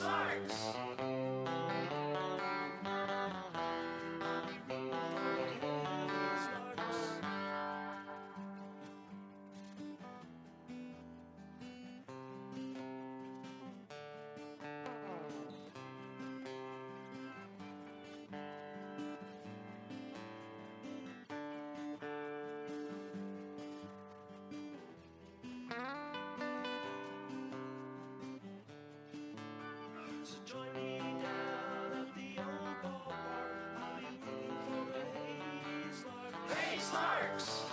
Larks! Hey, Larks!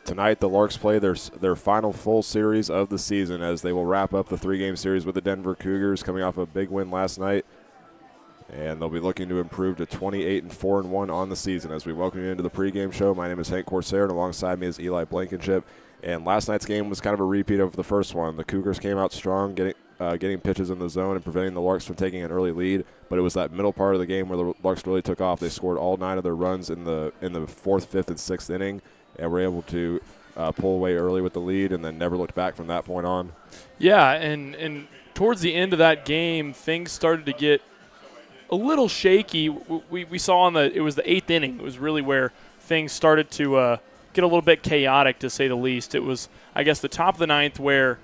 Tonight, the Larks play their final full series of the season as they will wrap up the 3-game series with the Denver Cougars coming off a big win last night. And they'll be looking to improve to 28-4-1 on the season. As we welcome you into the pregame show, my name is Hank Corsair, and alongside me is Eli Blankenship. And last night's game was kind of a repeat of the first one. The Cougars came out strong, getting pitches in the zone and preventing the Larks from taking an early lead. But it was that middle part of the game where the Larks really took off. They scored all 9 of their runs in the 4th, 5th, and 6th inning, and were able to pull away early with the lead and then never looked back from that point on. Yeah, and towards the end of that game, things started to get a little shaky. We saw it was the 8th inning. It was really where things started to get a little bit chaotic, to say the least. It was, I guess, the top of the 9th where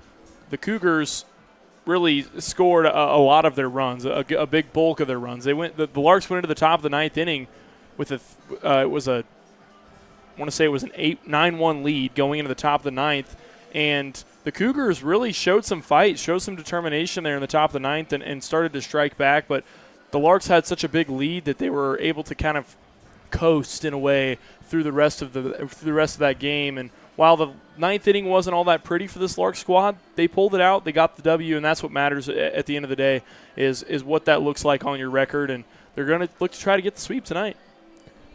the Cougars really scored a lot of their runs, a big bulk of their runs. The Larks went into the top of the 9th inning with I want to say it was an 9-1 lead going into the top of the 9th, and the Cougars really showed some fight, showed some determination there in the top of the 9th and started to strike back, but the Larks had such a big lead that they were able to kind of coast in a way through the rest of that game. And while the 9th inning wasn't all that pretty for this Larks squad, they pulled it out, they got the W, and that's what matters at the end of the day is what that looks like on your record, and they're going to look to try to get the sweep tonight.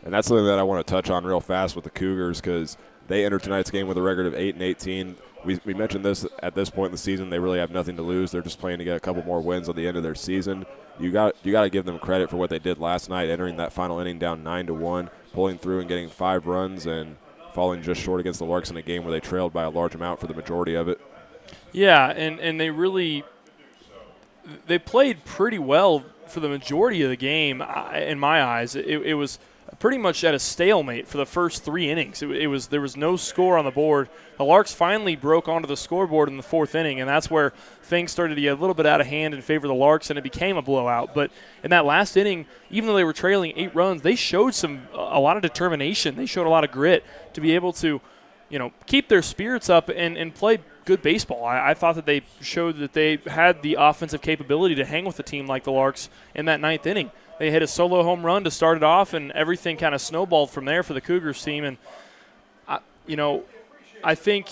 And that's something that I want to touch on real fast with the Cougars because they entered tonight's game with a record of 8-18. We mentioned this at this point in the season. They really have nothing to lose. They're just playing to get a couple more wins on the end of their season. You got to give them credit for what they did last night, entering that final inning down 9-1, pulling through and getting 5 runs and falling just short against the Larks in a game where they trailed by a large amount for the majority of it. Yeah, and they played pretty well for the majority of the game. In my eyes, it was pretty much at a stalemate for the first 3 innings. There was no score on the board. The Larks finally broke onto the scoreboard in the 4th inning, and that's where things started to get a little bit out of hand in favor of the Larks, and it became a blowout. But in that last inning, even though they were trailing 8 runs, they showed a lot of determination. They showed a lot of grit to be able to, keep their spirits up and play good baseball. I thought that they showed that they had the offensive capability to hang with a team like the Larks in that 9th inning. They hit a solo home run to start it off, and everything kind of snowballed from there for the Cougars team. And, I think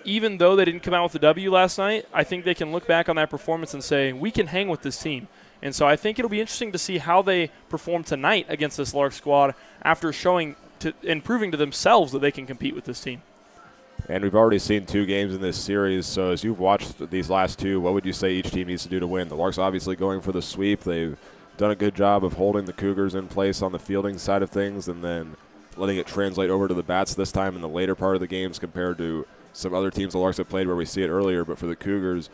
even though they didn't come out with the W last night, I think they can look back on that performance and say, we can hang with this team. And so I think it'll be interesting to see how they perform tonight against this Larks squad after showing and proving to themselves that they can compete with this team. And we've already seen 2 games in this series, so as you've watched these last 2, what would you say each team needs to do to win? The Larks obviously going for the sweep. They've done a good job of holding the Cougars in place on the fielding side of things and then letting it translate over to the bats this time in the later part of the games compared to some other teams the Larks have played where we see it earlier. But for the Cougars,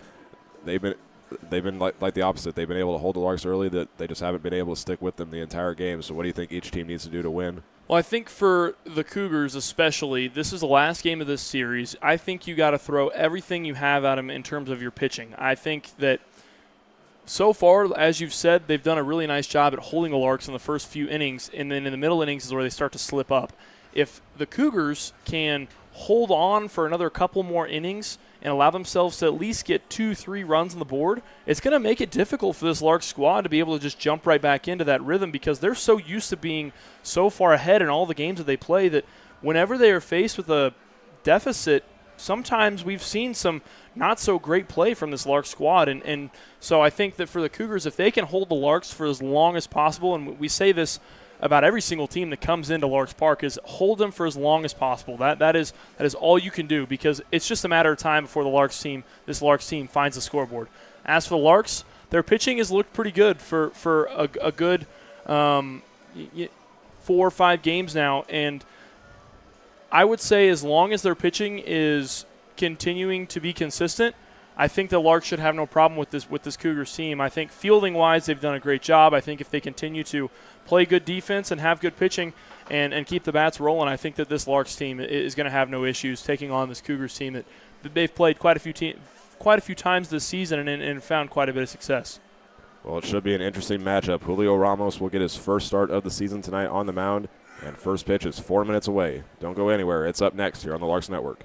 they've been like the opposite. They've been able to hold the Larks early, that they just haven't been able to stick with them the entire game. So what do you think each team needs to do to win? Well, I think for the Cougars especially, this is the last game of this series. I think you got to throw everything you have at them in terms of your pitching. I think that so far, as you've said, they've done a really nice job at holding the Larks in the first few innings, and then in the middle innings is where they start to slip up. If the Cougars can hold on for another couple more innings and allow themselves to at least get 2-3 runs on the board, it's going to make it difficult for this Larks squad to be able to just jump right back into that rhythm, because they're so used to being so far ahead in all the games that they play that whenever they are faced with a deficit, sometimes we've seen some not so great play from this Larks squad. And so I think that for the Cougars, if they can hold the Larks for as long as possible, and we say this about every single team that comes into Larks Park, is hold them for as long as possible. That is all you can do, because it's just a matter of time before this Larks team finds the scoreboard. As for the Larks, their pitching has looked pretty good for a good 4 or 5 games now, and I would say as long as their pitching is continuing to be consistent, I think the Larks should have no problem with this Cougars team. I think fielding-wise, they've done a great job. I think if they continue to play good defense and have good pitching and keep the bats rolling, I think that this Larks team is going to have no issues taking on this Cougars team that they've played quite a few times this season and found quite a bit of success. Well, it should be an interesting matchup. Julio Ramos will get his first start of the season tonight on the mound, and first pitch is 4 minutes away. Don't go anywhere. It's up next here on the Larks Network.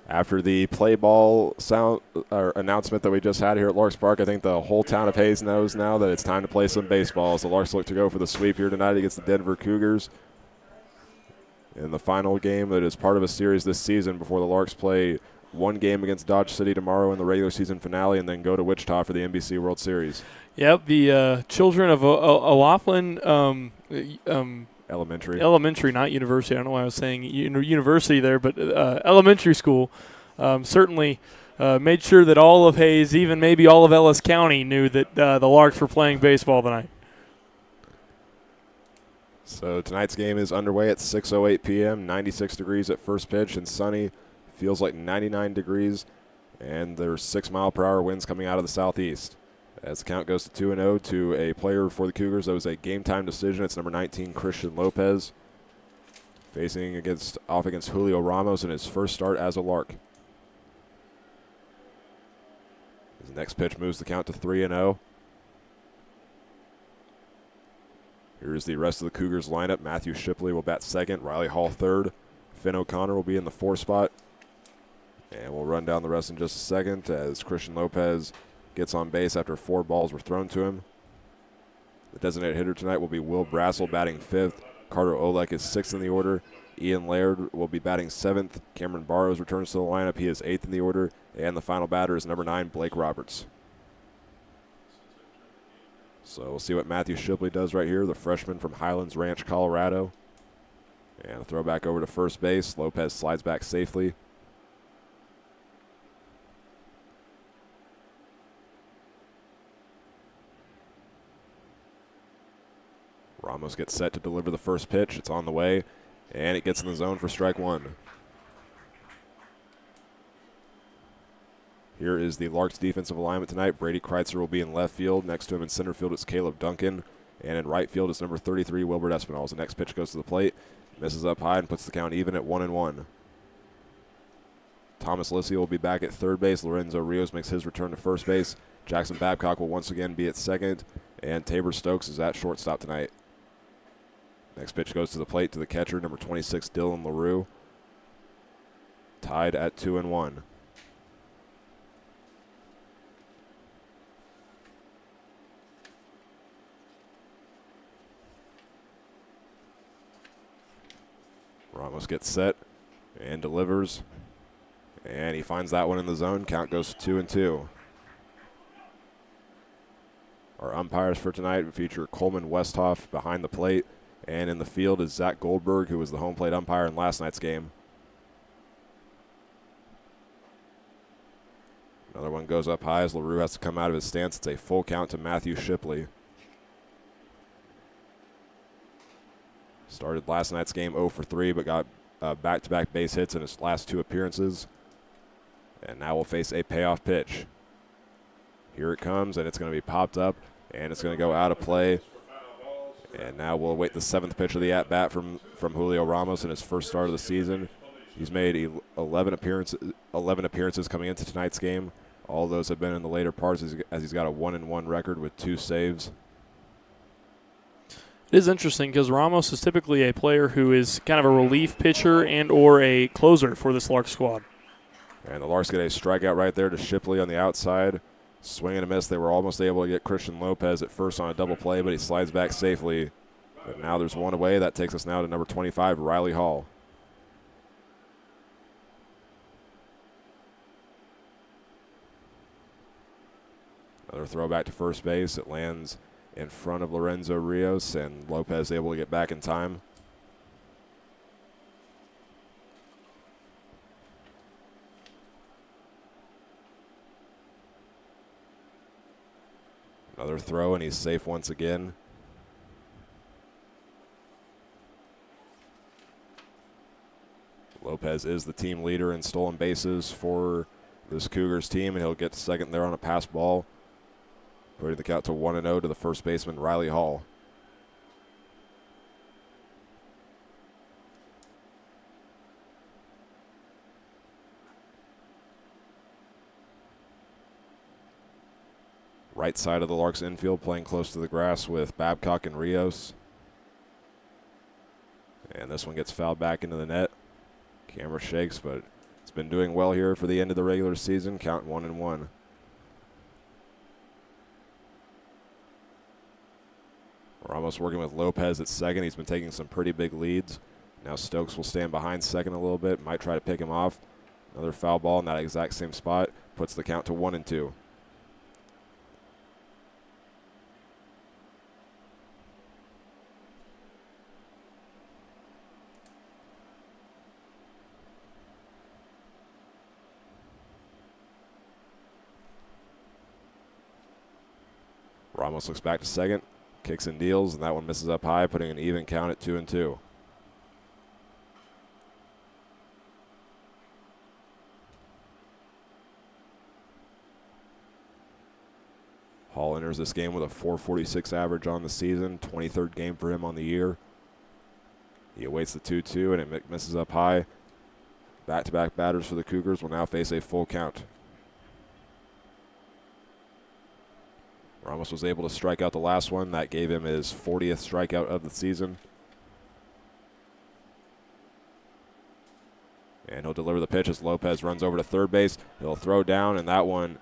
After the play ball sound or announcement that we just had here at Larks Park, I think the whole town of Hayes knows now that it's time to play some baseball. As the Larks look to go for the sweep here tonight against the Denver Cougars in the final game that is part of a series this season before the Larks play one game against Dodge City tomorrow in the regular season finale and then go to Wichita for the NBC World Series. Yep, the children of O'Laughlin Elementary, not university. I don't know why I was saying university there, but elementary school certainly made sure that all of Hayes, even maybe all of Ellis County, knew that the Larks were playing baseball tonight. So tonight's game is underway at 6:08 p.m., 96 degrees at first pitch and sunny. Feels like 99 degrees, and there's 6-mile-per-hour winds coming out of the southeast. As the count goes to 2-0 to a player for the Cougars, that was a game-time decision. It's number 19, Christian Lopez, facing off against Julio Ramos in his first start as a Lark. His next pitch moves the count to 3-0. Here's the rest of the Cougars lineup. Matthew Shipley will bat second, Riley Hall third, Finn O'Connor will be in the 4 spot. And we'll run down the rest in just a second as Christian Lopez gets on base after 4 balls were thrown to him. The designated hitter tonight will be Will Brassel batting 5th. Carter Olek is 6th in the order. Ian Laird will be batting 7th. Cameron Barrows returns to the lineup. He is 8th in the order. And the final batter is number 9, Blake Roberts. So we'll see what Matthew Shipley does right here, the freshman from Highlands Ranch, Colorado. And a throw back over to first base. Lopez slides back safely. Ramos gets set to deliver the first pitch. It's on the way, and it gets in the zone for strike 1. Here is the Larks defensive alignment tonight. Brady Kreitzer will be in left field. Next to him in center field is Caleb Duncan. And in right field is number 33, Wilbert Espinal. The next pitch goes to the plate. Misses up high and puts the count even at 1-1. Thomas Lissi will be back at third base. Lorenzo Rios makes his return to first base. Jackson Babcock will once again be at second. And Tabor Stokes is at shortstop tonight. Next pitch goes to the plate to the catcher, number 26, Dylan LaRue. Tied at 2-1. Ramos gets set and delivers. And he finds that one in the zone. Count goes to 2-2. Our umpires for tonight feature Coleman Westhoff behind the plate. And in the field is Zach Goldberg, who was the home plate umpire in last night's game. Another one goes up high as LaRue has to come out of his stance. It's a full count to Matthew Shipley. Started last night's game 0 for 3, but got back-to-back base hits in his last 2 appearances. And now we'll face a payoff pitch. Here it comes, and it's going to be popped up, and it's going to go out of play. And now we'll await the 7th pitch of the at-bat from Julio Ramos in his first start of the season. He's made 11 appearances coming into tonight's game. All those have been in the later parts as he's got a 1-1 record with 2 saves. It is interesting because Ramos is typically a player who is kind of a relief pitcher and or a closer for this Larks squad. And the Larks get a strikeout right there to Shipley on the outside. Swing and a miss. They were almost able to get Christian Lopez at first on a double play, but he slides back safely. But now there's one away. That takes us now to number 25, Riley Hall. Another throw back to first base. It lands in front of Lorenzo Rios, and Lopez able to get back in time. Another throw, and he's safe once again. Lopez is the team leader in stolen bases for this Cougars team, and he'll get second there on a pass ball, putting the count to 1-0 to the first baseman, Riley Hall. Right side of the Larks infield, playing close to the grass with Babcock and Rios. And this one gets fouled back into the net. Camera shakes, but He's been doing well here for the end of the regular season, counting 1-1. Ramos working with Lopez at second. He's been taking some pretty big leads. Now Stokes will stand behind second a little bit, might try to pick him off. Another foul ball in that exact same spot puts the count to 1-2. Ramos looks back to second, kicks and deals, and that one misses up high, putting an even count at 2-2. Hall enters this game with a .446 average on the season, 23rd game for him on the year. He awaits the 2-2, and it misses up high. Back-to-back batters for the Cougars will now face a full count. Ramos was able to strike out the last one. That gave him his 40th strikeout of the season. And he'll deliver the pitch as Lopez runs over to third base. He'll throw down, and that one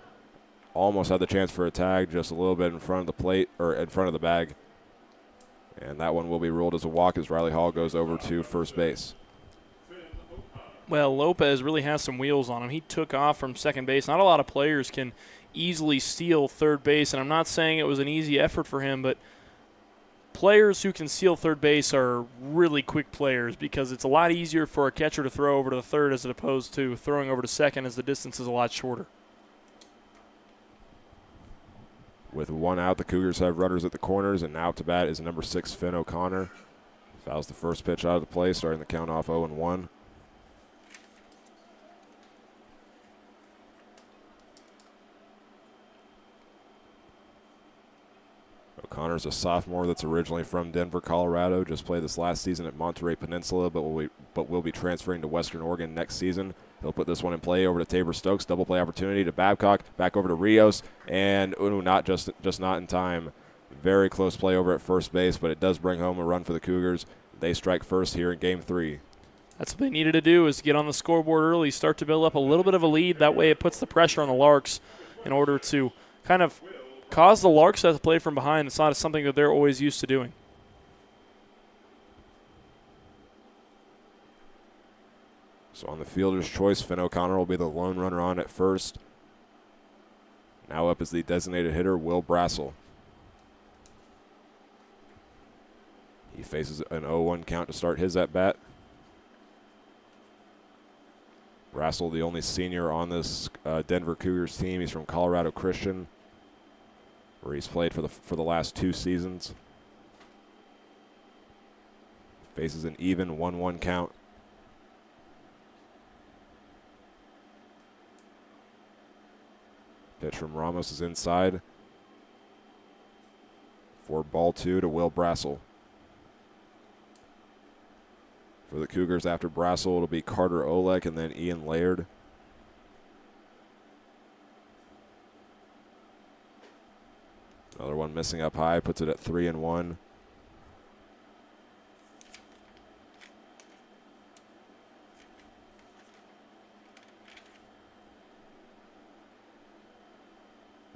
almost had the chance for a tag, just a little bit in front of the plate, or in front of the bag. And that one will be ruled as a walk as Riley Hall goes over to first base. Well, Lopez really has some wheels on him. He took off from second base. Not a lot of players can easily steal third base, and I'm not saying it was an easy effort for him, but players who can steal third base are really quick players because it's a lot easier for a catcher to throw over to the third as opposed to throwing over to second as the distance is a lot shorter. With one out, the Cougars have runners at the corners, and now up to bat is number 6, Finn O'Connor. Fouls the first pitch out of the play, starting the count off 0-1. O'Connor's a sophomore that's originally from Denver, Colorado. Just played this last season at Monterey Peninsula, but will be transferring to Western Oregon next season. He'll put this one in play over to Tabor Stokes. Double play opportunity to Babcock. Back over to Rios. And not just not in time. Very close play over at first base, but it does bring home a run for the Cougars. They strike first here in Game 3. That's what they needed to do, is get on the scoreboard early, start to build up a little bit of a lead. That way it puts the pressure on the Larks in order to kind of cause the Larks to have to play from behind. It's not something that they're always used to doing. So on the fielder's choice, Finn O'Connor will be the lone runner on at first. Now up is the designated hitter, Will Brassel. He faces an 0-1 count to start his at-bat. Brassel, the only senior on this Denver Cougars team. He's from Colorado Christian, where he's played for the last 2 seasons. Faces an even 1-1 count. Pitch from Ramos is inside. For ball 2 to Will Brassel. For the Cougars after Brassel, it'll be Carter Olek and then Ian Laird. Another one missing up high, puts it at 3-1.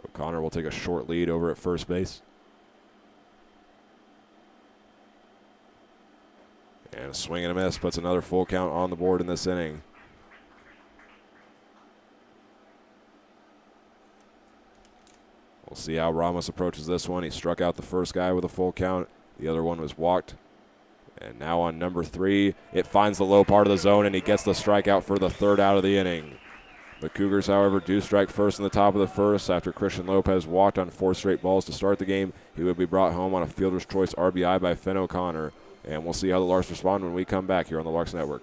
O'Connor will take a short lead over at first base. And a swing and a miss puts another full count on the board in this inning. We'll see how Ramos approaches this one. He struck out the first guy with a full count. The other one was walked. And now on number 3, it finds the low part of the zone, and he gets the strikeout for the third out of the inning. The Cougars, however, do strike first in the top of the first. After Christian Lopez walked on 4 straight balls to start the game, he would be brought home on a fielder's choice RBI by Finn O'Connor. And we'll see how the Larks respond when we come back here on the Larks Network.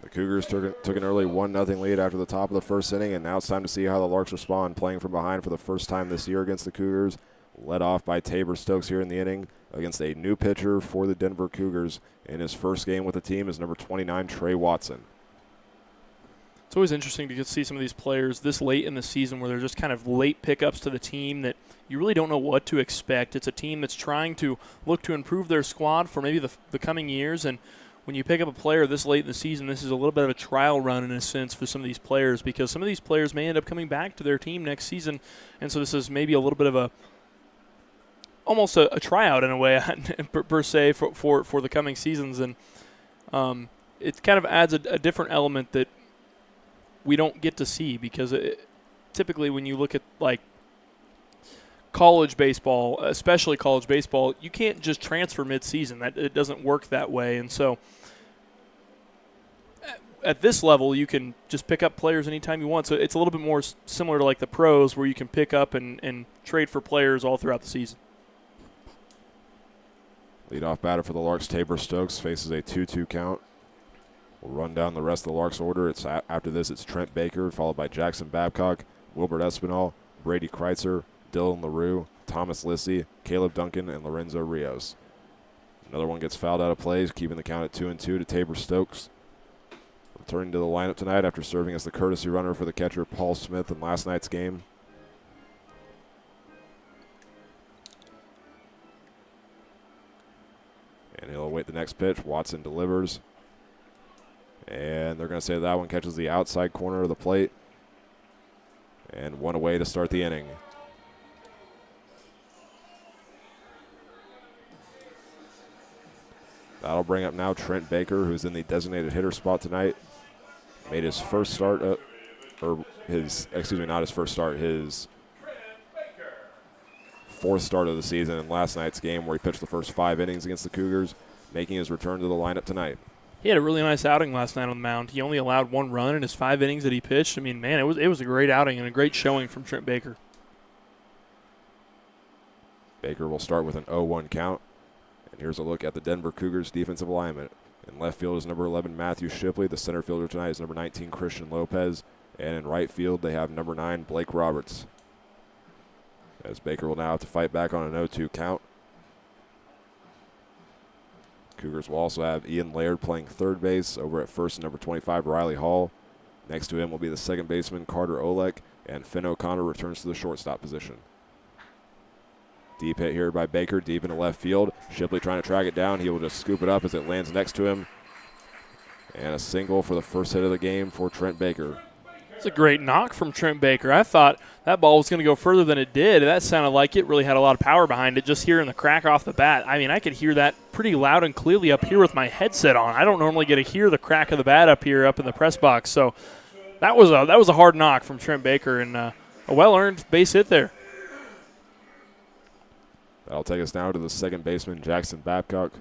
The Cougars took an early 1-0 lead after the top of the first inning, and now it's time to see how the Larks respond, playing from behind for the first time this year against the Cougars, led off by Tabor Stokes here in the inning against a new pitcher for the Denver Cougars. In his first game with the team is number 29, Trey Watson. It's always interesting to get to see some of these players this late in the season where they're just kind of late pickups to the team that you really don't know what to expect. It's a team that's trying to look to improve their squad for maybe the coming years, and when you pick up a player this late in the season, this is a little bit of a trial run in a sense for some of these players, because some of these players may end up coming back to their team next season, and so this is maybe a little bit of almost a tryout in a way per se for the coming seasons, and it kind of adds a different element that we don't get to see, because typically when you look at like college baseball, especially college baseball, you can't just transfer mid-season. It doesn't work that way. And so at this level, you can just pick up players anytime you want. So it's a little bit more similar to like the pros, where you can pick up and trade for players all throughout the season. Leadoff batter for the Larks, Tabor Stokes, faces a 2-2 count. We'll run down the rest of the Larks order. After this, it's Trent Baker, followed by Jackson Babcock, Wilbert Espinal, Brady Kreitzer, Dylan LaRue, Thomas Lissy, Caleb Duncan, and Lorenzo Rios. Another one gets fouled out of play, keeping the count at 2-2 to Tabor Stokes. Returning to the lineup tonight after serving as the courtesy runner for the catcher Paul Smith in last night's game. And he'll await the next pitch. Watson delivers. And they're going to say that one catches the outside corner of the plate. And one away to start the inning. That'll bring up now Trent Baker, who's in the designated hitter spot tonight. Made his first start, his fourth start of the season in last night's game, where he pitched the first 5 innings against the Cougars, making his return to the lineup tonight. He had a really nice outing last night on the mound. He only allowed 1 run in his 5 innings that he pitched. I mean, man, it was a great outing and a great showing from Trent Baker. Baker will start with an 0-1 count. And here's a look at the Denver Cougars defensive alignment. In left field is number 11, Matthew Shipley. The center fielder tonight is number 19, Christian Lopez. And in right field, they have number 9, Blake Roberts. As Baker will now have to fight back on an 0-2 count. Cougars will also have Ian Laird playing third base. Over at first, number 25, Riley Hall. Next to him will be the second baseman, Carter Olek. And Finn O'Connor returns to the shortstop position. Deep hit here by Baker, deep into left field. Shipley trying to track it down. He will just scoop it up as it lands next to him. And a single for the first hit of the game for Trent Baker. It's a great knock from Trent Baker. I thought that ball was going to go further than it did. That sounded like it really had a lot of power behind it, just hearing the crack off the bat. I mean, I could hear that pretty loud and clearly up here with my headset on. I don't normally get to hear the crack of the bat up here up in the press box. So that was a hard knock from Trent Baker, and a well-earned base hit there. That'll take us now to the second baseman, Jackson Babcock.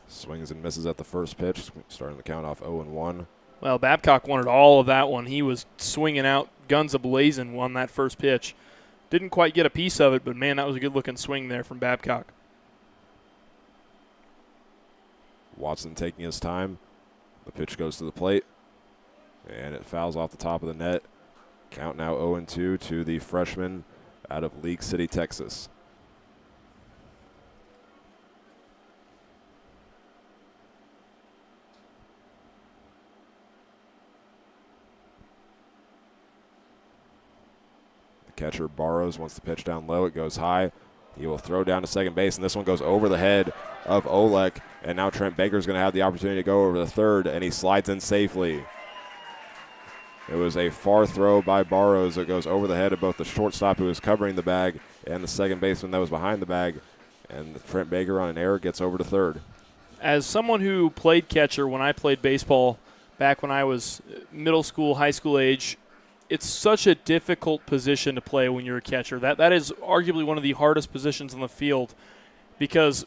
Swings and misses at the first pitch, starting the count off 0-1. Well, Babcock wanted all of that one. He was swinging out, guns a-blazing on that first pitch. Didn't quite get a piece of it, but, man, that was a good-looking swing there from Babcock. Watson taking his time. The pitch goes to the plate, and it fouls off the top of the net. Count now 0-2 to the freshman out of League City, Texas. The catcher Barrows wants the pitch down low. It goes high. He will throw down to second base, and this one goes over the head of Olek. And now Trent Baker's going to have the opportunity to go over the third, and he slides in safely. It was a far throw by Barrows that goes over the head of both the shortstop who was covering the bag and the second baseman that was behind the bag. And Trent Baker on an error gets over to third. As someone who played catcher when I played baseball back when I was middle school, high school age, it's such a difficult position to play when you're a catcher. That is arguably one of the hardest positions on the field, because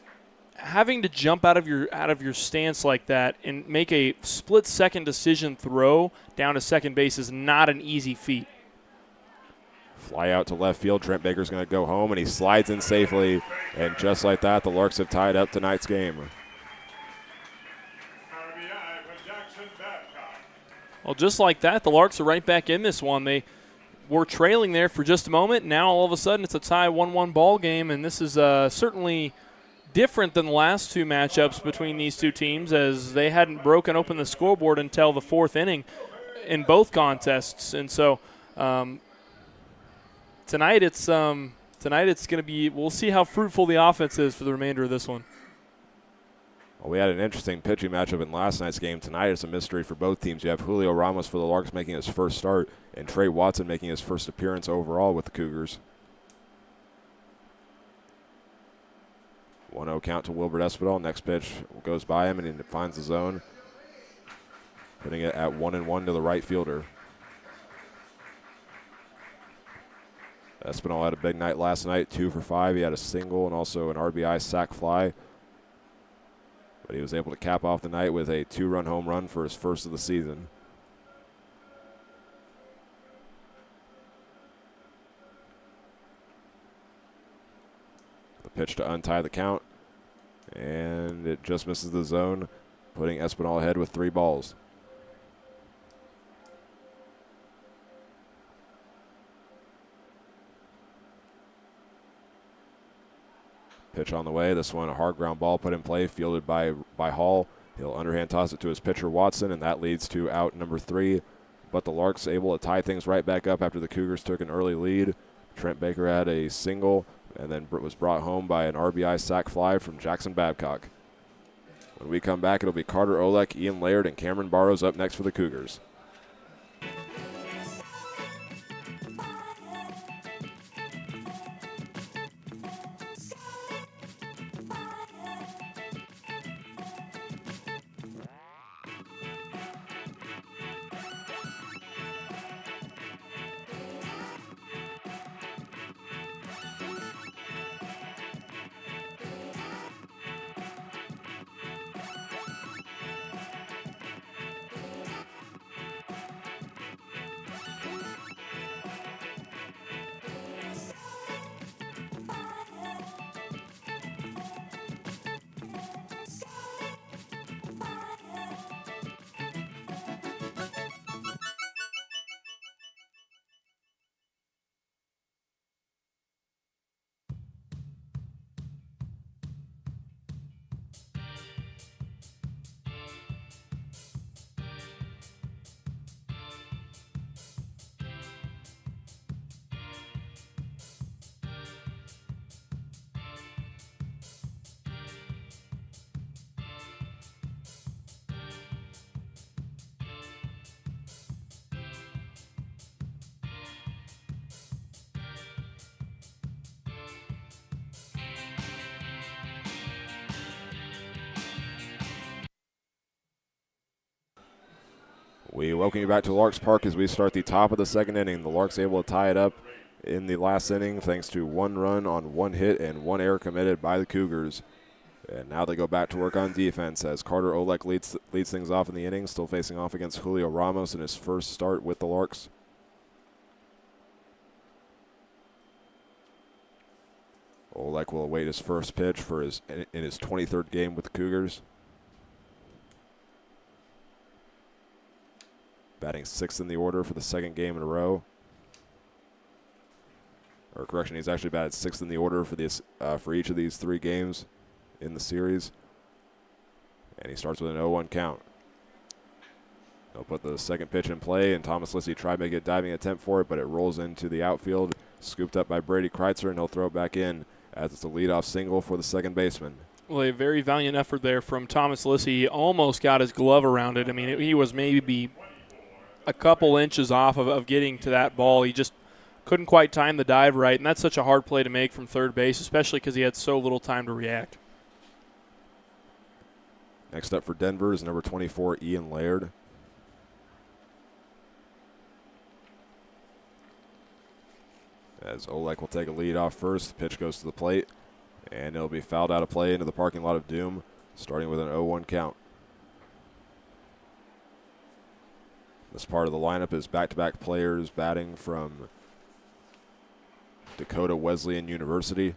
having to jump out of your stance like that and make a split-second decision throw down to second base is not an easy feat. Fly out to left field. Trent Baker's going to go home, and he slides in safely. And just like that, the Larks have tied up tonight's game. Well, just like that, the Larks are right back in this one. They were trailing there for just a moment. Now all of a sudden it's a tie 1-1 ball game, and this is certainly different than the last two matchups between these two teams, as they hadn't broken open the scoreboard until the fourth inning in both contests. And so tonight it's going to be, we'll see how fruitful the offense is for the remainder of this one. Well, we had an interesting pitching matchup in last night's game. Tonight it's a mystery for both teams. You have Julio Ramos for the Larks making his first start, and Trey Watson making his first appearance overall with the Cougars. 1-0 count to Wilbert Espinal. Next pitch goes by him, and it finds the zone, putting it at 1-1 to the right fielder. Espinal had a big night last night, 2 for 5. He had a single and also an RBI sac fly. But he was able to cap off the night with a 2-run home run for his first of the season. The pitch to untie the count, and it just misses the zone, putting Espinal ahead with 3 balls. Pitch on the way. This one, a hard ground ball put in play, fielded by Hall. He'll underhand toss it to his pitcher, Watson, and that leads to out number 3. But the Larks able to tie things right back up after the Cougars took an early lead. Trent Baker had a single and then was brought home by an RBI sac fly from Jackson Babcock. When we come back, it'll be Carter Olek, Ian Laird, and Cameron Barrows up next for the Cougars. We welcome you back to Larks Park as we start the top of the second inning. The Larks able to tie it up in the last inning thanks to 1 run on 1 hit and 1 error committed by the Cougars. And now they go back to work on defense as Carter Olek leads things off in the inning, still facing off against Julio Ramos in his first start with the Larks. Olek will await his first pitch for in his 23rd game with the Cougars. Batting 6th in the order for the second game in a row. Or correction, he's actually batted 6th in the order for each of these 3 games in the series. And he starts with an 0-1 count. He'll put the second pitch in play, and Thomas Lissy tried to make a diving attempt for it, but it rolls into the outfield, scooped up by Brady Kreitzer, and he'll throw it back in as it's a leadoff single for the second baseman. Well, a very valiant effort there from Thomas Lissy. He almost got his glove around it. I mean, he was maybe a couple inches off of getting to that ball. He just couldn't quite time the dive right, and that's such a hard play to make from third base, especially because he had so little time to react. Next up for Denver is number 24, Ian Laird. As Olek will take a lead off first, the pitch goes to the plate, and it'll be fouled out of play into the parking lot of doom, starting with an 0-1 count. This part of the lineup is back-to-back players batting from Dakota Wesleyan University.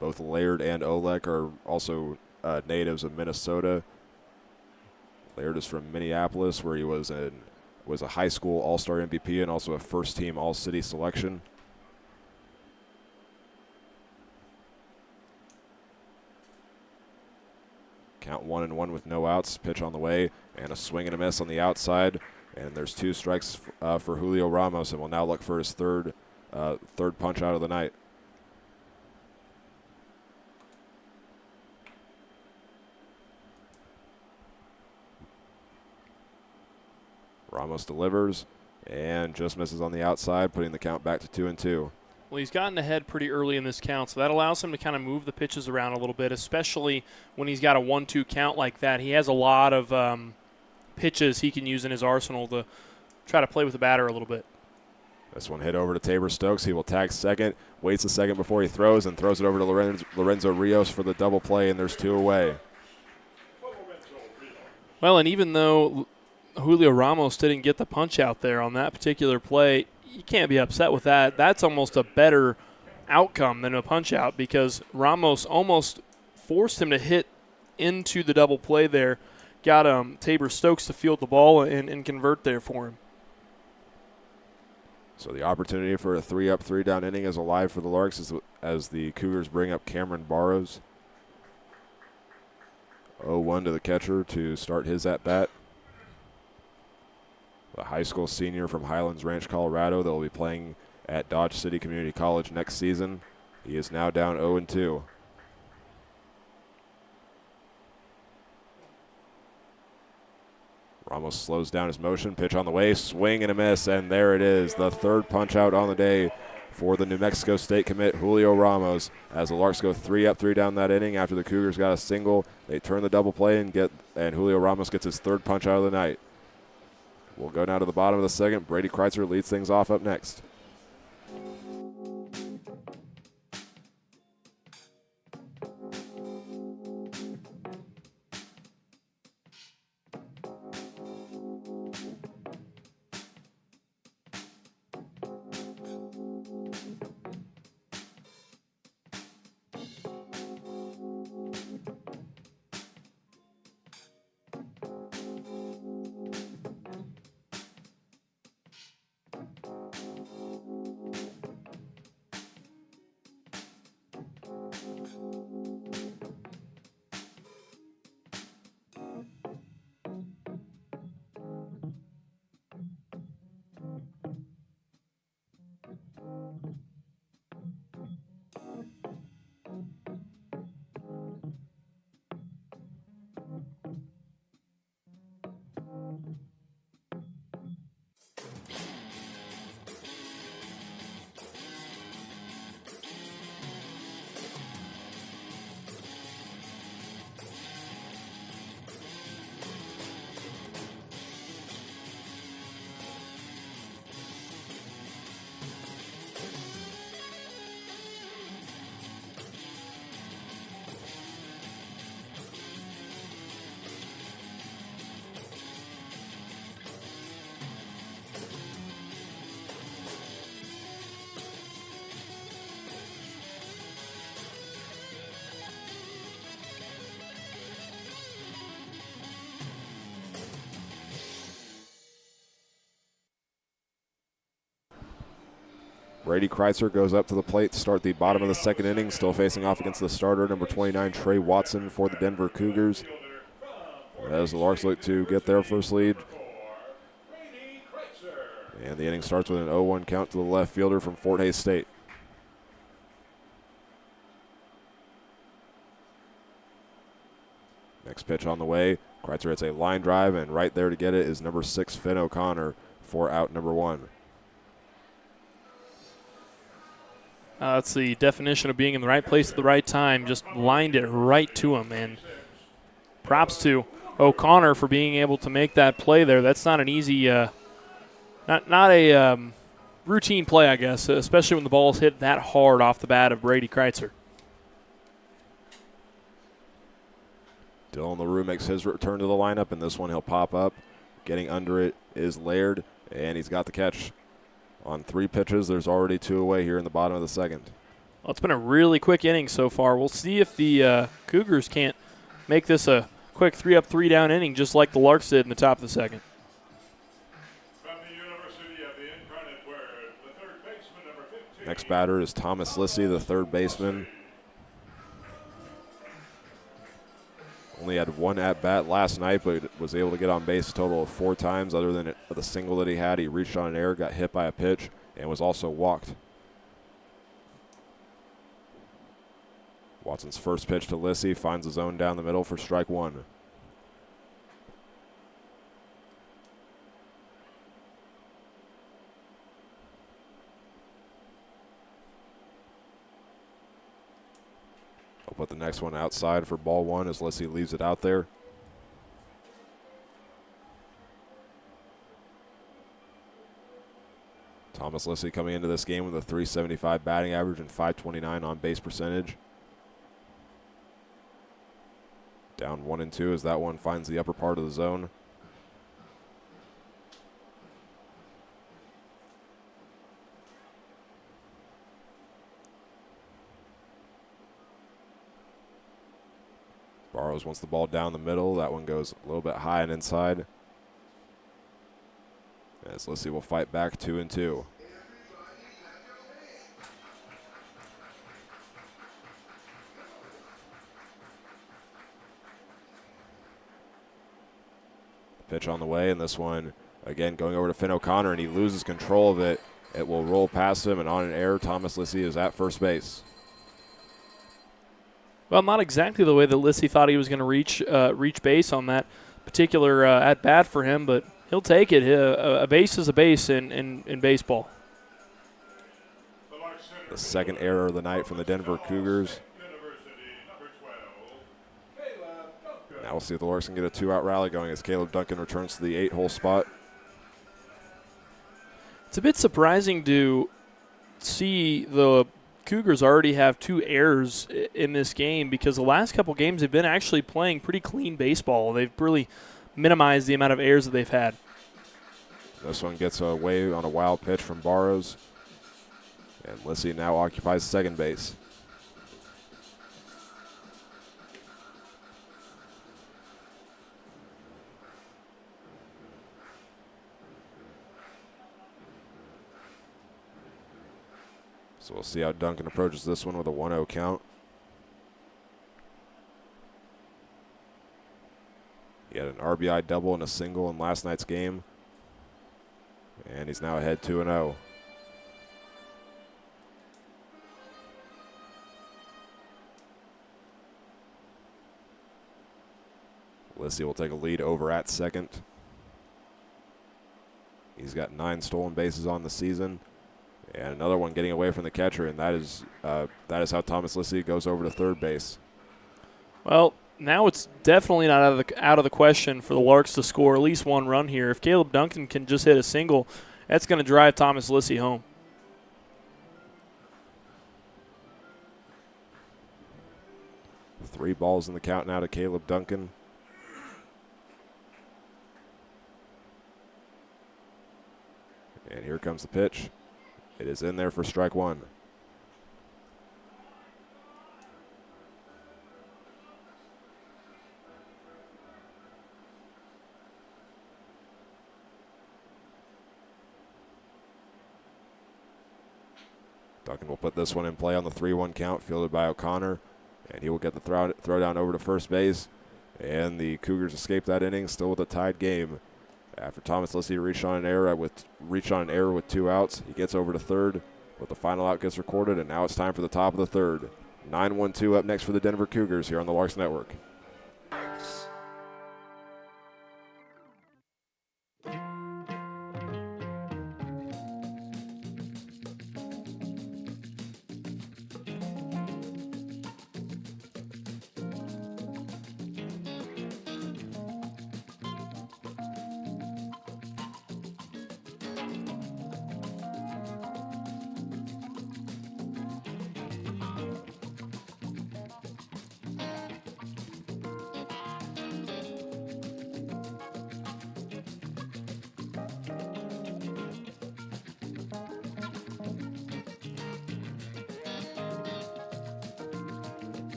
Both Laird and Olek are also natives of Minnesota. Laird is from Minneapolis, where he was a high school all-star MVP and also a first-team all-city selection. Count 1-1 with no outs. Pitch on the way, and a swing and a miss on the outside. And there's 2 strikes for Julio Ramos, and will now look for his third punch out of the night. Ramos delivers and just misses on the outside, putting the count back to 2-2. Well, he's gotten ahead pretty early in this count, so that allows him to kind of move the pitches around a little bit, especially when he's got a 1-2 count like that. He has a lot of pitches he can use in his arsenal to try to play with the batter a little bit. This one hit over to Tabor Stokes. He will tag second, waits a second before he throws, and throws it over to Lorenzo Rios for the double play, and there's 2 away. Well, and even though Julio Ramos didn't get the punch out there on that particular play, you can't be upset with that. That's almost a better outcome than a punch out, because Ramos almost forced him to hit into the double play there, got Tabor Stokes to field the ball and convert there for him. So the opportunity for a 3-up, 3-down inning is alive for the Larks as the Cougars bring up Cameron Barrows. 0-1 to the catcher to start his at-bat. The high school senior from Highlands Ranch, Colorado, that will be playing at Dodge City Community College next season. He is now down 0-2. Ramos slows down his motion, pitch on the way, swing and a miss, and there it is, the third punch out on the day for the New Mexico State commit, Julio Ramos, as the Larks go 3-up, 3-down that inning. After the Cougars got a single, they turn the double play and Julio Ramos gets his third punch out of the night. We'll go now to the bottom of the second. Brady Kreitzer leads things off up next. Brady Kreitzer goes up to the plate to start the bottom of the second inning, still facing off against the starter, number 29, Trey Watson, for the Denver Cougars. As the Larks look to get their first lead. And the inning starts with an 0-1 count to the left fielder from Fort Hays State. Next pitch on the way. Kreitzer hits a line drive, and right there to get it is number 6, Finn O'Connor, for out number 1. That's the definition of being in the right place at the right time. Just lined it right to him. And props to O'Connor for being able to make that play there. That's not an easy, not a routine play, I guess, especially when the ball's hit that hard off the bat of Brady Kreitzer. Dylan LaRue makes his return to the lineup, and this one he'll pop up. Getting under it is Laird, and he's got the catch. On 3 pitches, there's already 2 away here in the bottom of the second. Well, it's been a really quick inning so far. We'll see if the Cougars can't make this a quick 3-up, 3-down inning, just like the Larks did in the top of the second. From the University of the Incarnate Word, the third baseman, number 15. Next batter is Thomas Lissy, the third baseman. Only had one at-bat last night, but was able to get on base a total of 4 times. Other than the single that he had, he reached on an error, got hit by a pitch, and was also walked. Watson's first pitch to Lissy finds the zone down the middle for strike 1. I'll put the next one outside for ball 1 as Lissy leaves it out there. Thomas Lissy coming into this game with a .375 batting average and .529 on base percentage. Down 1-2 as that one finds the upper part of the zone. Barrows wants the ball down the middle. That one goes a little bit high and inside. As Lissy will fight back 2-2. Pitch on the way, and this one, again, going over to Finn O'Connor, and he loses control of it. It will roll past him, and on an error, Thomas Lissy is at first base. Well, not exactly the way that Lissy thought he was going to reach base on that particular at-bat for him, but he'll take it. A base is a base in baseball. The second error of the night from the Denver Cougars. Now we'll see if the Larks can get a 2-out rally going as Caleb Duncan returns to the 8-hole spot. It's a bit surprising to see the Cougars already have 2 errors in this game because the last couple games they've been actually playing pretty clean baseball. They've really minimized the amount of errors that they've had. This one gets away on a wild pitch from Barrows. And Lissy now occupies second base. So we'll see how Duncan approaches this one with a 1-0 count. He had an RBI double and a single in last night's game. And he's now ahead 2-0. Lissy will take a lead over at second. He's got 9 stolen bases on the season. And another one getting away from the catcher, and that is how Thomas Lissy goes over to third base. Well, now it's definitely not out of the question for the Larks to score at least 1 run here. If Caleb Duncan can just hit a single, that's going to drive Thomas Lissy home. Three balls in the count now to Caleb Duncan. And here comes the pitch. It is in there for strike 1. Duncan will put this one in play on the 3-1 count, fielded by O'Connor, and he will get the throw down over to first base. And the Cougars escape that inning, still with a tied game. After Thomas Lissy reached on an error with 2 outs, he gets over to third, but the final out gets recorded, and now it's time for the top of the third. 9-1-2 up next for the Denver Cougars here on the Larks Network.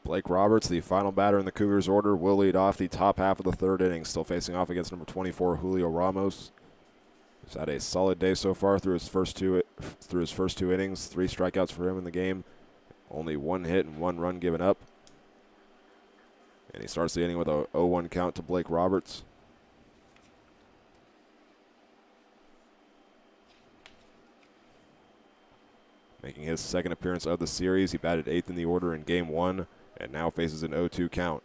Blake Roberts, the final batter in the Cougars order, will lead off the top half of the third inning, still facing off against number 24, Julio Ramos. He's had a solid day so far through his first two innings. 3 strikeouts for him in the game. Only 1 hit and 1 run given up. And he starts the inning with a 0-1 count to Blake Roberts. Making his second appearance of the series, he batted 8th in the order in Game 1 and now faces an 0-2 count.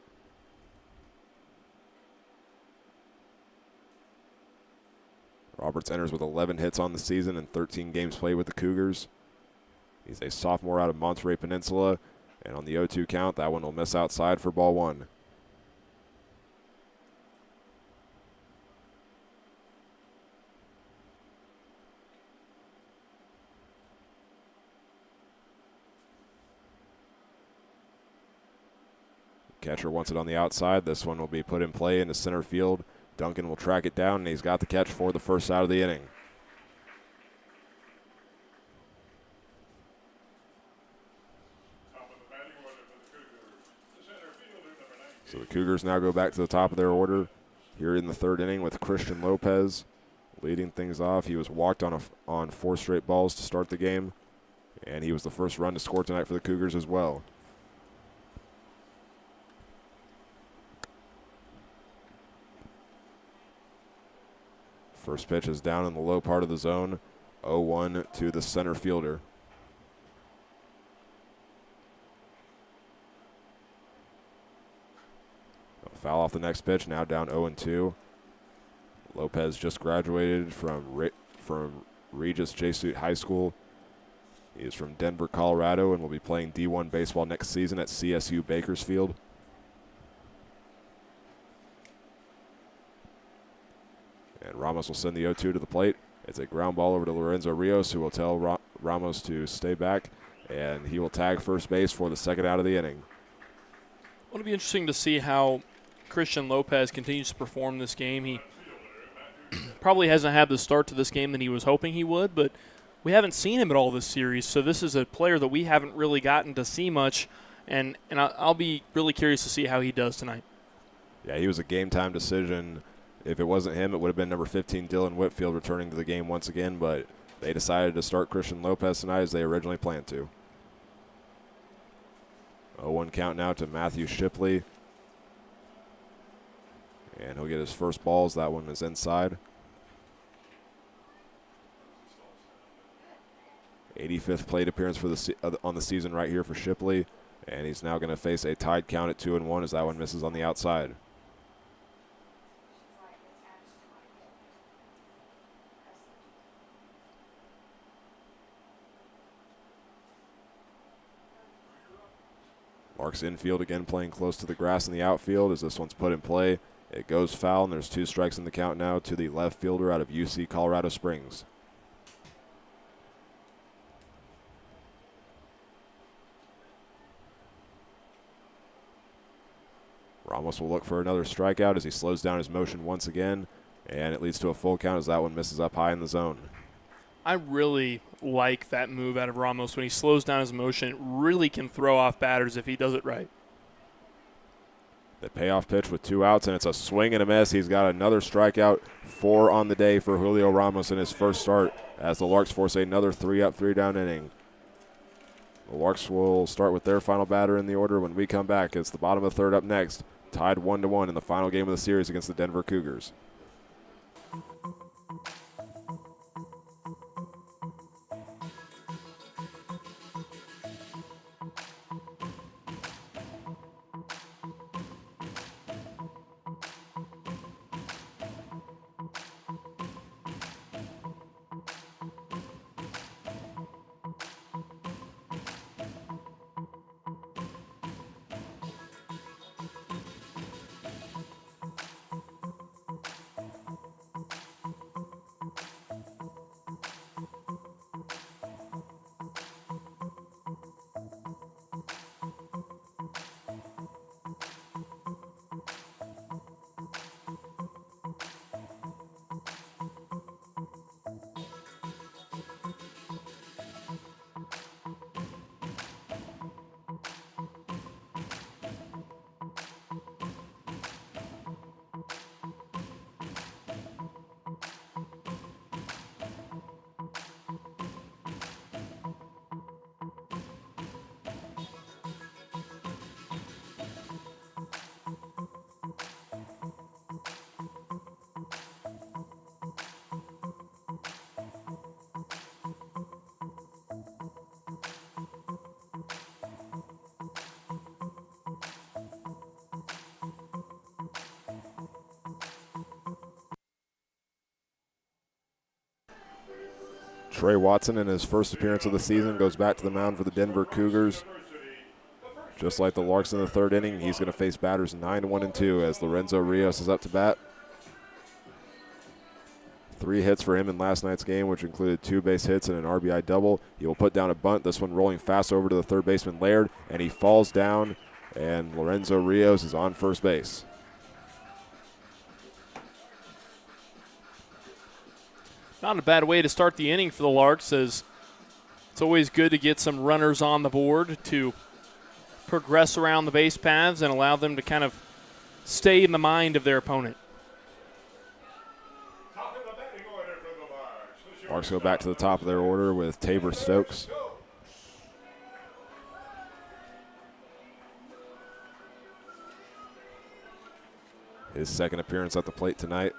Roberts enters with 11 hits on the season and 13 games played with the Cougars. He's a sophomore out of Monterey Peninsula, and on the 0-2 count, that one will miss outside for ball 1. Catcher wants it on the outside. This one will be put in play into center field. Duncan will track it down, and he's got the catch for the first out of the inning. So the Cougars now go back to the top of their order here in the third inning with Christian Lopez leading things off. He was walked on 4 straight balls to start the game, and he was the first run to score tonight for the Cougars as well. First pitch is down in the low part of the zone, 0-1 to the center fielder. A foul off the next pitch, now down 0-2. Lopez just graduated from Regis Jesuit High School. He is from Denver, Colorado, and will be playing D1 baseball next season at CSU Bakersfield. And Ramos will send the 0-2 to the plate. It's a ground ball over to Lorenzo Rios, who will tell Ramos to stay back, and he will tag first base for the second out of the inning. It'll be interesting to see how Christian Lopez continues to perform this game. He probably hasn't had the start to this game that he was hoping he would, but we haven't seen him at all this series, so this is a player that we haven't really gotten to see much, and I'll be really curious to see how he does tonight. Yeah, he was a game-time decision. If it wasn't him, it would have been number 15, Dylan Whitfield, returning to the game once again, but they decided to start Christian Lopez tonight as they originally planned to. 0-1 count now to Matthew Shipley. And he'll get his first balls. That one is inside. 85th plate appearance for on the season right here for Shipley. And he's now going to face a tied count at 2-1 as that one misses on the outside. Larks infield again, playing close to the grass in the outfield as this one's put in play. It goes foul, and there's 2 strikes in the count now to the left fielder out of UC Colorado Springs. Ramos will look for another strikeout as he slows down his motion once again, and it leads to a full count as that one misses up high in the zone. I really like that move out of Ramos. When he slows down his motion, it really can throw off batters if he does it right. The payoff pitch with 2 outs, and it's a swing and a miss. He's got another strikeout, 4 on the day for Julio Ramos in his first start as the Larks force another 3-up, 3-down inning. The Larks will start with their final batter in the order when we come back. It's the bottom of the third up next, tied 1-1 in the final game of the series against the Denver Cougars. Trey Watson, in his first appearance of the season, goes back to the mound for the Denver Cougars. Just like the Larks in the third inning, he's going to face batters 9-1-2 as Lorenzo Rios is up to bat. 3 hits for him in last night's game, which included 2 base hits and an RBI double. He will put down a bunt, this one rolling fast over to the third baseman Laird, and he falls down, and Lorenzo Rios is on first base. Not a bad way to start the inning for the Larks, as it's always good to get some runners on the board to progress around the base paths and allow them to kind of stay in the mind of their opponent. Larks go back to the top of their order with Tabor Stokes. His second appearance at the plate tonight.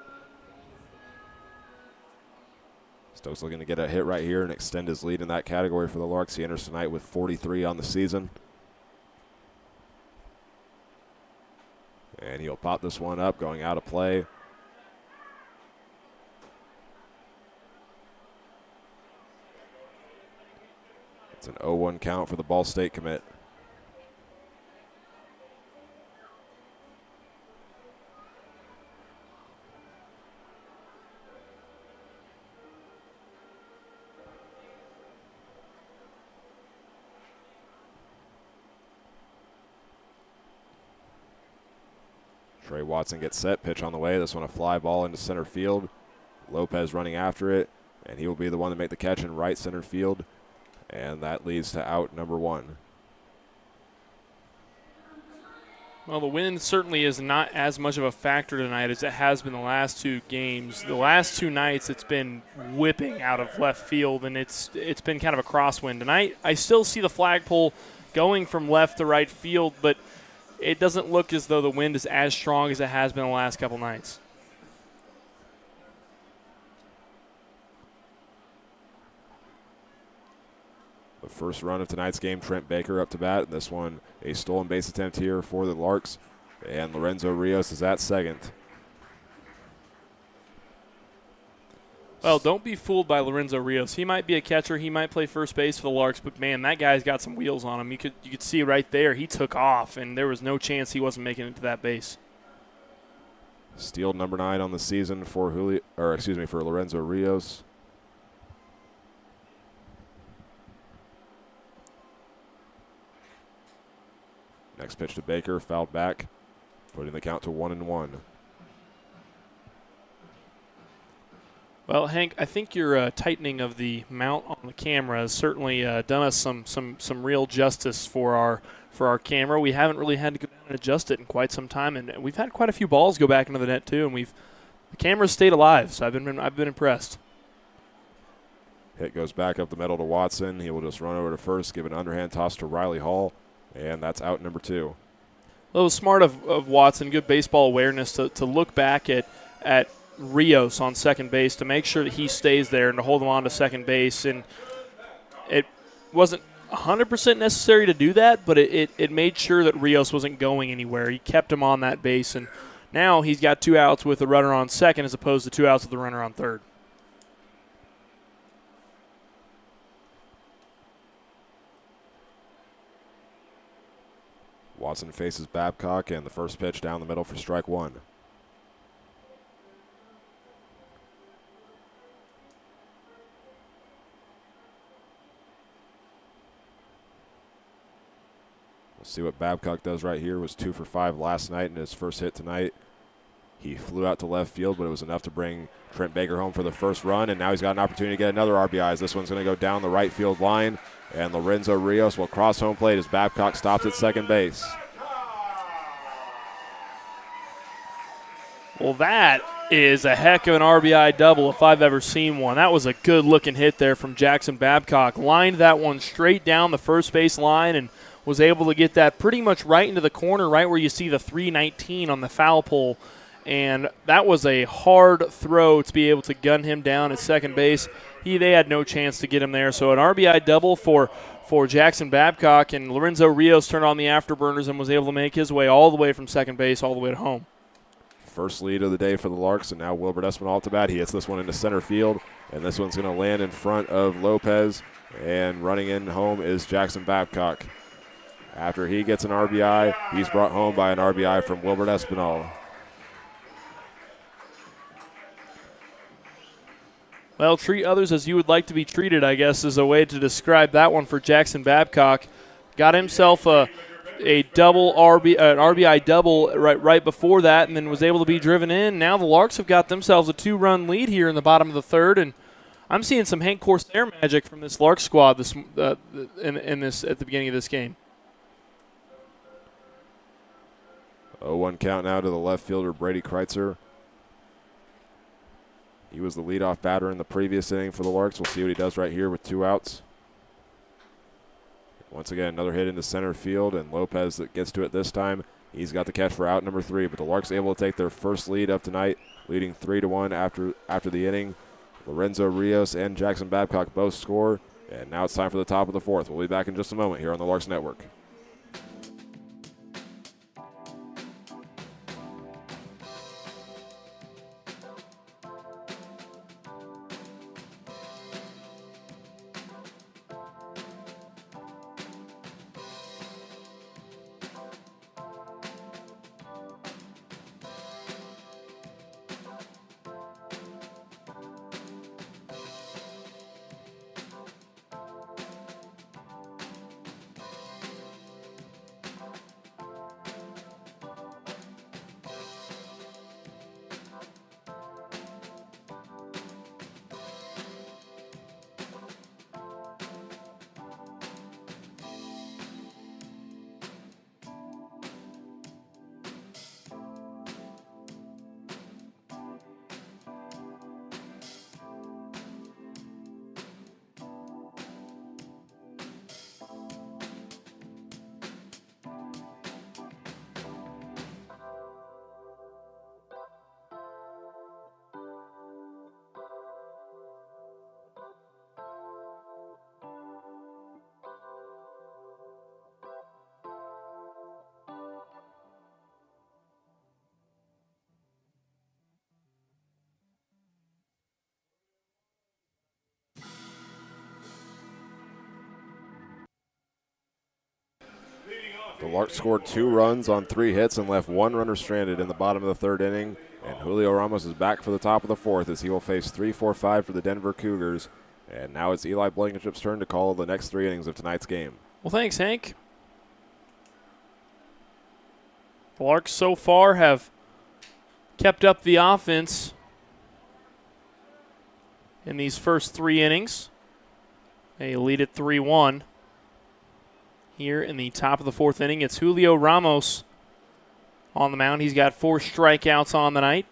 Stokes looking to get a hit right here and extend his lead in that category for the Larks. He enters tonight with 43 on the season. And he'll pop this one up, going out of play. It's an 0-1 count for the Ball State commit. Trey Watson gets set, pitch on the way. This one a fly ball into center field. Lopez running after it, and he will be the one to make the catch in right center field. And that leads to out number 1. Well, the wind certainly is not as much of a factor tonight as it has been the last 2 games. The last 2 nights it's been whipping out of left field, and it's been kind of a crosswind. Tonight I still see the flagpole going from left to right field, but it doesn't look as though the wind is as strong as it has been the last couple nights. The first run of tonight's game, Trent Baker up to bat. And this one, a stolen base attempt here for the Larks. And Lorenzo Rios is at second. Well, don't be fooled by Lorenzo Rios. He might be a catcher. He might play first base for the Larks, but, man, that guy's got some wheels on him. You could see right there he took off, and there was no chance he wasn't making it to that base. Steal number 9 on the season for for Lorenzo Rios. Next pitch to Baker, fouled back, putting the count to 1-1. Well, Hank, I think your tightening of the mount on the camera has certainly done us some real justice for our camera. We haven't really had to go down and adjust it in quite some time, and we've had quite a few balls go back into the net too, and the camera's stayed alive. So I've been impressed. Hit goes back up the middle to Watson. He will just run over to first, give an underhand toss to Riley Hall, and that's out number 2. Well, it was smart of Watson, good baseball awareness to look back at Rios on second base to make sure that he stays there and to hold him on to second base. And it wasn't 100% necessary to do that, but it made sure that Rios wasn't going anywhere. He kept him on that base, and now he's got 2 outs with a runner on second as opposed to 2 outs with the runner on third. Watson faces Babcock, and the first pitch down the middle for strike 1. We'll see what Babcock does right here. Was 2 for 5 last night in his first hit tonight. He flew out to left field, but it was enough to bring Trent Baker home for the first run, and now he's got an opportunity to get another RBI. This one's going to go down the right field line, and Lorenzo Rios will cross home plate as Babcock stops at second base. Well, that is a heck of an RBI double if I've ever seen one. That was a good-looking hit there from Jackson Babcock. Lined that one straight down the first base line and was able to get that pretty much right into the corner, right where you see the 319 on the foul pole. And that was a hard throw to be able to gun him down at second base. They had no chance to get him there. So an RBI double for Jackson Babcock, and Lorenzo Rios turned on the afterburners and was able to make his way all the way from second base all the way to home. first lead of the day for the Larks, and now Wilbert Espinal to bat. He hits this one into center field, and this one's going to land in front of Lopez, and running in home is Jackson Babcock. After he gets an RBI, he's brought home by an RBI from Wilbert Espinal. Well, treat others as you would like to be treated, I guess, is a way to describe that one for Jackson Babcock. Got himself an RBI double right before that, and then was able to be driven in. Now the Larks have got themselves a 2-run lead here in the bottom of the third, and I'm seeing some Hank Corsair magic from this Larks squad at the beginning of this game. 0-1 count now to the left fielder Brady Kreitzer. He was the leadoff batter in the previous inning for the Larks. We'll see what he does right here with 2 outs. Once again, another hit into center field, and Lopez that gets to it this time. He's got the catch for out number 3, but the Larks able to take their first lead of tonight, leading 3-1 after the inning. Lorenzo Rios and Jackson Babcock both score, and now it's time for the top of the 4th. We'll be back in just a moment here on the Larks Network. The Larks scored 2 runs on 3 hits and left 1 runner stranded in the bottom of the 3rd inning. And Julio Ramos is back for the top of the 4th as he will face 3-4-5 for the Denver Cougars. And now it's Eli Blankenship's turn to call the next 3 innings of tonight's game. Well, thanks, Hank. The Larks so far have kept up the offense in these first 3 innings. They lead at 3-1. Here in the top of the 4th inning, it's Julio Ramos on the mound. He's got 4 strikeouts on the night.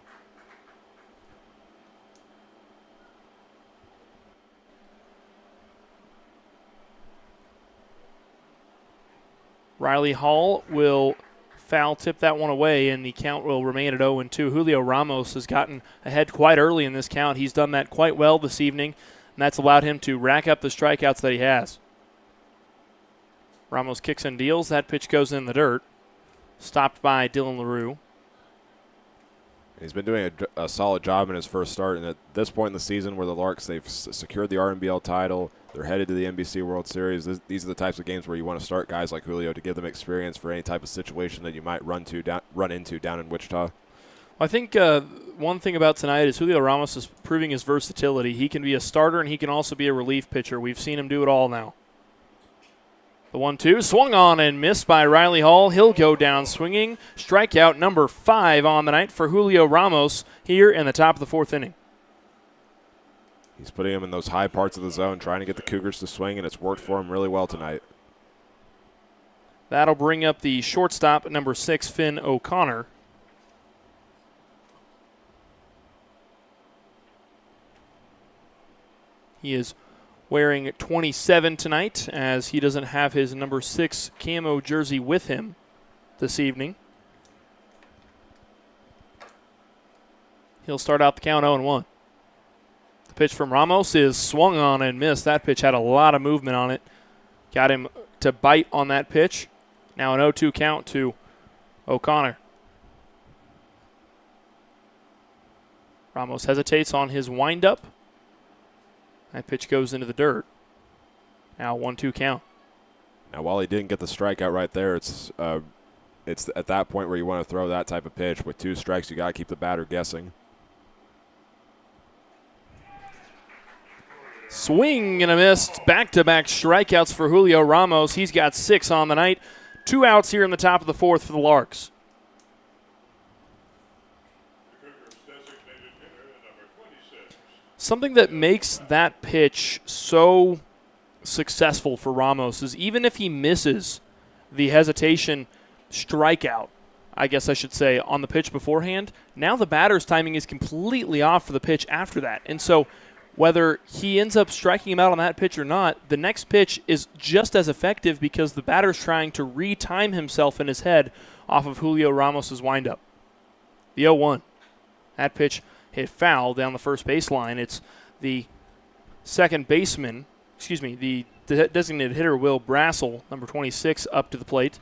Riley Hall will foul tip that one away, and the count will remain at 0-2. Julio Ramos has gotten ahead quite early in this count. He's done that quite well this evening, and that's allowed him to rack up the strikeouts that he has. Ramos kicks and deals. That pitch goes in the dirt. Stopped by Dylan LaRue. He's been doing a solid job in his first start, and at this point in the season where the Larks, they've secured the RMBL title, they're headed to the NBC World Series. These are the types of games where you want to start guys like Julio to give them experience for any type of situation that you might run into down in Wichita. I think one thing about tonight is Julio Ramos is proving his versatility. He can be a starter, and he can also be a relief pitcher. We've seen him do it all now. The 1-2 swung on and missed by Riley Hall. He'll go down swinging. Strikeout number 5 on the night for Julio Ramos here in the top of the 4th inning. He's putting him in those high parts of the zone, trying to get the Cougars to swing, and it's worked for him really well tonight. That'll bring up the shortstop, number 6, Finn O'Connor. He is wearing 27 tonight, as he doesn't have his number 6 camo jersey with him this evening. He'll start out the count 0-1. The pitch from Ramos is swung on and missed. That pitch had a lot of movement on it. Got him to bite on that pitch. Now an 0-2 count to O'Connor. Ramos hesitates on his windup. That pitch goes into the dirt. Now 1-2 count. Now, while he didn't get the strikeout right there, it's at that point where you want to throw that type of pitch. With 2 strikes, you got to keep the batter guessing. Swing and a miss. Back-to-back strikeouts for Julio Ramos. He's got 6 on the night. 2 outs here in the top of the 4th for the Larks. Something that makes that pitch so successful for Ramos is even if he misses the hesitation strikeout, I guess I should say, on the pitch beforehand, now the batter's timing is completely off for the pitch after that. And so whether he ends up striking him out on that pitch or not, the next pitch is just as effective because the batter's trying to re-time himself in his head off of Julio Ramos' windup. The 0-1. That pitch hit foul down the first baseline. It's the second baseman, the designated hitter, Will Brassel, number 26, up to the plate.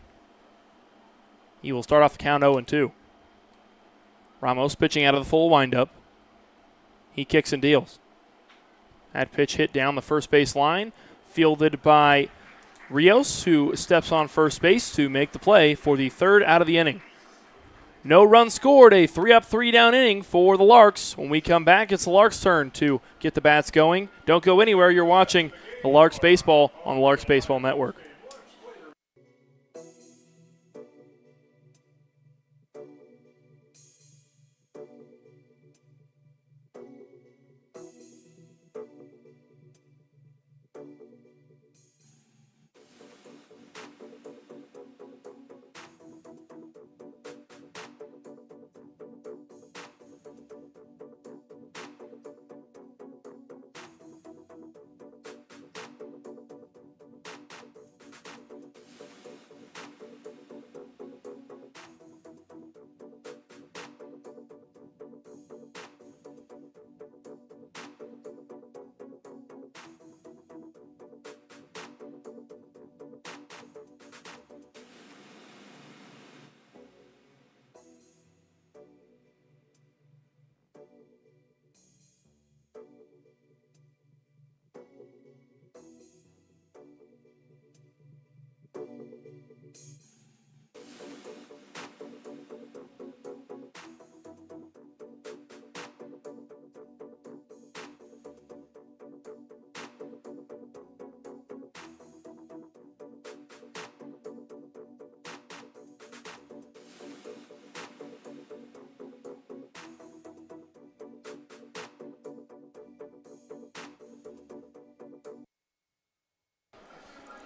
He will start off the count 0-2. Ramos pitching out of the full windup. He kicks and deals. That pitch hit down the first base line, fielded by Rios, who steps on first base to make the play for the 3rd out of the inning. No run scored, a 3-up, 3-down inning for the Larks. When we come back, it's the Larks' turn to get the bats going. Don't go anywhere. You're watching the Larks Baseball on the Larks Baseball Network.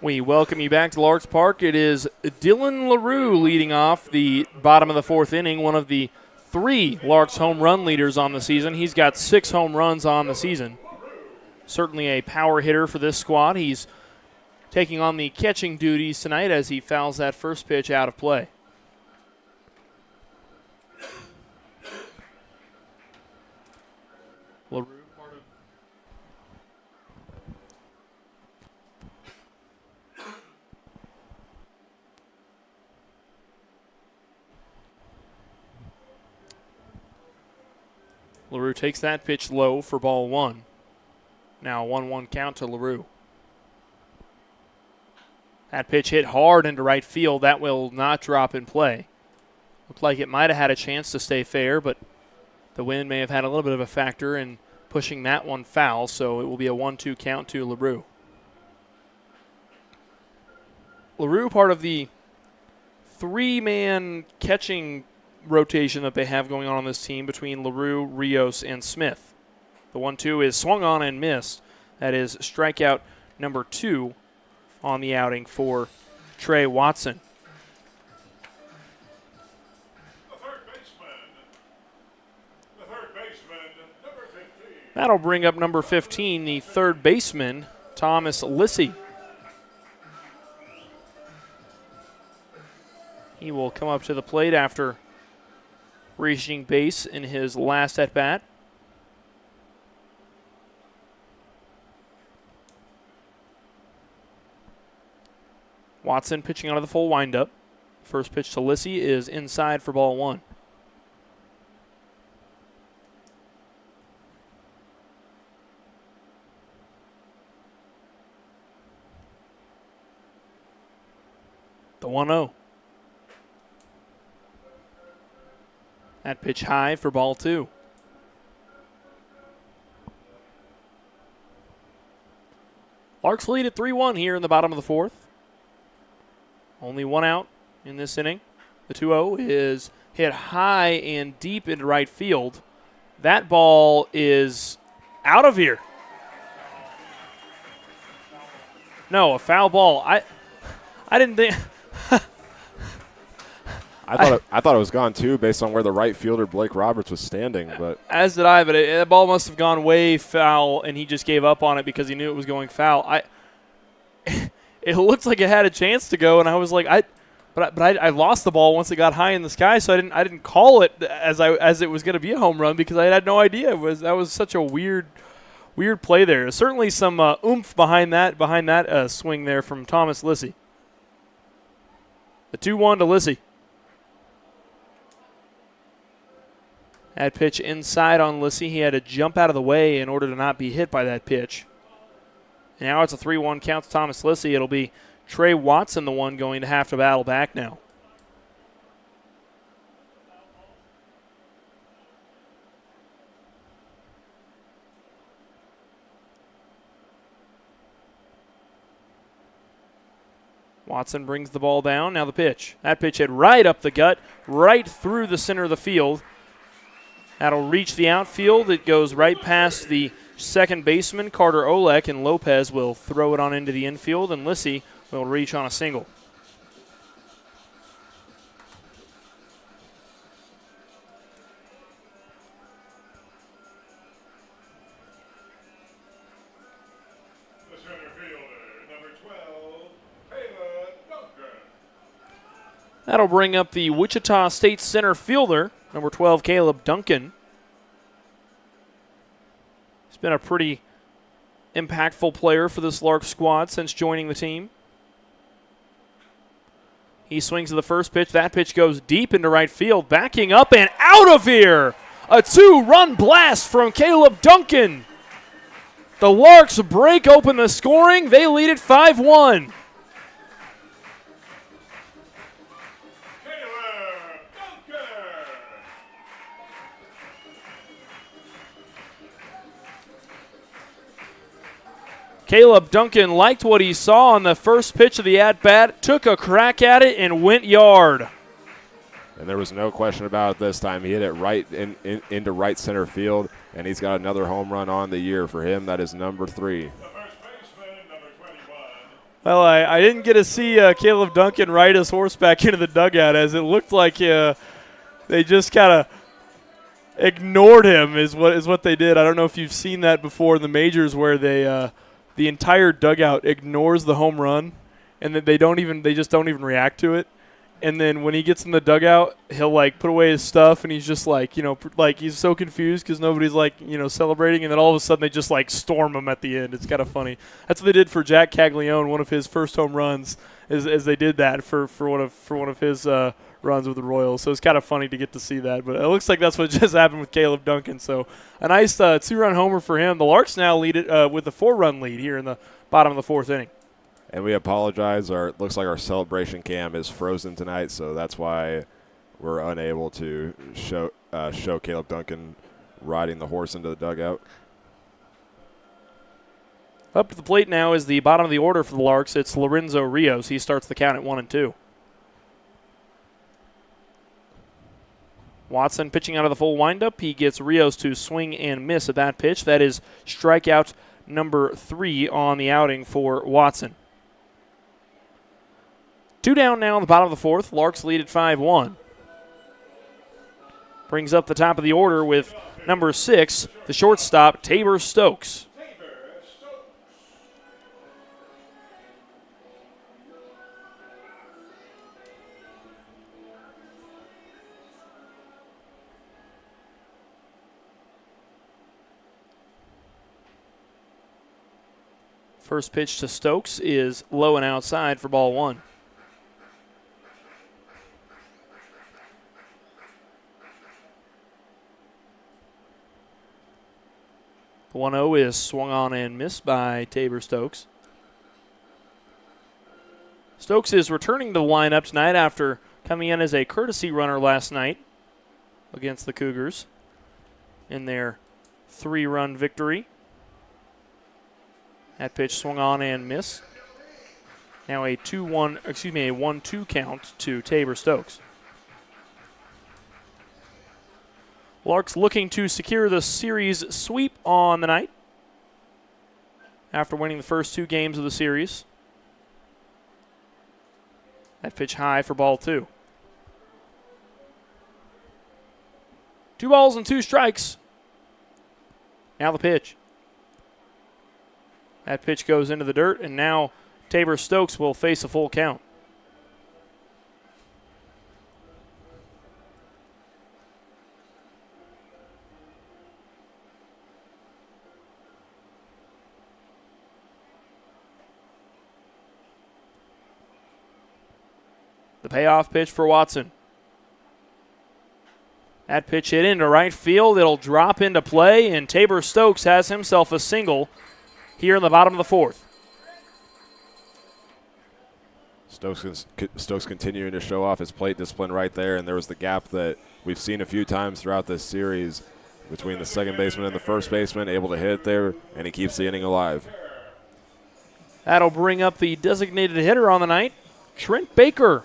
We welcome you back to Larks Park. It is Dylan LaRue leading off the bottom of the 4th inning, one of the 3 Larks home run leaders on the season. He's got 6 home runs on the season. Certainly a power hitter for this squad. He's taking on the catching duties tonight as he fouls that first pitch out of play. LaRue. LaRue takes that pitch low for ball 1. Now 1-1 count to LaRue. That pitch hit hard into right field. That will not drop in play. Looked like it might have had a chance to stay fair, but the wind may have had a little bit of a factor in pushing that one foul, so it will be a 1-2 count to LaRue. LaRue, part of the 3-man catching rotation that they have going on this team between LaRue, Rios, and Smith. The 1-2 is swung on and missed. That is strikeout number 2 on the outing for Trey Watson. The third baseman, number 15. That'll bring up number 15, the third baseman, Thomas Lissy. He will come up to the plate after reaching base in his last at-bat. Watson pitching out of the full windup. First pitch to Lissy is inside for ball 1. The 1-0. That pitch high for ball 2. Larks lead at 3-1 here in the bottom of the 4th. Only one out in this inning. The 2-0 is hit high and deep into right field. That ball is out of here. No, a foul ball. I didn't think. I thought it was gone too, based on where the right fielder Blake Roberts was standing. But as did I. But the ball must have gone way foul, and he just gave up on it because he knew it was going foul. It looked like it had a chance to go, and I was like, I lost the ball once it got high in the sky, so I didn't call it as it was going to be a home run because I had no idea. That was such a weird play there. Certainly some oomph behind that swing there from Thomas Lissy. The 2-1 to Lissy. That pitch inside on Lissy. He had to jump out of the way in order to not be hit by that pitch. And now it's a 3-1 count to Thomas Lissy. It'll be Trey Watson, the one going to have to battle back now. Watson brings the ball down. Now the pitch. That pitch hit right up the gut, right through the center of the field. That'll reach the outfield. It goes right past the second baseman, Carter Olek, and Lopez will throw it on into the infield, and Lissy will reach on a single. The center fielder, number 12, Caleb Duncan. That'll bring up the Wichita State center fielder, number 12, Caleb Duncan. He's been a pretty impactful player for this Larks squad since joining the team. He swings to the first pitch. That pitch goes deep into right field, backing up and out of here. A 2-run blast from Caleb Duncan. The Larks break open the scoring. They lead it 5-1. Caleb Duncan liked what he saw on the first pitch of the at-bat, took a crack at it, and went yard. And there was no question about it this time. He hit it right into right center field, and he's got another home run on the year for him. That is number 3. The first baseman, number 21. Well, I didn't get to see Caleb Duncan ride his horse back into the dugout, as it looked like they just kind of ignored him is what they did. I don't know if you've seen that before in the majors where they the entire dugout ignores the home run, and then they just don't even react to it. And then when he gets in the dugout, he'll like put away his stuff, and he's just like, like he's so confused because nobody's like, celebrating, and then all of a sudden they just like storm him at the end. It's kind of funny. That's what they did for Jack Caglione, one of his first home runs, as they did that for one of his runs with the Royals. So it's kind of funny to get to see that. But it looks like that's what just happened with Caleb Duncan. So a nice 2-run homer for him. The Larks now lead it with a 4-run lead here in the bottom of the 4th inning. And we apologize. It looks like our celebration cam is frozen tonight, so that's why we're unable to show Caleb Duncan riding the horse into the dugout. Up to the plate now is the bottom of the order for the Larks. It's Lorenzo Rios. He starts the count at 1-2. Watson pitching out of the full windup. He gets Rios to swing and miss at that pitch. That is strikeout number 3 on the outing for Watson. 2 down now in the bottom of the 4th. Larks lead at 5-1. Brings up the top of the order with number 6, the shortstop, Tabor Stokes. First pitch to Stokes is low and outside for ball 1. The 1-0 is swung on and missed by Tabor Stokes. Stokes is returning to the lineup tonight after coming in as a courtesy runner last night against the Cougars in their 3-run victory. That pitch swung on and missed. Now a 1-2 count to Tabor Stokes. Larks looking to secure the series sweep on the night after winning the first 2 games of the series. That pitch high for ball 2. 2 balls and 2 strikes. Now the pitch. That pitch goes into the dirt, and now Tabor Stokes will face a full count. The payoff pitch for Watson. That pitch hit into right field. It'll drop into play, and Tabor Stokes has himself a single here in the bottom of the 4th. Stokes continuing to show off his plate discipline right there, and there was the gap that we've seen a few times throughout this series between the second baseman and the first baseman, able to hit it there, and he keeps the inning alive. That'll bring up the designated hitter on the night, Trent Baker.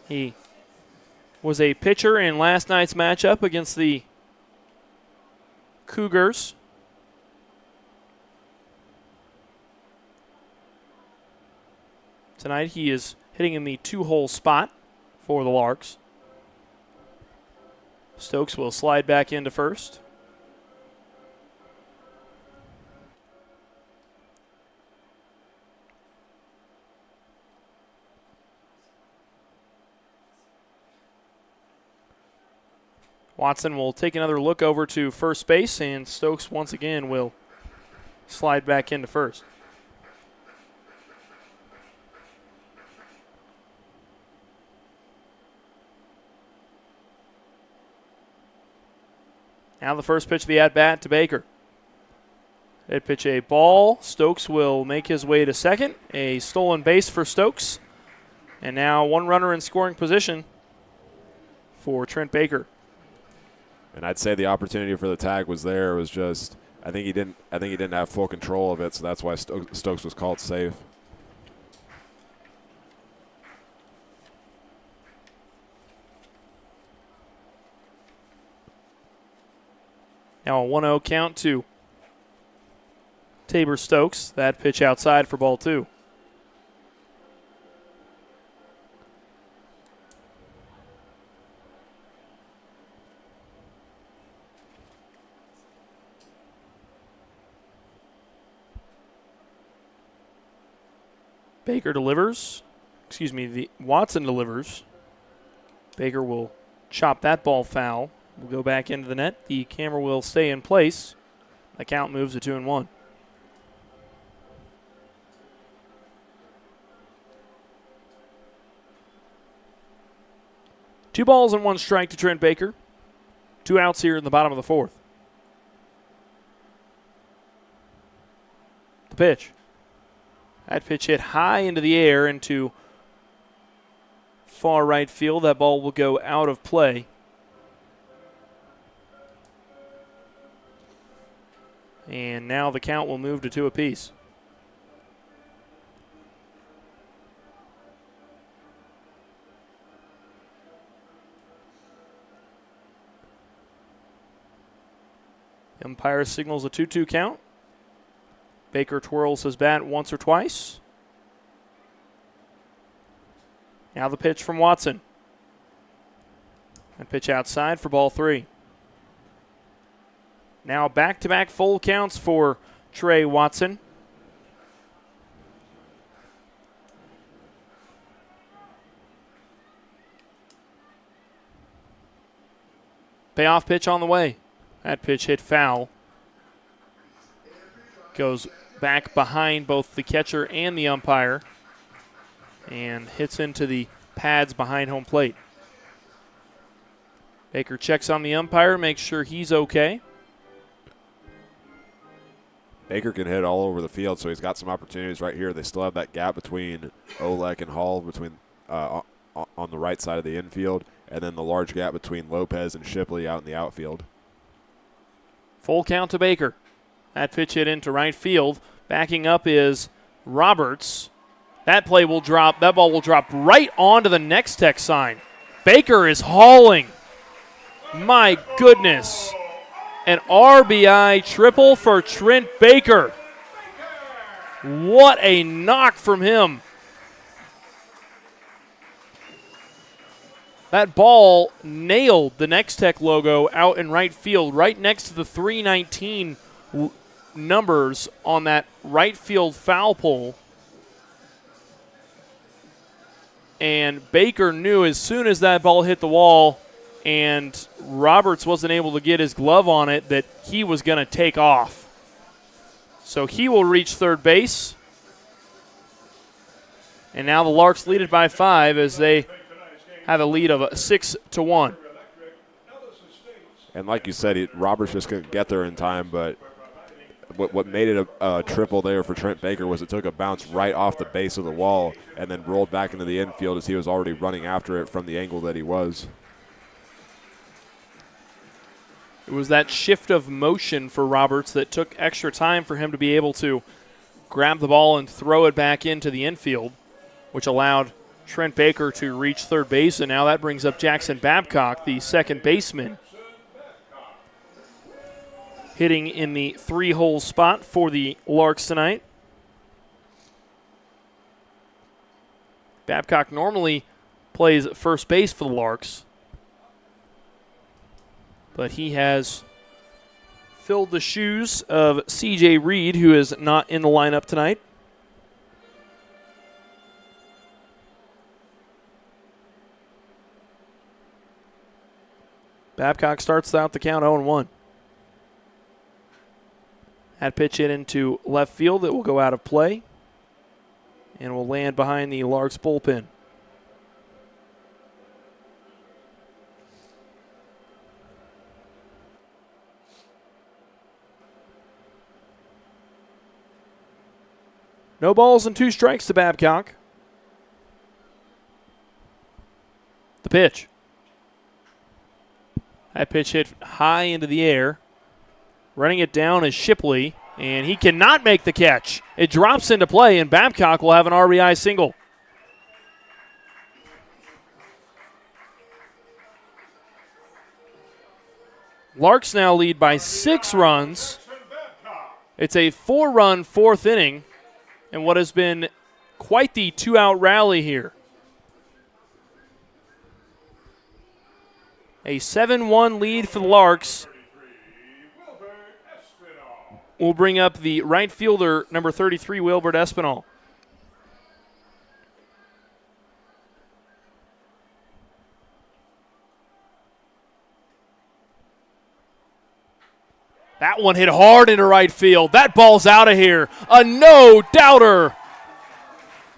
He was a pitcher in last night's matchup against the Cougars. Tonight he is hitting in the 2-hole spot for the Larks. Stokes will slide back into first. Watson will take another look over to first base, and Stokes once again will slide back into first. Now the first pitch of the at-bat to Baker. They pitch a ball. Stokes will make his way to second. A stolen base for Stokes. And now 1 runner in scoring position for Trent Baker. And I'd say the opportunity for the tag was there. It was just I think he didn't have full control of it, so that's why Stokes was called safe. Now a 1-0 count to Tabor Stokes. That pitch outside for ball 2. Baker delivers. Watson delivers. Baker will chop that ball foul. Will go back into the net. The camera will stay in place. The count moves to 2-1. Two balls and 1 strike to Trent Baker. 2 outs here in the bottom of the 4th. The pitch. That pitch hit high into the air into far right field. That ball will go out of play. And now the count will move to 2 apiece. The umpire signals a 2-2 count. Baker twirls his bat once or twice. Now the pitch from Watson. And pitch outside for ball 3. Now back-to-back full counts for Trey Watson. Payoff pitch on the way. That pitch hit foul. Goes back behind both the catcher and the umpire and hits into the pads behind home plate. Baker checks on the umpire, makes sure he's okay. Baker can hit all over the field, so he's got some opportunities right here. They still have that gap between Olek and Hall on the right side of the infield, and then the large gap between Lopez and Shipley out in the outfield. Full count to Baker. That pitch hit into right field. Backing up is Roberts. That ball will drop right onto the Next Tech sign. Baker is hauling. My goodness. An RBI triple for Trent Baker. What a knock from him. That ball nailed the Next Tech logo out in right field, right next to the 319 numbers on that right field foul pole. And Baker knew as soon as that ball hit the wall and Roberts wasn't able to get his glove on it that he was going to take off. So he will reach third base. And now the Larks lead it by 5 as they have a lead of 6-1. And like you said, Roberts just couldn't get there in time, but what made it a triple there for Trent Baker was it took a bounce right off the base of the wall and then rolled back into the infield as he was already running after it from the angle that he was. It was that shift of motion for Roberts that took extra time for him to be able to grab the ball and throw it back into the infield, which allowed Trent Baker to reach third base, and now that brings up Jackson Babcock, the second baseman, hitting in the 3-hole spot for the Larks tonight. Babcock normally plays first base for the Larks, but he has filled the shoes of C.J. Reed, who is not in the lineup tonight. Babcock starts out the count 0-1. That pitch hit into left field. It will go out of play and will land behind the Larks bullpen. No balls and 2 strikes to Babcock. The pitch. That pitch hit high into the air. Running it down is Shipley, and he cannot make the catch. It drops into play, and Babcock will have an RBI single. Larks now lead by 6 runs. It's a 4-run 4th inning, and what has been quite the 2-out rally here. A 7-1 lead for the Larks will bring up the right fielder, number 33, Wilbert Espinal. That one hit hard into right field. That ball's out of here. A no-doubter.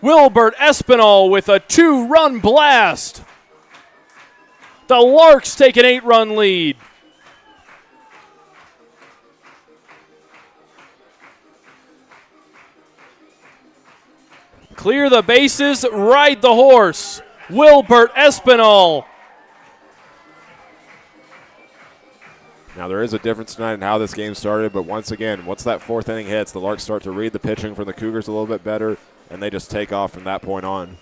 Wilbert Espinal with a 2-run blast. The Larks take an 8-run lead. Clear the bases, ride the horse. Wilbert Espinal. Now there is a difference tonight in how this game started, but once again, once that 4th inning hits, the Larks start to read the pitching from the Cougars a little bit better, and they just take off from that point on.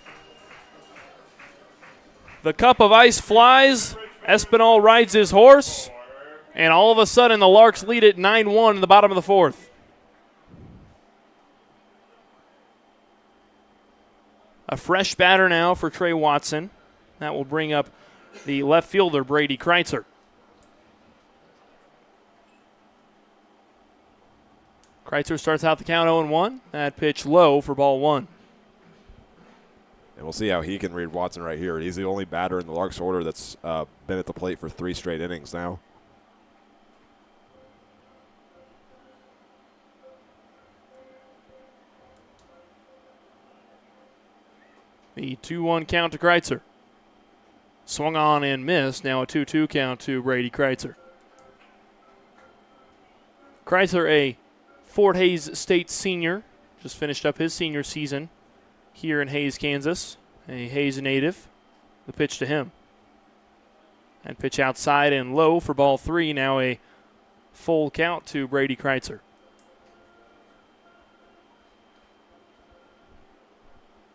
The cup of ice flies. Espinal rides his horse, and all of a sudden the Larks lead at 9-1 in the bottom of the 4th. A fresh batter now for Trey Watson. That will bring up the left fielder, Brady Kreitzer. Kreitzer starts out the count 0-1. That pitch low for ball 1. And we'll see how he can read Watson right here. He's the only batter in the Larks order that's been at the plate for 3 straight innings now. The 2-1 count to Kreitzer. Swung on and missed. Now a 2-2 count to Brady Kreitzer. Kreitzer, a Fort Hays State senior, just finished up his senior season here in Hays, Kansas. A Hays native. The pitch to him. And pitch outside and low for ball 3. Now a full count to Brady Kreitzer.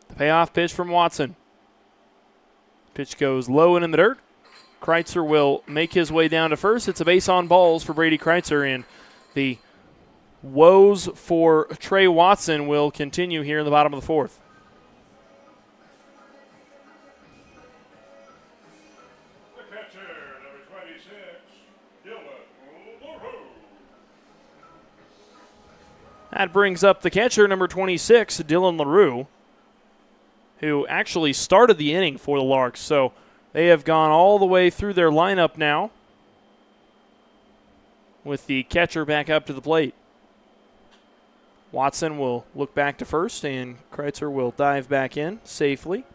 The payoff pitch from Watson. Pitch goes low and in the dirt. Kreitzer will make his way down to first. It's a base on balls for Brady Kreitzer, and the woes for Trey Watson will continue here in the bottom of the 4th. The catcher, number 26, Dylan LaRue. That brings up the catcher, number 26, Dylan LaRue, who actually started the inning for the Larks. So they have gone all the way through their lineup now with the catcher back up to the plate. Watson will look back to first, and Kreitzer will dive back in safely.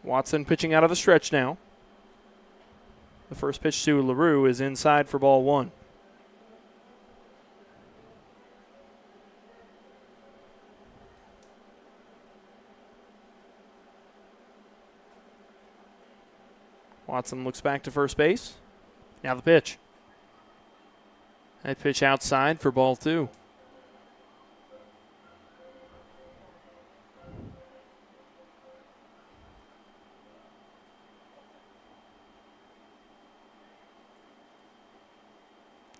Watson pitching out of the stretch now. The first pitch to LaRue is inside for ball 1. Watson looks back to first base. Now the pitch. That pitch outside for ball 2.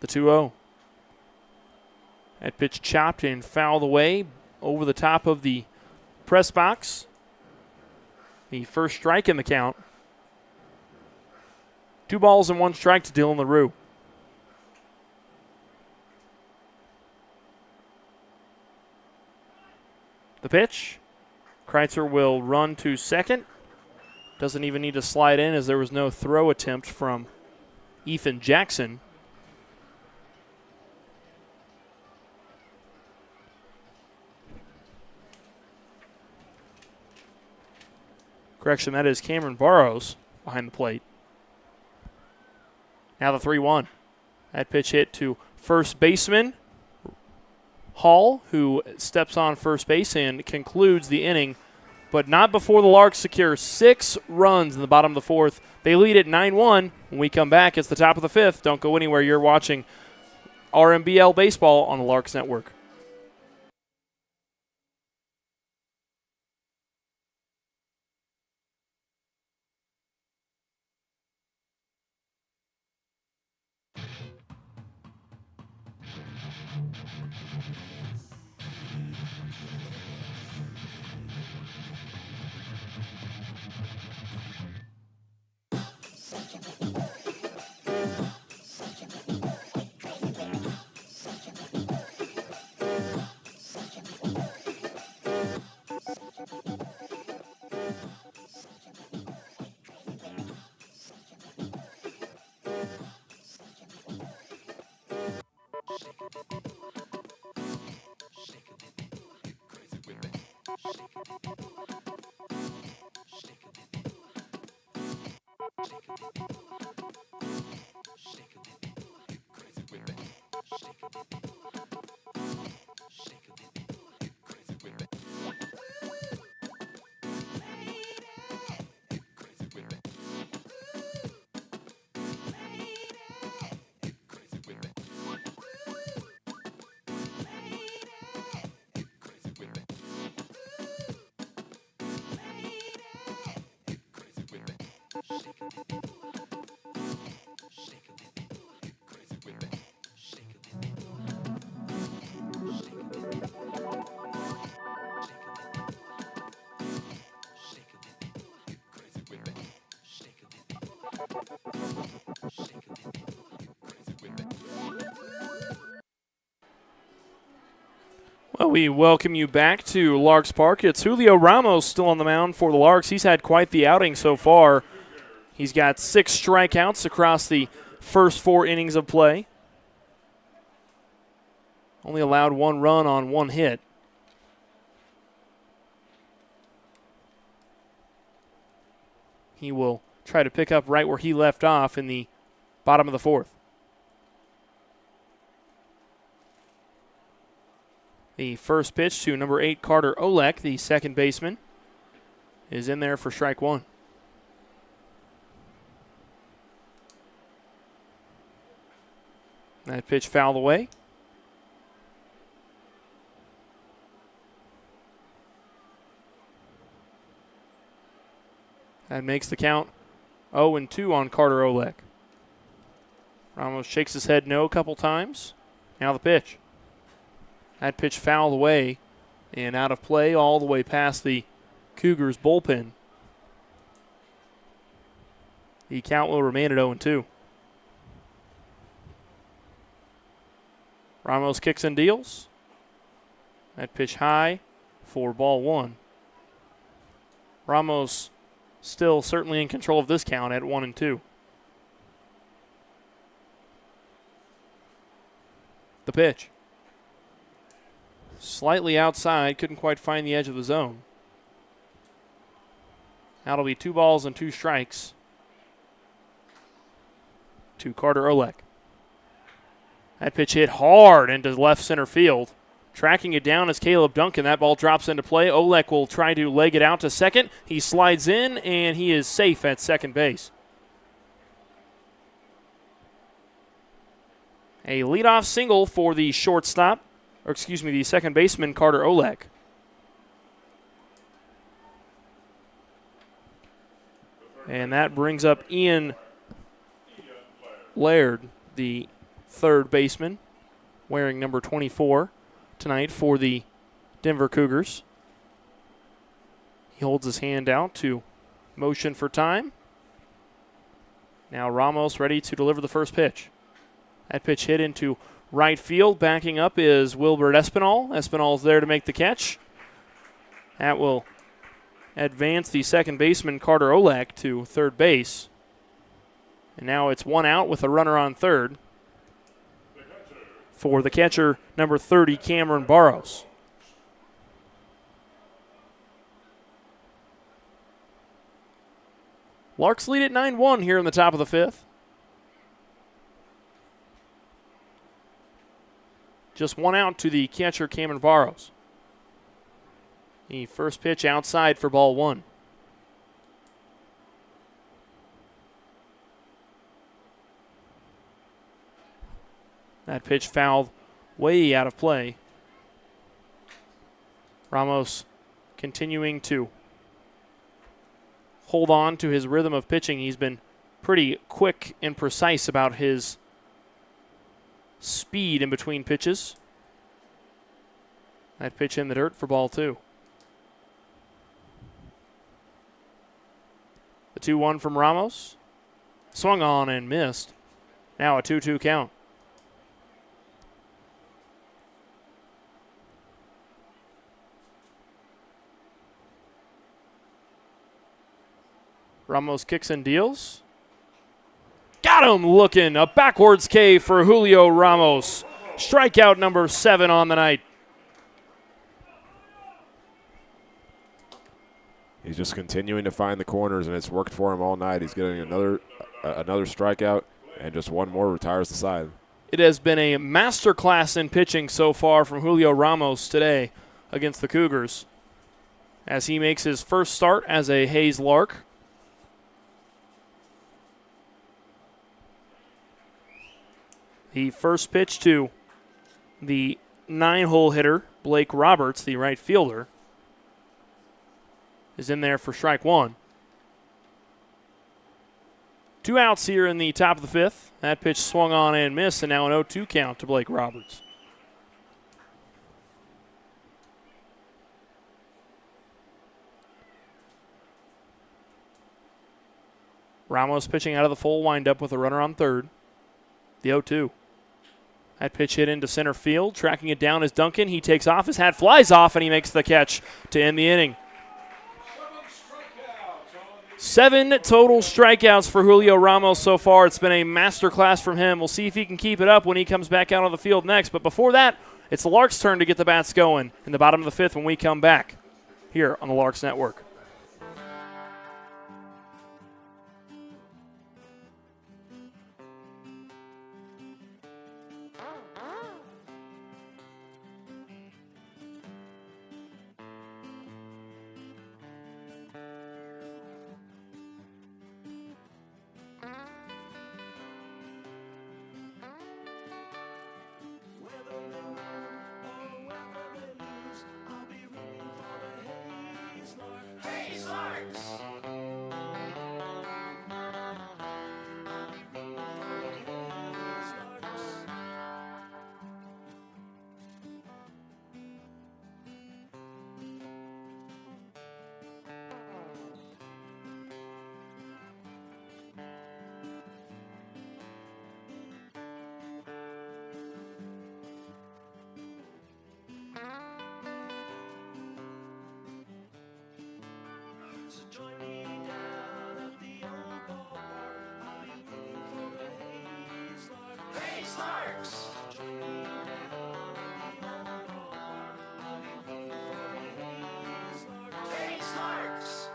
The 2-0. That pitch chopped and fouled away over the top of the press box. The first strike in the count. 2 balls and 1 strike to Dylan LaRue. The pitch. Kreitzer will run to second. Doesn't even need to slide in as there was no throw attempt from Ethan Jackson. Correction, that is Cameron Burrows behind the plate. Now the 3-1. That pitch hit to first baseman Hall, who steps on first base and concludes the inning, but not before the Larks secure 6 runs in the bottom of the 4th. They lead at 9-1. When we come back, it's the top of the 5th. Don't go anywhere. You're watching RMBL Baseball on the Larks Network. Well, we welcome you back to Larks Park. It's Julio Ramos still on the mound for the Larks. He's had quite the outing so far. He's got 6 strikeouts across the first 4 innings of play. Only allowed 1 run on 1 hit. He will try to pick up right where he left off in the Bottom of the fourth. The first pitch to number 8, Carter Olek, the second baseman, is in there for strike one. That pitch fouled away. That makes the count 0-2 on Carter Olek. Ramos shakes his head no a couple times. Now the pitch. That pitch fouled away and out of play all the way past the Cougars bullpen. The count will remain at 0-2. Ramos kicks and deals. That pitch high for ball one. Ramos still certainly in control of this count at 1-2. The pitch. Slightly outside, couldn't quite find the edge of the zone. That'll be 2 balls and 2 strikes to Carter Olek. That pitch hit hard into left center field. Tracking it down is Caleb Duncan. That ball drops into play. Olek will try to leg it out to second. He slides in, and he is safe at second base. A leadoff single for the shortstop, the second baseman, Carter Olek. And that brings up Ian Laird, the third baseman, wearing number 24 tonight for the Denver Cougars. He holds his hand out to motion for time. Now Ramos ready to deliver the first pitch. That pitch hit into right field. Backing up is Wilbert Espinal. Espinal's there to make the catch. That will advance the second baseman, Carter Olek, to third base. And now it's 1 out with a runner on third for the catcher, number 30, Cameron Barrows. Larks lead at 9-1 here in the top of the fifth. Just 1 out to the catcher, Cameron Barrows. The first pitch outside for ball one. That pitch fouled way out of play. Ramos continuing to hold on to his rhythm of pitching. He's been pretty quick and precise about his speed in between pitches. That pitch in the dirt for ball two. The 2-1 from Ramos. Swung on and missed. Now a 2-2 count. Ramos kicks and deals. Got him looking. A backwards K for Julio Ramos. Strikeout number 7 on the night. He's just continuing to find the corners, and it's worked for him all night. He's getting another strikeout, and just one more retires the side. It has been a masterclass in pitching so far from Julio Ramos today against the Cougars, as he makes his first start as a Hayes Lark. The first pitch to the 9-hole hitter, Blake Roberts, the right fielder, is in there for strike one. 2 outs here in the top of the fifth. That pitch swung on and missed, and now an 0-2 count to Blake Roberts. Ramos pitching out of the full windup with a runner on third. The 0-2. That pitch hit into center field. Tracking it down is Duncan. He takes off. His hat flies off, and he makes the catch to end the inning. 7 total strikeouts for Julio Ramos so far. It's been a masterclass from him. We'll see if he can keep it up when he comes back out on the field next. But before that, it's the Larks' turn to get the bats going in the bottom of the fifth when we come back here on the Larks Network. Larks. So join me down at the old ballpark. I'll be rooting for the Hayes Larks. Hayes Larks! Join me down at the old ballpark. I'll be rooting for the Hayes Larks. Hayes Larks!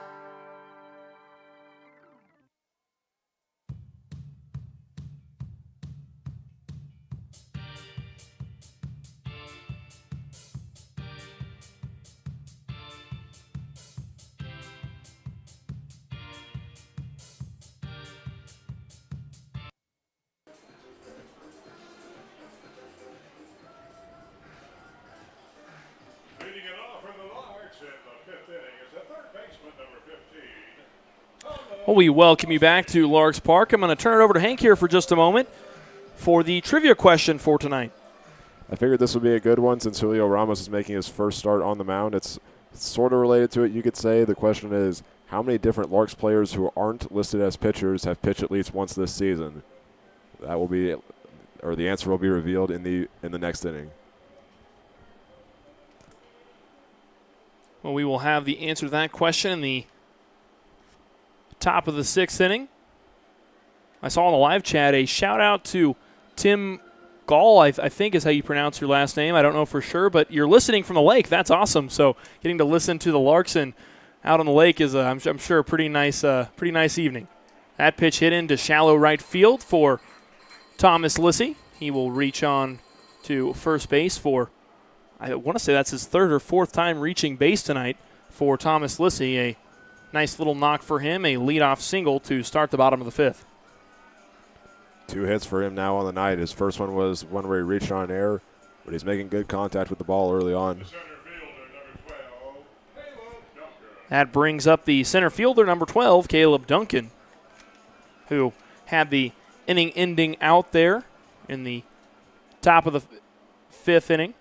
Leading it off for the Larks in the 5th inning is the third baseman, number 15. Well, we welcome you back to Larks Park. I'm going to turn it over to Hank here for just a moment for the trivia question for tonight. I figured this would be a good one since Julio Ramos is making his first start on the mound. It's sort of related to it, you could say. The question is, how many different Larks players who aren't listed as pitchers have pitched at least once this season? That will be, or the answer will be revealed in the next inning. Well, we will have the answer to that question in the top of the 6th inning. I saw in the live chat a shout-out to Tim Gall, I think is how you pronounce your last name. I don't know for sure, but you're listening from the lake. That's awesome. So getting to listen to the Larks and out on the lake is, I'm sure, a pretty nice evening. That pitch hit into shallow right field for Thomas Lissy. He will reach on to first base for, I want to say that's his 3rd or 4th time reaching base tonight for Thomas Lissy. A nice little knock for him, a leadoff single to start the bottom of the 5th. 2 hits for him now on the night. His first one was one where he reached on air, but he's making good contact with the ball early on. The center fielder, number 12, Caleb Duncan. That brings up the center fielder, number 12, Caleb Duncan, who had the inning ending out there in the top of the 5th inning.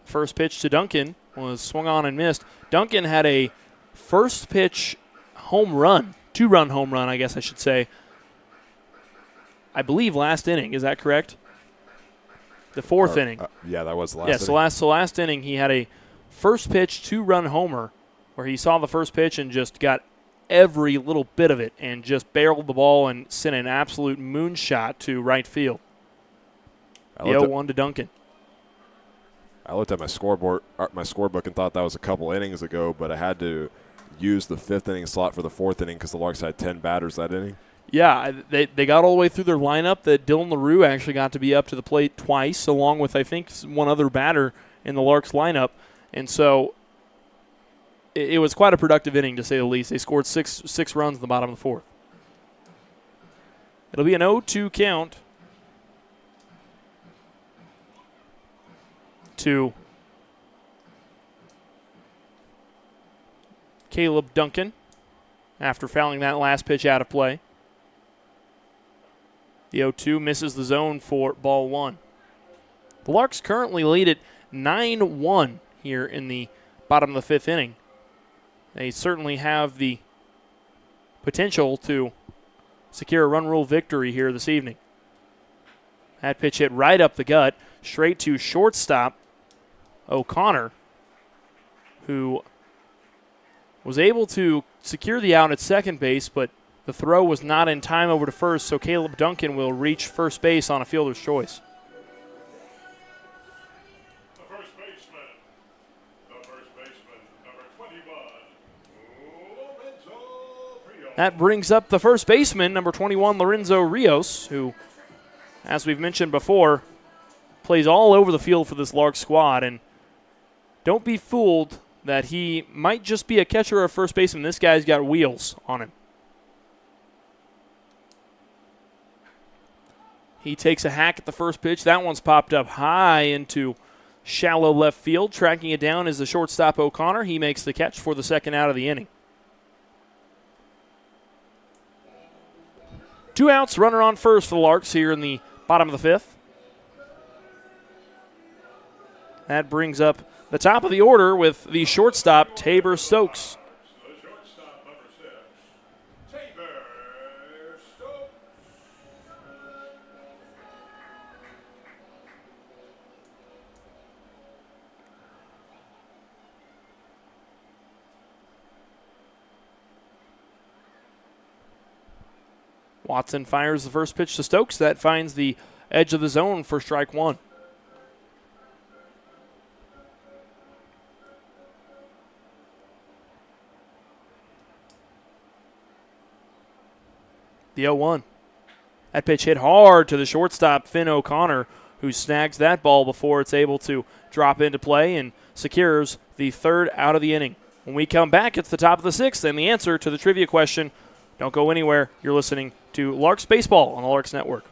First pitch to Duncan was swung on and missed. Duncan had a first pitch home run, 2-run home run, I guess I should say. I believe last inning. Is that correct? The 4th inning. Yeah, that was the last inning. So last inning he had a first pitch 2-run homer where he saw the first pitch and just got every little bit of it and just barreled the ball and sent an absolute moonshot to right field. The 0-1 to Duncan. I looked at my scorebook and thought that was a couple innings ago, but I had to use the 5th inning slot for the 4th inning because the Larks had 10 batters that inning. Yeah, they got all the way through their lineup. That Dylan LaRue actually got to be up to the plate twice, along with, I think, one other batter in the Larks lineup. And so it was quite a productive inning, to say the least. They scored six runs in the bottom of the 4th. It'll be an 0-2 count to Caleb Duncan after fouling that last pitch out of play. The 0-2 misses the zone for ball 1. The Larks currently lead at 9-1 here in the bottom of the 5th inning. They certainly have the potential to secure a run rule victory here this evening. That pitch hit right up the gut, straight to shortstop O'Connor, who was able to secure the out at second base, but the throw was not in time over to first, so Caleb Duncan will reach first base on a fielder's choice. The first baseman, number 21, Lorenzo Rios. That brings up the first baseman, number 21, Lorenzo Rios, who, as we've mentioned before, plays all over the field for this Larks squad. And don't be fooled that he might just be a catcher or a first baseman. This guy's got wheels on him. He takes a hack at the first pitch. That one's popped up high into shallow left field. Tracking it down is the shortstop O'Connor. He makes the catch for the second out of the inning. 2 outs, runner on first for the Larks here in the bottom of the 5th. That brings up the top of the order with the shortstop, Tabor Stokes. The shortstop, number 6, Tabor Stokes. Watson fires the first pitch to Stokes. That finds the edge of the zone for strike 1. The 0-1. That pitch hit hard to the shortstop, Finn O'Connor, who snags that ball before it's able to drop into play and secures the 3rd out of the inning. When we come back, it's the top of the 6th and the answer to the trivia question. Don't go anywhere. You're listening to Larks Baseball on the Larks Network.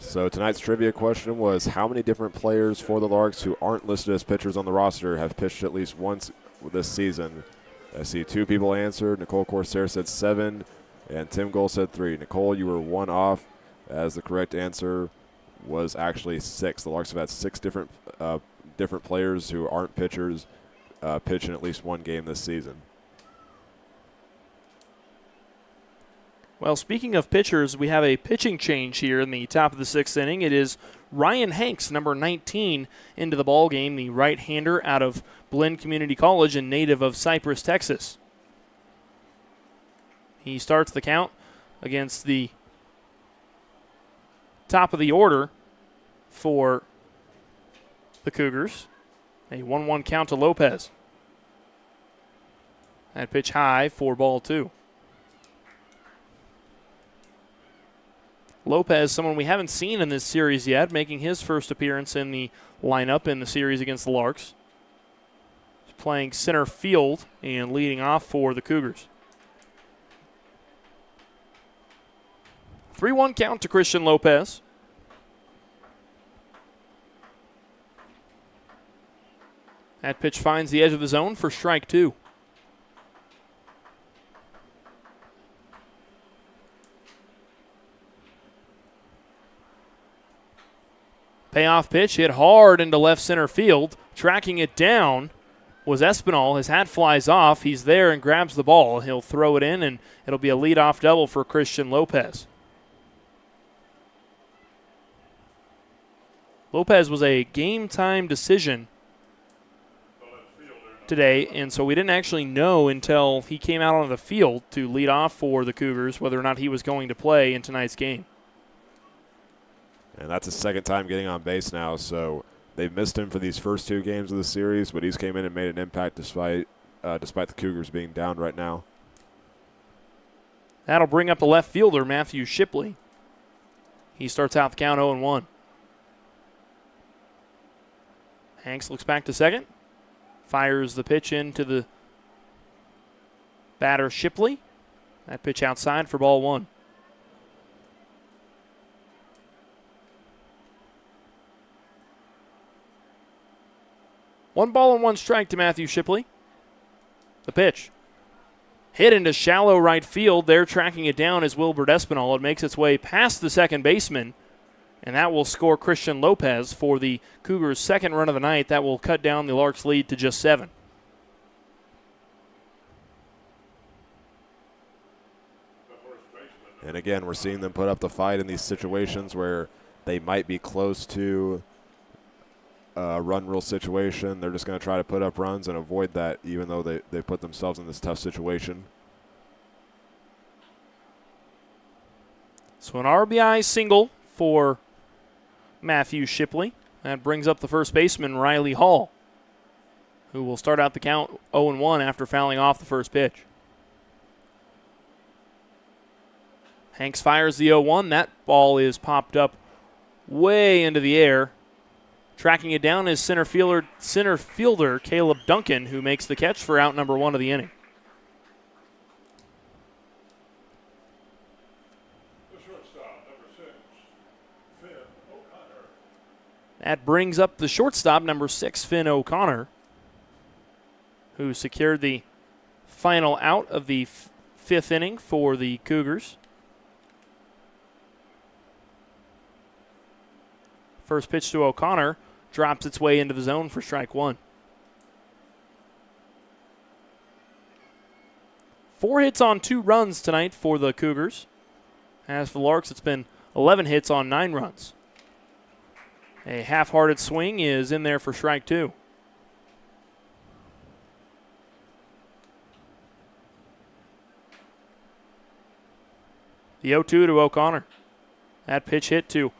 So tonight's trivia question was, how many different players for the Larks who aren't listed as pitchers on the roster have pitched at least once this season? I see 2 people answered. Nicole Corsair said 7, and Tim Gold said 3. Nicole, you were 1 off, as the correct answer was actually 6. The Larks have had 6 different players who aren't pitchers pitch in at least 1 game this season. Well, speaking of pitchers, we have a pitching change here in the top of the 6th inning. It is Ryan Hanks, number 19, into the ball game, the right-hander out of Blinn Community College and native of Cypress, Texas. He starts the count against the top of the order for the Cougars. A 1-1 count to Lopez. That pitch high for ball 2. Lopez, someone we haven't seen in this series yet, making his first appearance in the lineup in the series against the Larks. He's playing center field and leading off for the Cougars. 3-1 count to Christian Lopez. That pitch finds the edge of the zone for strike 2. Payoff pitch hit hard into left center field. Tracking it down was Espinal. His hat flies off. He's there and grabs the ball. He'll throw it in, and it'll be a leadoff double for Christian Lopez. Lopez was a game-time decision today, and so we didn't actually know until he came out on the field to lead off for the Cougars whether or not he was going to play in tonight's game. And that's his second time getting on base now, so they've missed him for these first 2 games of the series, but he's came in and made an impact despite the Cougars being down right now. That'll bring up the left fielder, Matthew Shipley. He starts out the count 0-1. Hanks looks back to second. Fires the pitch into the batter Shipley. That pitch outside for ball 1. One ball and 1 strike to Matthew Shipley. The pitch. Hit into shallow right field. There tracking it down is Wilbert Espinal. It makes its way past the second baseman, and that will score Christian Lopez for the Cougars' second run of the night. That will cut down the Larks' lead to just 7. And again, we're seeing them put up the fight in these situations where they might be close to a run rule situation. They're just going to try to put up runs and avoid that, even though they put themselves in this tough situation. So an RBI single for Matthew Shipley. That brings up the first baseman, Riley Hall, who will start out the count 0-1 after fouling off the first pitch. Hanks fires the 0-1. That ball is popped up way into the air. Tracking it down is center fielder Caleb Duncan, who makes the catch for out number 1 of the inning. The shortstop, number 6, Finn O'Connor. That brings up the shortstop, number 6, Finn O'Connor, who secured the final out of the 5th inning for the Cougars. First pitch to O'Connor drops its way into the zone for strike 1. 4 hits on 2 runs tonight for the Cougars. As for the Larks, it's been 11 hits on 9 runs. A half-hearted swing is in there for strike 2. The 0-2 to O'Connor. That pitch hit to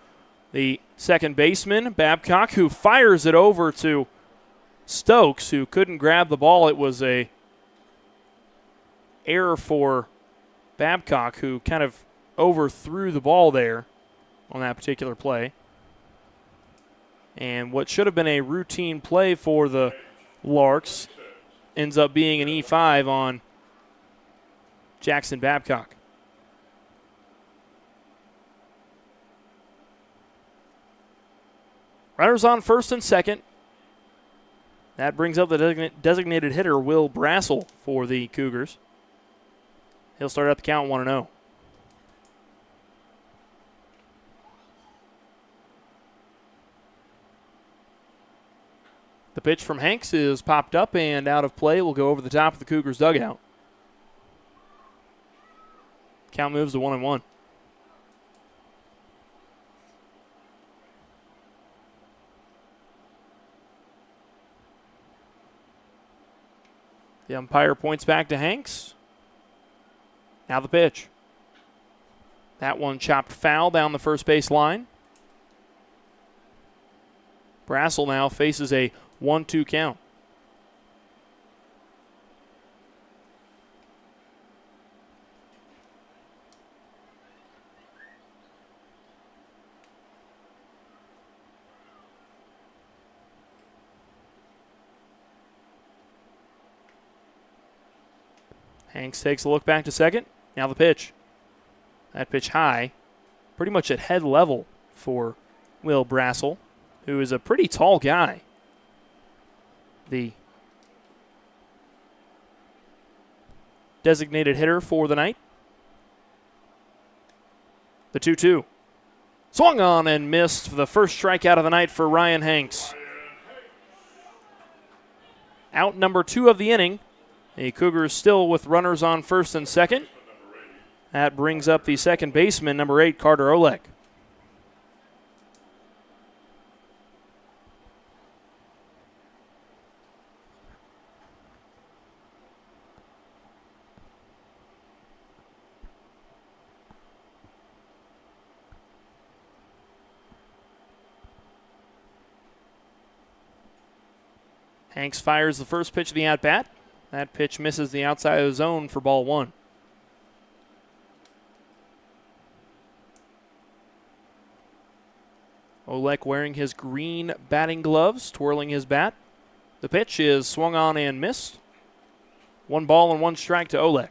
the second baseman, Babcock, who fires it over to Stokes, who couldn't grab the ball. It was a error for Babcock, who kind of overthrew the ball there on that particular play. And what should have been a routine play for the Larks ends up being an E5 on Jackson Babcock. Runners on first and second. That brings up the designated hitter, Will Brassel, for the Cougars. He'll start out the count 1-0. The pitch from Hanks is popped up and out of play. Will go over the top of the Cougars' dugout. Count moves to 1-1. The umpire points back to Hanks. Now the pitch. That one chopped foul down the first base line. Brassel now faces a 1-2 count. Hanks takes a look back to second. Now the pitch. That pitch high, pretty much at head level for Will Brassel, who is a pretty tall guy. The designated hitter for the night. The 2-2. Swung on and missed for the first strikeout of the night for Ryan Hanks. Out number 2 of the inning. The Cougars still with runners on first and second. That brings up the second baseman, number 8, Carter Oleg. Hanks fires the first pitch of the at-bat. That pitch misses the outside of the zone for ball 1. Olek wearing his green batting gloves, twirling his bat. The pitch is swung on and missed. 1 ball and 1 strike to Olek.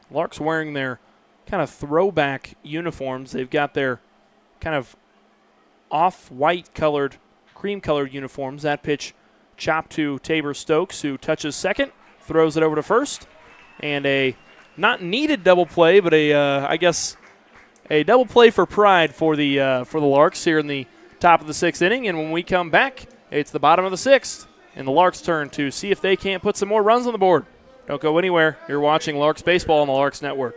Larks wearing their kind of throwback uniforms. They've got their kind of off-white colored, cream-colored uniforms. That pitch chopped to Tabor Stokes, who touches second, throws it over to first, and a not needed double play, but I guess a double play for pride for the Larks here in the top of the 6th inning. And when we come back, it's the bottom of the 6th, and the Larks' turn to see if they can't put some more runs on the board. Don't go anywhere. You're watching Larks Baseball on the Larks Network.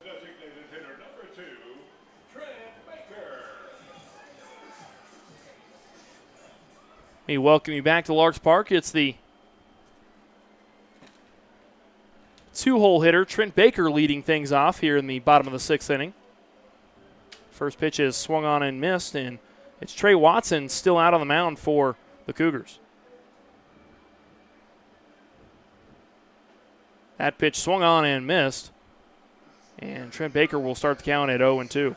Designated hitter number 2, Trent Baker. We welcome you back to Larks Park. It's the 2-hole hitter, Trent Baker, leading things off here in the bottom of the 6th inning. First pitch is swung on and missed, and it's Trey Watson still out on the mound for the Cougars. That pitch swung on and missed, and Trent Baker will start the count at 0-2.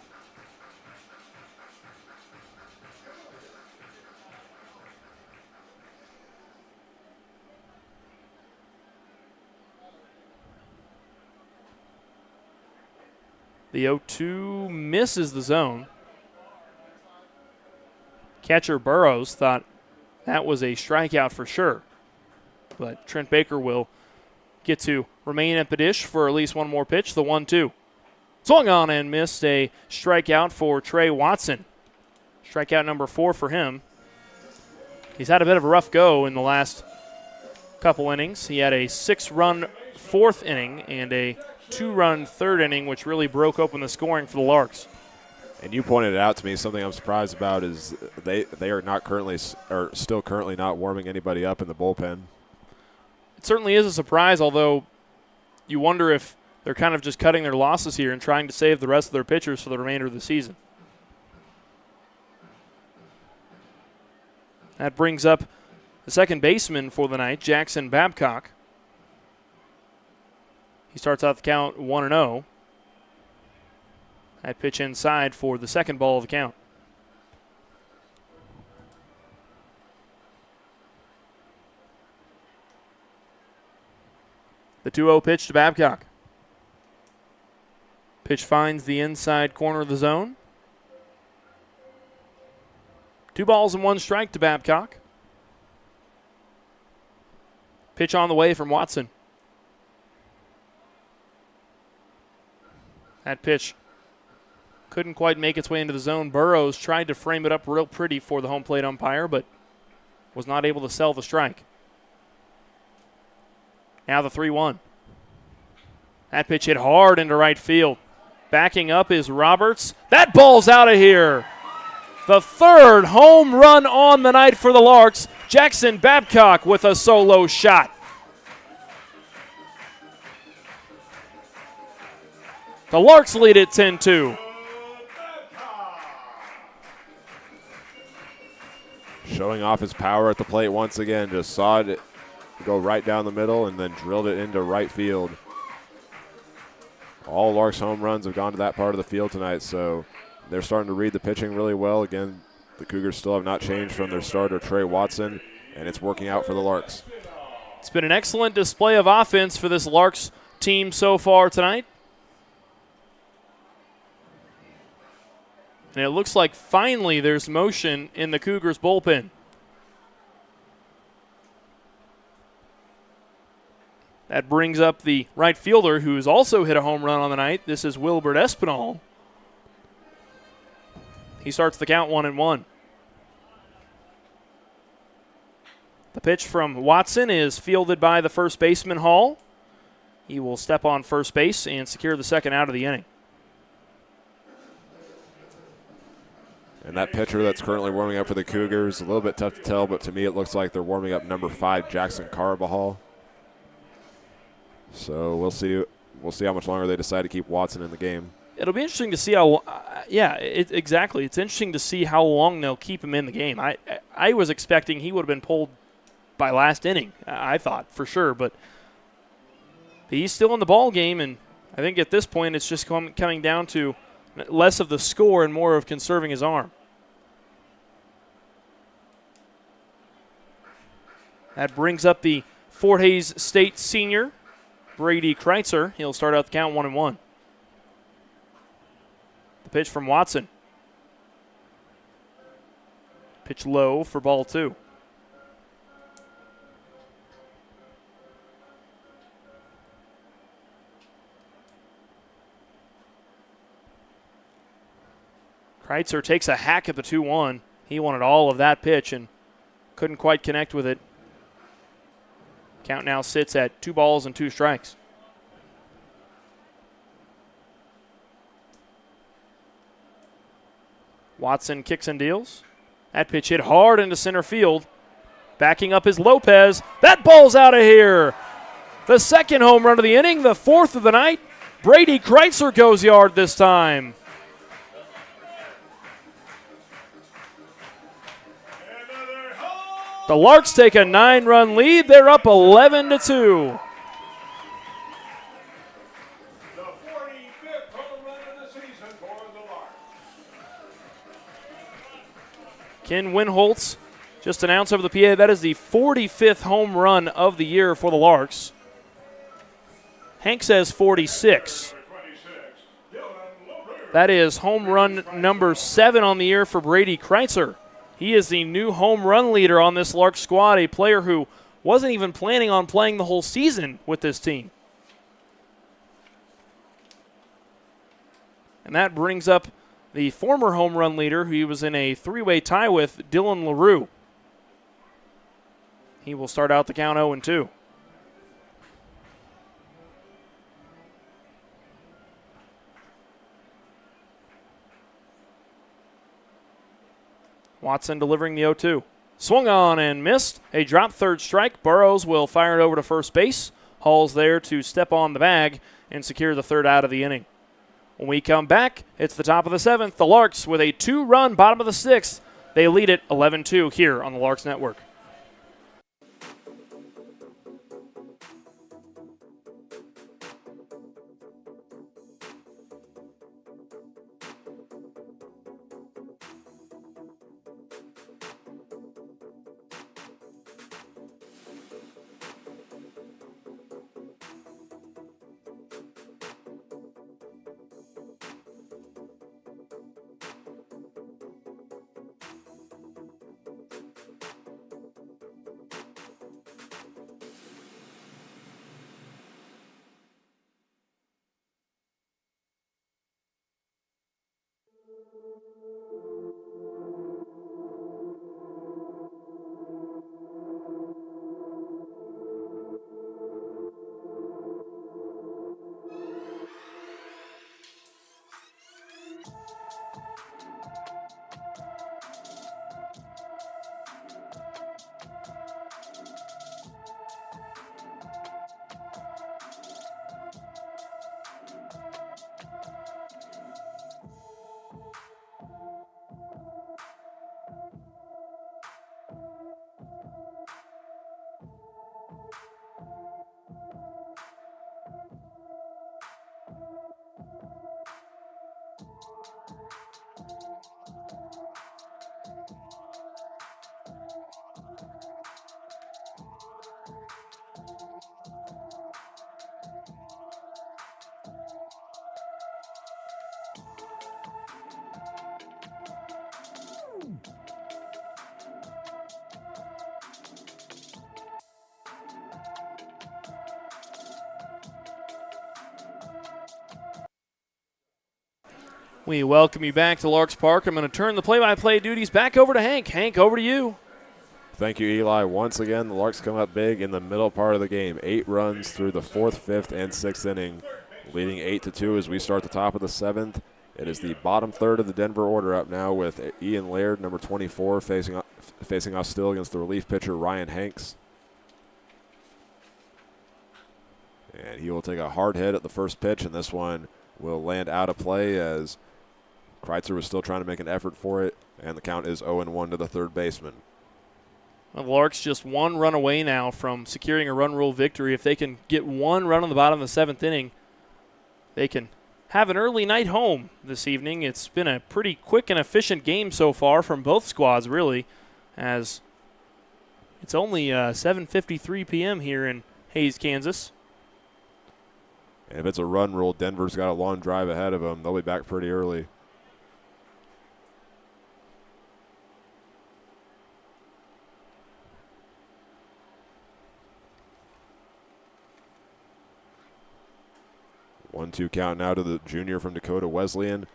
The 0-2 misses the zone. Catcher Burrows thought that was a strikeout for sure, but Trent Baker will get to remain at the dish for at least one more pitch, the 1-2. Swung on and missed, a strikeout for Trey Watson. Strikeout number 4 for him. He's had a bit of a rough go in the last couple innings. He had a 6-run 4th inning and a 2-run 3rd inning, which really broke open the scoring for the Larks. And you pointed it out to me. Something I'm surprised about is they are still currently not warming anybody up in the bullpen. It certainly is a surprise, although you wonder if they're kind of just cutting their losses here and trying to save the rest of their pitchers for the remainder of the season. That brings up the second baseman for the night, Jackson Babcock. He starts out the count 1-0. That pitch inside for the second ball of the count. The 2-0 pitch to Babcock. Pitch finds the inside corner of the zone. 2 balls and 1 strike to Babcock. Pitch on the way from Watson. That pitch couldn't quite make its way into the zone. Burrows tried to frame it up real pretty for the home plate umpire, but was not able to sell the strike. Now the 3-1. That pitch hit hard into right field. Backing up is Roberts. That ball's out of here. The third home run on the night for the Larks. Jackson Babcock with a solo shot. The Larks lead it 10-2. Showing off his power at the plate once again. Just saw it go right down the middle and then drilled it into right field. All Larks home runs have gone to that part of the field tonight, so they're starting to read the pitching really well. Again, the Cougars still have not changed from their starter, Trey Watson, and it's working out for the Larks. It's been an excellent display of offense for this Larks team so far tonight. And it looks like finally there's motion in the Cougars bullpen. That brings up the right fielder who's also hit a home run on the night. This is Wilbert Espinal. He starts the count 1-1. The pitch from Watson is fielded by the first baseman Hall. He will step on first base and secure the second out of the inning. And that pitcher that's currently warming up for the Cougars, a little bit tough to tell, but to me it looks like they're warming up number 5, Jackson Carvajal. So we'll see how much longer they decide to keep Watson in the game. It'll be interesting to see how, exactly. It's interesting to see how long they'll keep him in the game. I was expecting he would have been pulled by last inning, I thought, for sure. But he's still in the ball game, and I think at this point it's just coming down to less of the score and more of conserving his arm. That brings up the Fort Hays State senior, Brady Kreitzer. He'll start out the count 1-1. The pitch from Watson. Pitch low for ball 2. Kreitzer takes a hack at the 2-1. He wanted all of that pitch and couldn't quite connect with it. Count now sits at 2 balls and 2 strikes. Watson kicks and deals. That pitch hit hard into center field. Backing up is Lopez. That ball's out of here. The second home run of the inning, the 4th of the night. Brady Kreitzer goes yard this time. The Larks take a 9-run lead. They're up 11-2. The 45th home run of the season for the Larks. Ken Winholtz just announced over the PA that is the 45th home run of the year for the Larks. Hank says 46. That is home run number 7 on the year for Brady Kreitzer. He is the new home run leader on this Larks squad, a player who wasn't even planning on playing the whole season with this team. And that brings up the former home run leader, who he was in a 3-way tie with, Dylan LaRue. He will start out the count 0-2. Watson delivering the 0-2. Swung on and missed. A drop third strike. Burrows will fire it over to first base. Hall's there to step on the bag and secure the third out of the inning. When we come back, it's the top of the 7th. The Larks with a 2-run bottom of the 6th. They lead it 11-2 here on the Larks Network. We welcome you back to Larks Park. I'm going to turn the play-by-play duties back over to Hank. Hank, over to you. Thank you, Eli. Once again, the Larks come up big in the middle part of the game. 8 runs through the 4th, 5th, and 6th inning, leading 8-2 as we start the top of the 7th. It is the bottom third of the Denver order up now with Ian Laird, number 24, facing off still against the relief pitcher Ryan Hanks. And he will take a hard hit at the first pitch, and this one will land out of play as Kreitzer was still trying to make an effort for it, and the count is 0-1 to the third baseman. Well, the Larks just 1 run away now from securing a run rule victory. If they can get 1 run on the bottom of the 7th inning, they can have an early night home this evening. It's been a pretty quick and efficient game so far from both squads, really, as it's only 7:53 p.m. here in Hays, Kansas. And if it's a run rule, Denver's got a long drive ahead of them. They'll be back pretty early. One-two count now to the junior from Dakota Wesleyan.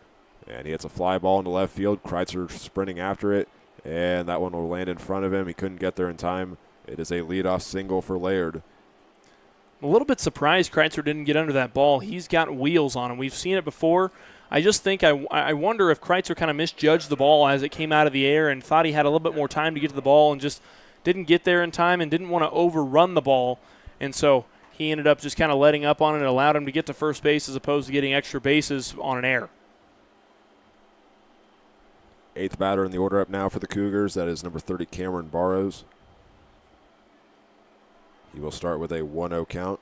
And he hits a fly ball into left field. Kreitzer sprinting after it. And that one will land in front of him. He couldn't get there in time. It is a leadoff single for Laird. I'm a little bit surprised Kreitzer didn't get under that ball. He's got wheels on him. We've seen it before. I just think I wonder if Kreitzer kind of misjudged the ball as it came out of the air and thought he had a little bit more time to get to the ball and just didn't get there in time and didn't want to overrun the ball. And so he ended up just kind of letting up on it and allowed him to get to first base as opposed to getting extra bases on an error. 8th batter in the order up now for the Cougars. That is number 30, Cameron Barrows. He will start with a 1-0 count.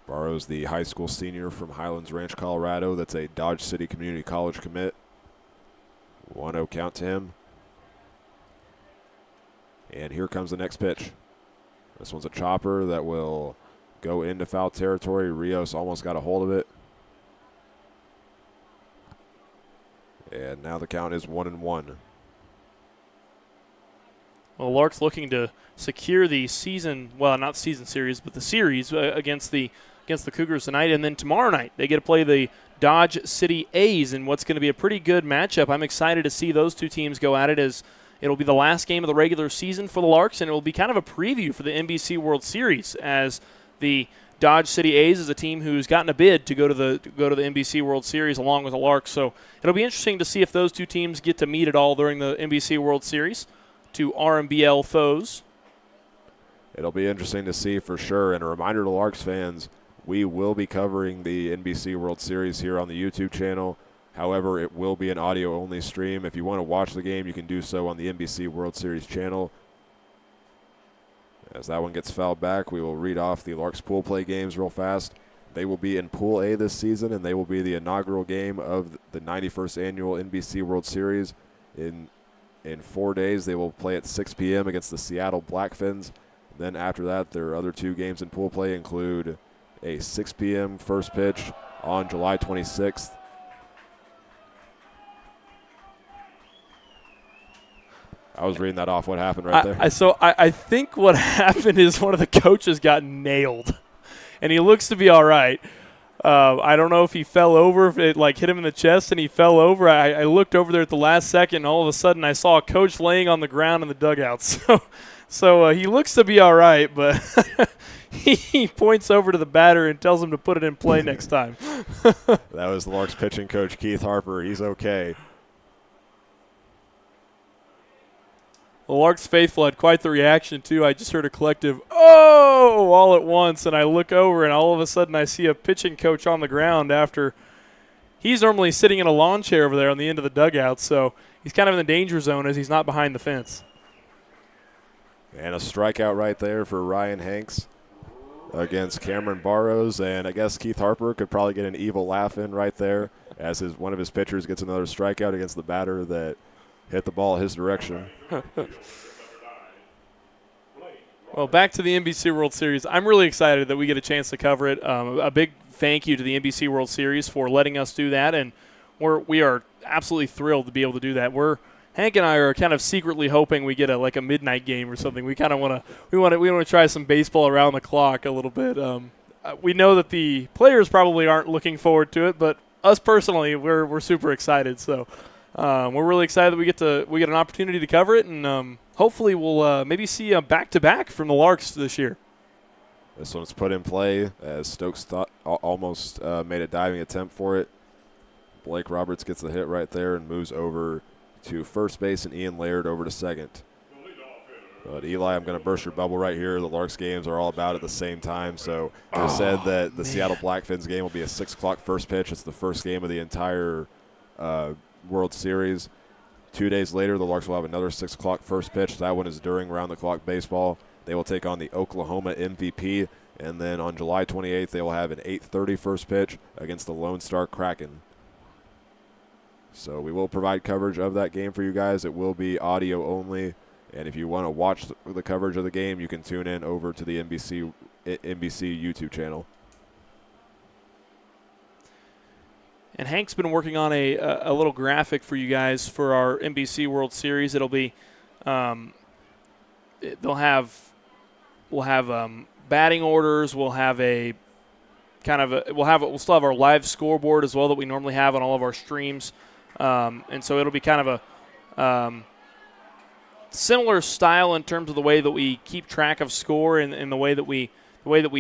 Barrows, the high school senior from Highlands Ranch, Colorado. That's a Dodge City Community College commit. 1-0 count to him. And here comes the next pitch. This one's a chopper that will go into foul territory. Rios almost got a hold of it. And now the count is 1-1. Well, Larks looking to secure the season, well, not season series, but the series against the Cougars tonight. And then tomorrow night, they get to play the Dodge City A's in what's going to be a pretty good matchup. I'm excited to see those two teams go at it as it'll be the last game of the regular season for the Larks, and it will be kind of a preview for the NBC World Series as the Dodge City A's is a team who's gotten a bid to go to the NBC World Series along with the Larks. So it'll be interesting to see if those two teams get to meet at all during the NBC World Series. To RMBL foes. It'll be interesting to see for sure. And a reminder to Larks fans, we will be covering the NBC World Series here on the YouTube channel. However, it will be an audio-only stream. If you want to watch the game, you can do so on the NBC World Series channel. As that one gets fouled back, we will read off the Larks pool play games real fast. They will be in Pool A this season, and they will be the inaugural game of the 91st Annual NBC World Series. In 4 days, they will play at 6 p.m. against the Seattle Blackfins. Then after that, their other 2 games in pool play include a 6 p.m. first pitch on July 26th. I was reading that off. What happened right there? I think what happened is one of the coaches got nailed, and he looks to be all right. I don't know if he fell over, if it hit him in the chest and he fell over. I looked over there at the last second, and all of a sudden I saw a coach laying on the ground in the dugout. So he looks to be all right, but he points over to the batter and tells him to put it in play next time. That was the Larks pitching coach, Keith Harper. He's okay. The Larks faithful had quite the reaction, too. I just heard a collective, oh, all at once, and I look over, and all of a sudden I see a pitching coach on the ground after he's normally sitting in a lawn chair over there on the end of the dugout, so he's kind of in the danger zone as he's not behind the fence. And a strikeout right there for Ryan Hanks against Cameron Barrows, and I guess Keith Harper could probably get an evil laugh in right there as one of his pitchers gets another strikeout against the batter that hit the ball his direction. Well, back to the NBC World Series. I'm really excited that we get a chance to cover it. A big thank you to the NBC World Series for letting us do that, and we are absolutely thrilled to be able to do that. Hank and I are kind of secretly hoping we get a midnight game or something. We kind of want to try some baseball around the clock a little bit. we know that the players probably aren't looking forward to it, but us personally, we're super excited. So we're really excited that we get an opportunity to cover it, and hopefully we'll maybe see a back-to-back from the Larks this year. This one's put in play as Stokes almost made a diving attempt for it. Blake Roberts gets the hit right there and moves over to first base, and Ian Laird over to second. But Eli, I'm going to burst your bubble right here. The Larks games are all about at the same time. So they said that the Seattle Blackfins game will be a 6 o'clock first pitch. It's the first game of the entire World Series. 2 days later, the Larks will have another 6 o'clock first pitch. That one is during round-the-clock baseball. They will take on the Oklahoma MVP. And then on July 28th, they will have an 8:30 first pitch against the Lone Star Kraken. So we will provide coverage of that game for you guys. It will be audio only. And if you want to watch the coverage of the game, you can tune in over to the NBC YouTube channel. And Hank's been working on a little graphic for you guys for our NBC World Series. It'll be we'll have batting orders. We'll have we'll still have our live scoreboard as well that we normally have on all of our streams. And so it'll be kind of a similar style in terms of the way that we keep track of score and the way that we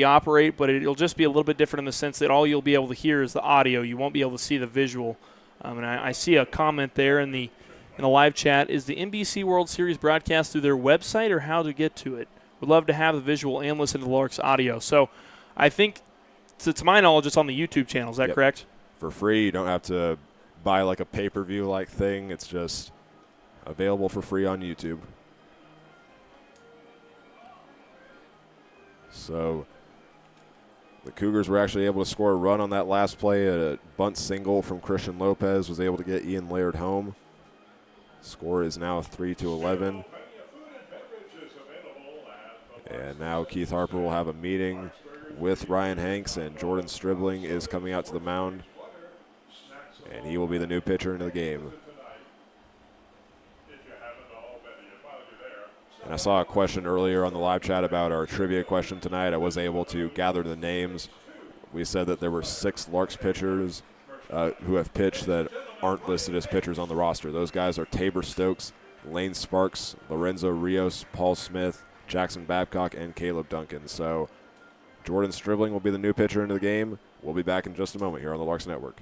operate, but it'll just be a little bit different in the sense that all you'll be able to hear is the audio. You won't be able to see the visual. And I see a comment there in the live chat. Is the NBC World Series broadcast through their website or how to get to it? We'd love to have the visual and listen to the Larks audio. So I think, to my knowledge, it's on the YouTube channel. Is that correct? For free. You don't have to buy like a pay-per-view like thing. It's just available for free on YouTube. So the Cougars were actually able to score a run on that last play. A bunt single from Christian Lopez was able to get Ian Laird home. Score is now 3-11. And now Keith Harper will have a meeting with Ryan Hanks, and Jordan Stribling is coming out to the mound. And he will be the new pitcher into the game. And I saw a question earlier on the live chat about our trivia question tonight. I was able to gather the names. We said that there were 6 Larks pitchers who have pitched that aren't listed as pitchers on the roster. Those guys are Tabor Stokes, Lane Sparks, Lorenzo Rios, Paul Smith, Jackson Babcock, and Caleb Duncan. So Jordan Stribling will be the new pitcher into the game. We'll be back in just a moment here on the Larks Network.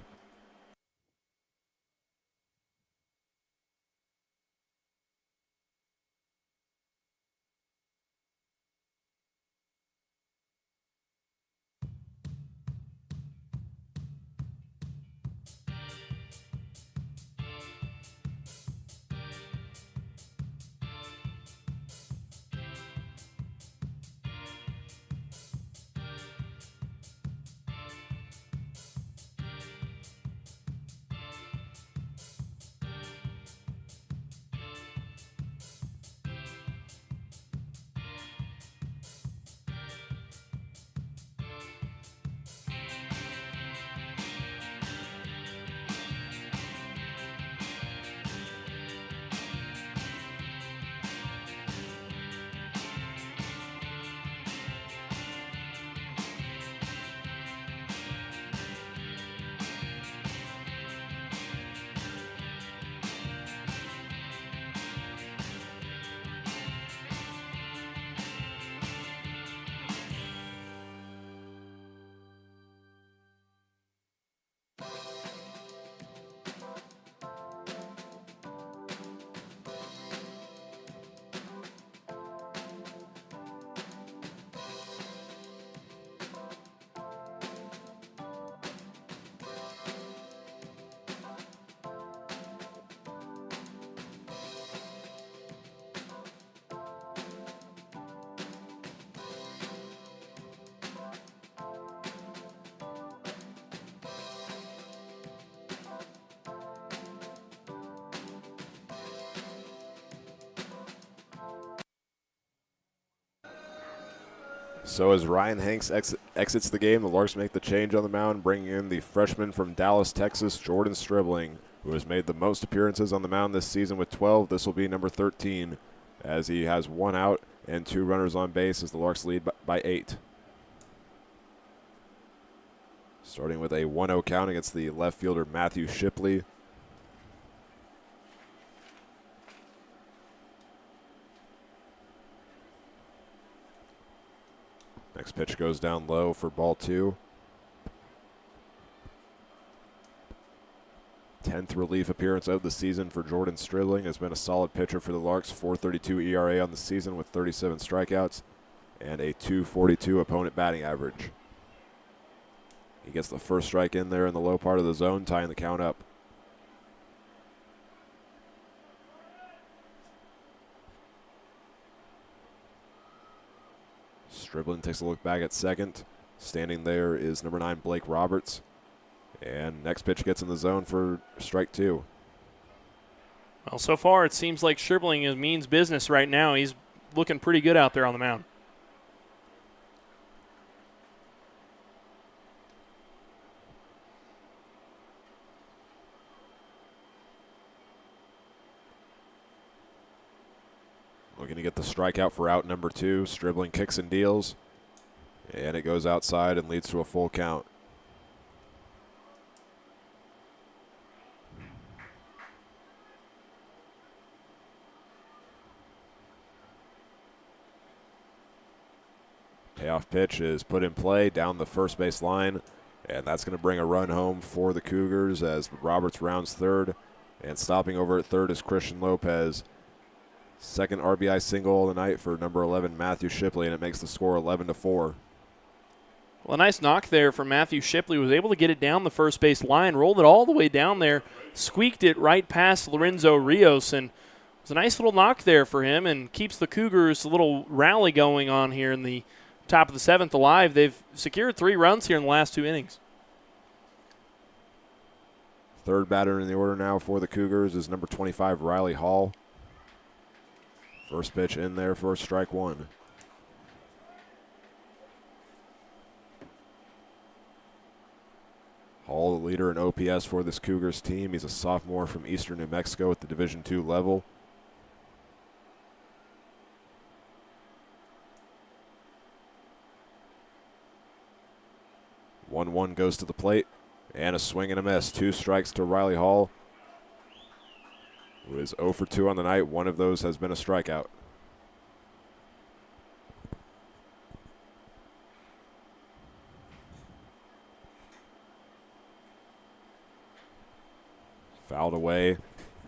So as Ryan Hanks exits the game, the Larks make the change on the mound, bringing in the freshman from Dallas, Texas, Jordan Stribling, who has made the most appearances on the mound this season with 12. This will be number 13, as he has 1 out and 2 runners on base as the Larks lead by 8. Starting with a 1-0 count against the left fielder Matthew Shipley. Next pitch goes down low for ball 2. 10th relief appearance of the season for Jordan Stribling. Has been a solid pitcher for the Larks. 4.32 ERA on the season with 37 strikeouts and a 2.42 opponent batting average. He gets the first strike in there in the low part of the zone, tying the count up. Stribling takes a look back at second. Standing there is number 9, Blake Roberts. And next pitch gets in the zone for strike 2. Well, so far it seems like Stribling means business right now. He's looking pretty good out there on the mound. Looking to get the strikeout for out number 2. Stribling kicks and deals. And it goes outside and leads to a full count. Payoff pitch is put in play down the first base line, and that's going to bring a run home for the Cougars as Roberts rounds third. And stopping over at third is Christian Lopez. Second RBI single of the night for number 11, Matthew Shipley, and it makes the score 11-4. Well, a nice knock there for Matthew Shipley. Was able to get it down the first base line, rolled it all the way down there, squeaked it right past Lorenzo Rios, and it was a nice little knock there for him and keeps the Cougars a little rally going on here in the top of the 7th alive. They've secured 3 runs here in the last 2 innings. Third batter in the order now for the Cougars is number 25, Riley Hall. First pitch in there for strike 1. Hall, the leader in OPS for this Cougars team. He's a sophomore from Eastern New Mexico at the Division II level. One goes to the plate, and a swing and a miss. 2 strikes to Riley Hall, who is 0 for 2 on the night. One of those has been a strikeout. Fouled away,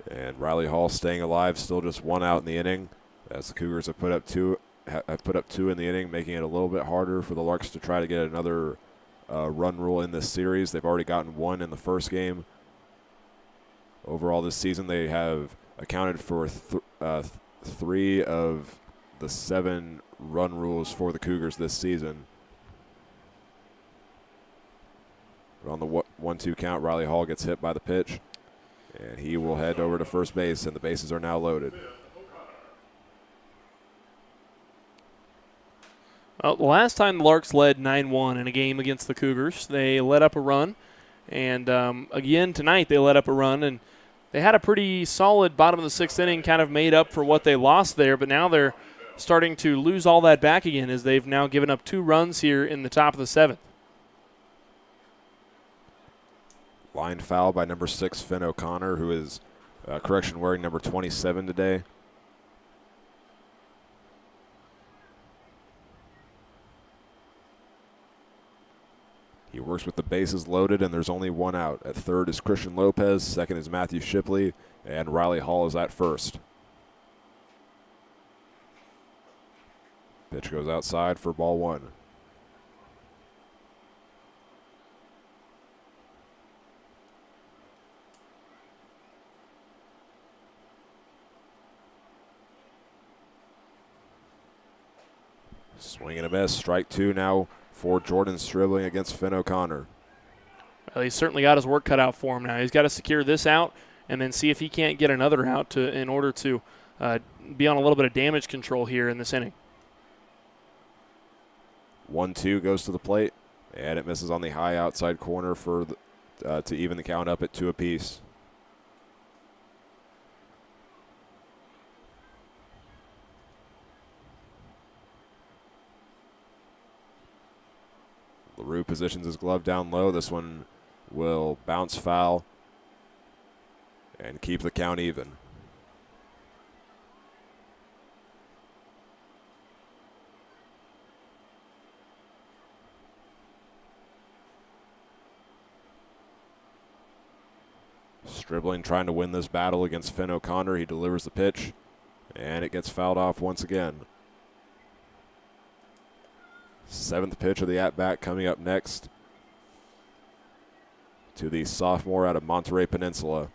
and Riley Hall staying alive, still just 1 out in the inning, as the Cougars have put up two in the inning, making it a little bit harder for the Larks to try to get another run rule in this series. They've already gotten 1 in the first game. Overall this season, they have accounted for 3 of the 7 run rules for the Cougars this season. But on the 1-2 count, Riley Hall gets hit by the pitch, and he will head over to first base, and the bases are now loaded. Well, the last time the Larks led 9-1 in a game against the Cougars, they let up a run. And again tonight they let up a run, and they had a pretty solid bottom of the 6th inning, kind of made up for what they lost there. But now they're starting to lose all that back again as they've now given up 2 runs here in the top of the 7th. Line foul by number 6, Finn O'Connor, who is, wearing number 27 today. He works with the bases loaded, and there's only 1 out. At third is Christian Lopez, second is Matthew Shipley, and Riley Hall is at first. Pitch goes outside for ball 1. Swing and a miss. Strike 2 now for Jordan Stribling against Finn O'Connor. Well, he's certainly got his work cut out for him now. He's got to secure this out and then see if he can't get another out in order to be on a little bit of damage control here in this inning. 1-2 goes to the plate, and it misses on the high outside corner for to even the count up at 2 apiece. LaRue positions his glove down low. This one will bounce foul and keep the count even. Stribling trying to win this battle against Finn O'Connor. He delivers the pitch, and it gets fouled off once again. 7th pitch of the at-bat coming up next to the sophomore out of Monterey Peninsula.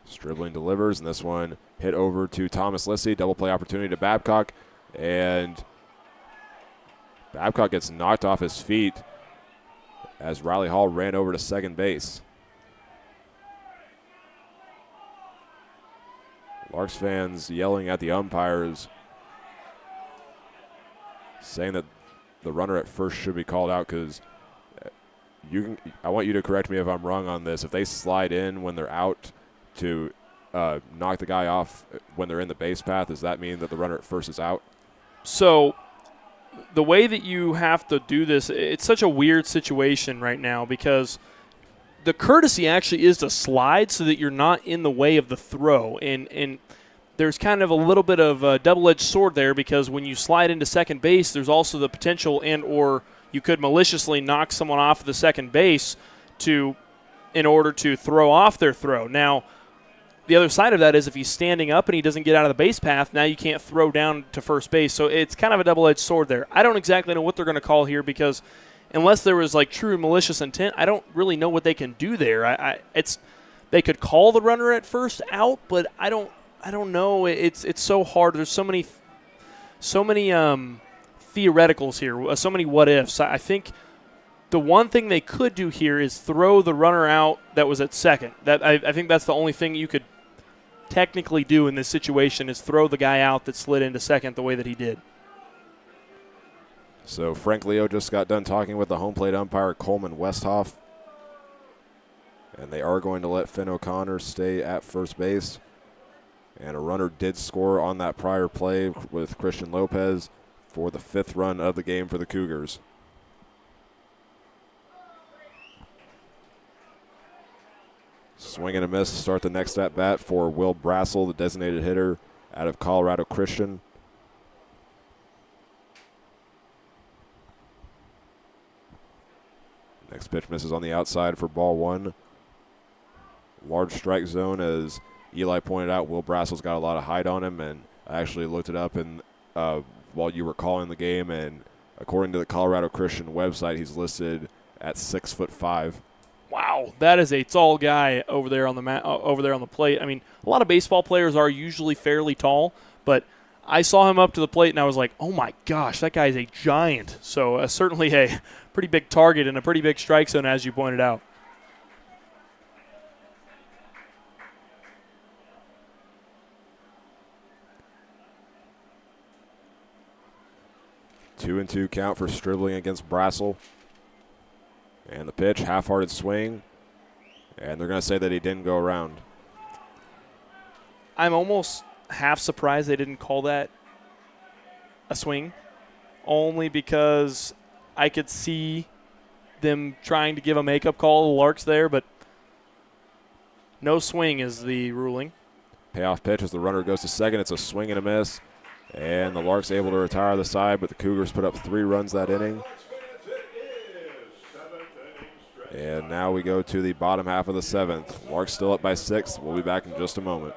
Stribling delivers, and this one hit over to Thomas Lissy. Double play opportunity to Babcock, and Babcock gets knocked off his feet as Riley Hall ran over to second base. Larks fans yelling at the umpires, saying that the runner at first should be called out because I want you to correct me if I'm wrong on this. If they slide in when they're out to knock the guy off when they're in the base path, does that mean that the runner at first is out? So the way that you have to do this, it's such a weird situation right now because the courtesy actually is to slide so that you're not in the way of the throw. And there's kind of a little bit of a double-edged sword there because when you slide into second base, there's also the potential and or you could maliciously knock someone off the second base in order to throw off their throw. Now, the other side of that is if he's standing up and he doesn't get out of the base path, now you can't throw down to first base. So it's kind of a double-edged sword there. I don't exactly know what they're going to call here because unless there was like true malicious intent, I don't really know what they can do there. They could call the runner at first out, but I don't know. It's so hard. There's so many theoreticals here, so many what ifs. I think the one thing they could do here is throw the runner out that was at second. I think that's the only thing you could technically do in this situation is throw the guy out that slid into second the way that he did. So Frank Leo just got done talking with the home plate umpire Coleman Westhoff, and they are going to let Finn O'Connor stay at first base. And a runner did score on that prior play with Christian Lopez for the 5th run of the game for the Cougars. Swing and a miss to start the next at-bat for Will Brassel, the designated hitter out of Colorado Christian. Next pitch misses on the outside for ball 1. Large strike zone, as Eli pointed out. Will Brassel's got a lot of height on him, and I actually looked it up while you were calling the game, and according to the Colorado Christian website, he's listed at 6'5". Wow, that is a tall guy over there on the plate. I mean, a lot of baseball players are usually fairly tall, but I saw him up to the plate, and I was like, oh, my gosh, that guy's a giant. So certainly a pretty big target and a pretty big strike zone, as you pointed out. Two and two count for Stribling against Brassel. And the pitch, half-hearted swing, and they're going to say that he didn't go around. I'm almost half surprised they didn't call that a swing, only because I could see them trying to give a makeup call to the Larks there, but no swing is the ruling. Payoff pitch as the runner goes to second. It's a swing and a miss, and the Larks able to retire the side, but the Cougars put up 3 runs that inning. And now we go to the bottom half of the 7th. Larks still up by 6. We'll be back in just a moment.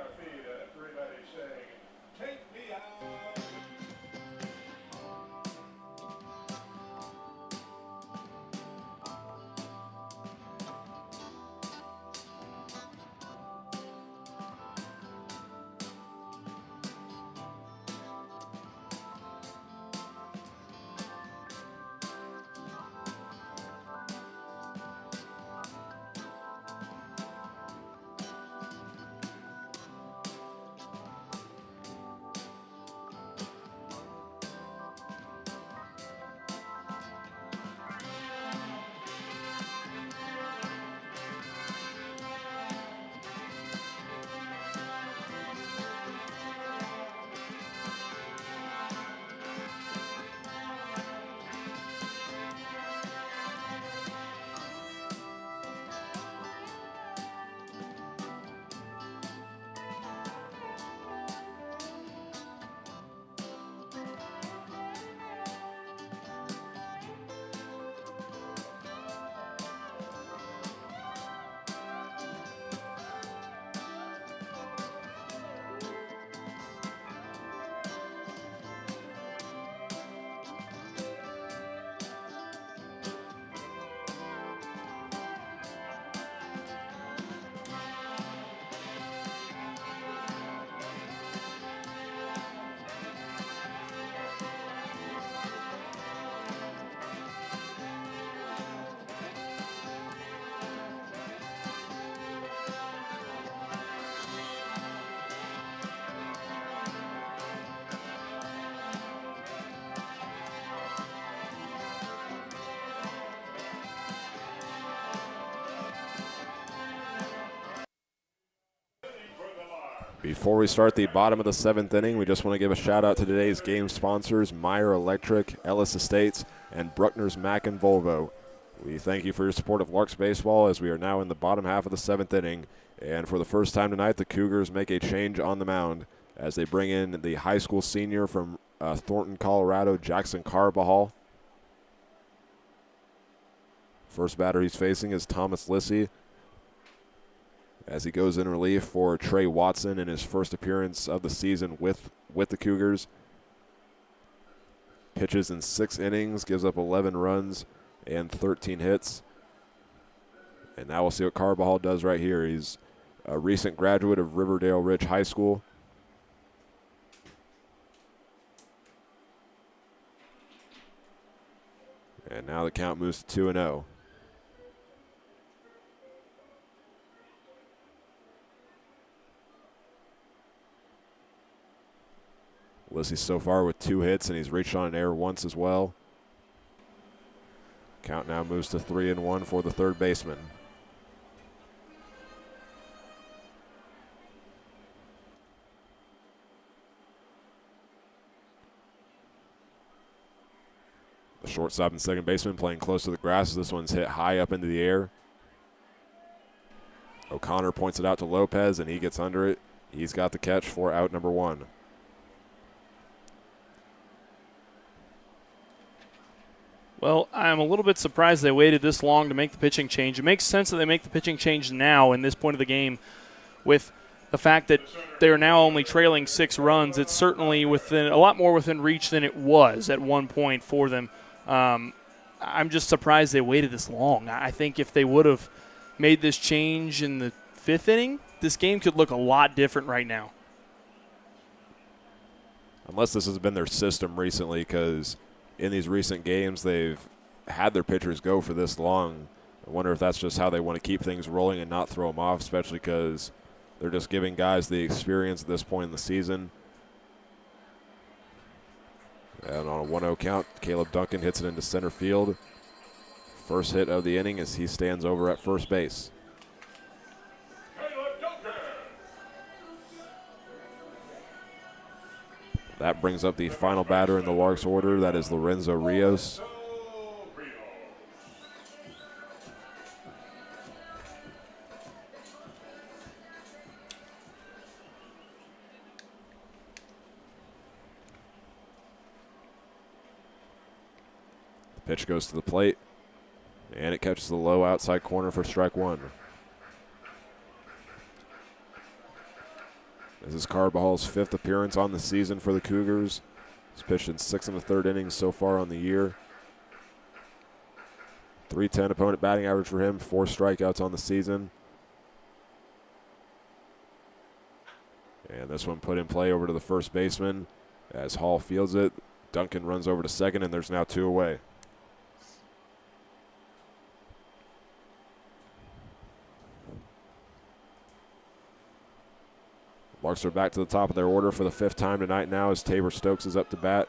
Before we start the bottom of the 7th inning, we just want to give a shout out to today's game sponsors, Meyer Electric, Ellis Estates, and Bruckner's Mack and Volvo. We thank you for your support of Larks baseball as we are now in the bottom half of the 7th inning. And for the first time tonight, the Cougars make a change on the mound as they bring in the high school senior from Thornton, Colorado, Jackson Carbajal. First batter he's facing is Thomas Lissy, as he goes in relief for Trey Watson in his first appearance of the season with the Cougars. Pitches in 6 innings, gives up 11 runs and 13 hits. And now we'll see what Carbajal does right here. He's a recent graduate of Riverdale Ridge High School. And now the count moves to 2-0. Lissy so far with 2 hits, and he's reached on an error once as well. Count now moves to 3-1 for the third baseman. The shortstop and second baseman playing close to the grass. This one's hit high up into the air. O'Connor points it out to Lopez, and he gets under it. He's got the catch for out number 1. Well, I'm a little bit surprised they waited this long to make the pitching change. It makes sense that they make the pitching change now in this point of the game with the fact that they're now only trailing 6 runs. It's certainly within a lot more within reach than it was at one point for them. I'm just surprised they waited this long. I think if they would have made this change in the 5th inning, this game could look a lot different right now. Unless this has been their system recently, because in these recent games, they've had their pitchers go for this long. I wonder if that's just how they want to keep things rolling and not throw them off, especially because they're just giving guys the experience at this point in the season. And on a 1-0 count, Caleb Duncan hits it into center field. First hit of the inning as he stands over at first base. That brings up the final batter in the Larks order. That is Lorenzo Rios. The pitch goes to the plate, and it catches the low outside corner for strike 1. This is Carbajal's 5th appearance on the season for the Cougars. He's pitched in 6 1/3 innings so far on the year. .310 opponent batting average for him, 4 strikeouts on the season. And this one put in play over to the first baseman as Hall fields it. Duncan runs over to second, and there's now 2 away. Larks are back to the top of their order for the 5th time tonight now as Tabor Stokes is up to bat.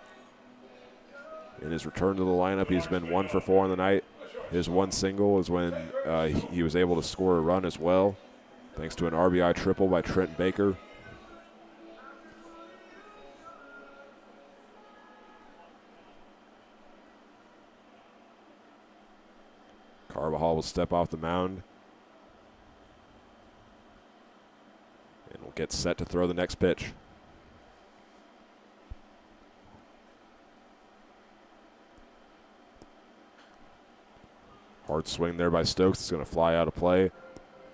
In his return to the lineup, he's been 1 for 4 on the night. His 1 single is when he was able to score a run as well, thanks to an RBI triple by Trent Baker. Carbajal will step off the mound and will get set to throw the next pitch. Hard swing there by Stokes. It's going to fly out of play.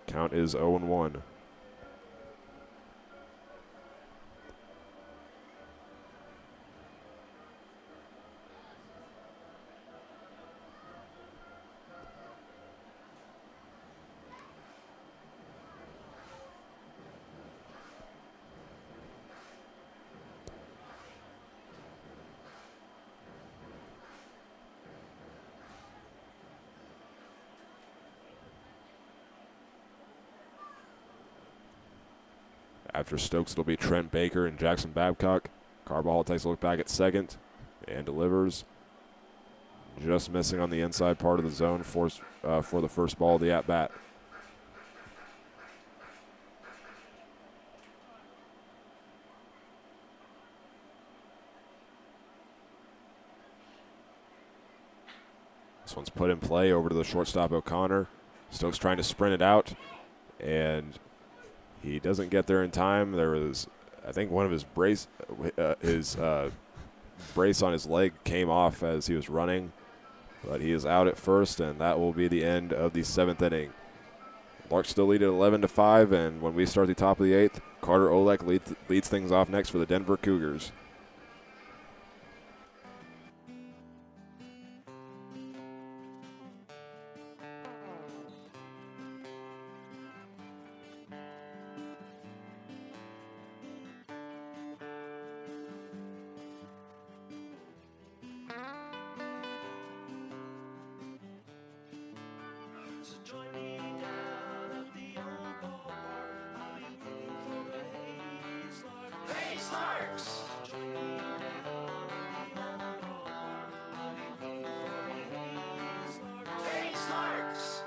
Count is 0-1. After Stokes, it'll be Trent Baker and Jackson Babcock. Carbajal takes a look back at second and delivers. Just missing on the inside part of the zone for the first ball of the at-bat. one's put in play over to the shortstop O'Connor. Stokes trying to sprint it out, and he doesn't get there in time. There was, I think, one of his brace on his leg came off as he was running, but he is out at first, and that will be the end of the 7th inning. Larks still lead at 11-5, and when we start the top of the 8th, Carter Olek leads things off next for the Denver Cougars. So join me down at the old ballpark. I'll be rooting for the Hayes Larks. Join me down at the old ballpark. I'll be rooting for the Hayes Larks.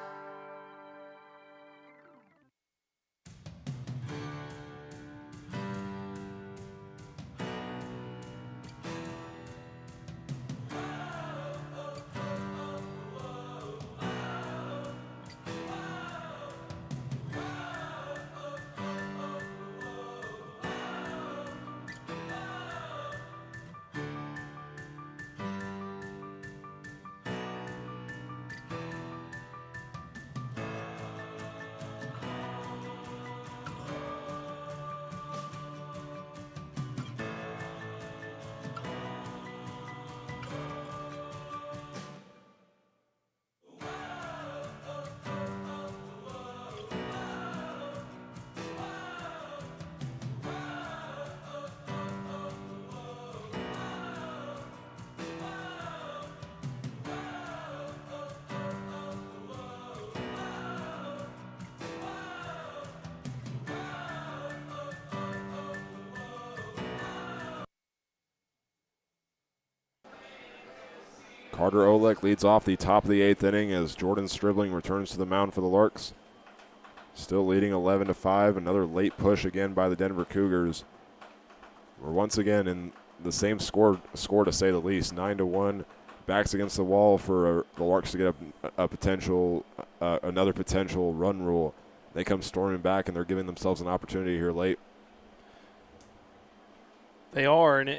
Carter Olek leads off the top of the 8th inning as Jordan Stribling returns to the mound for the Larks. Still leading 11-5. Another late push again by the Denver Cougars. We're once again in the same score to say the least. 9-1. Backs against the wall for the Larks to get another potential run rule. They come storming back, and they're giving themselves an opportunity here late. They are, and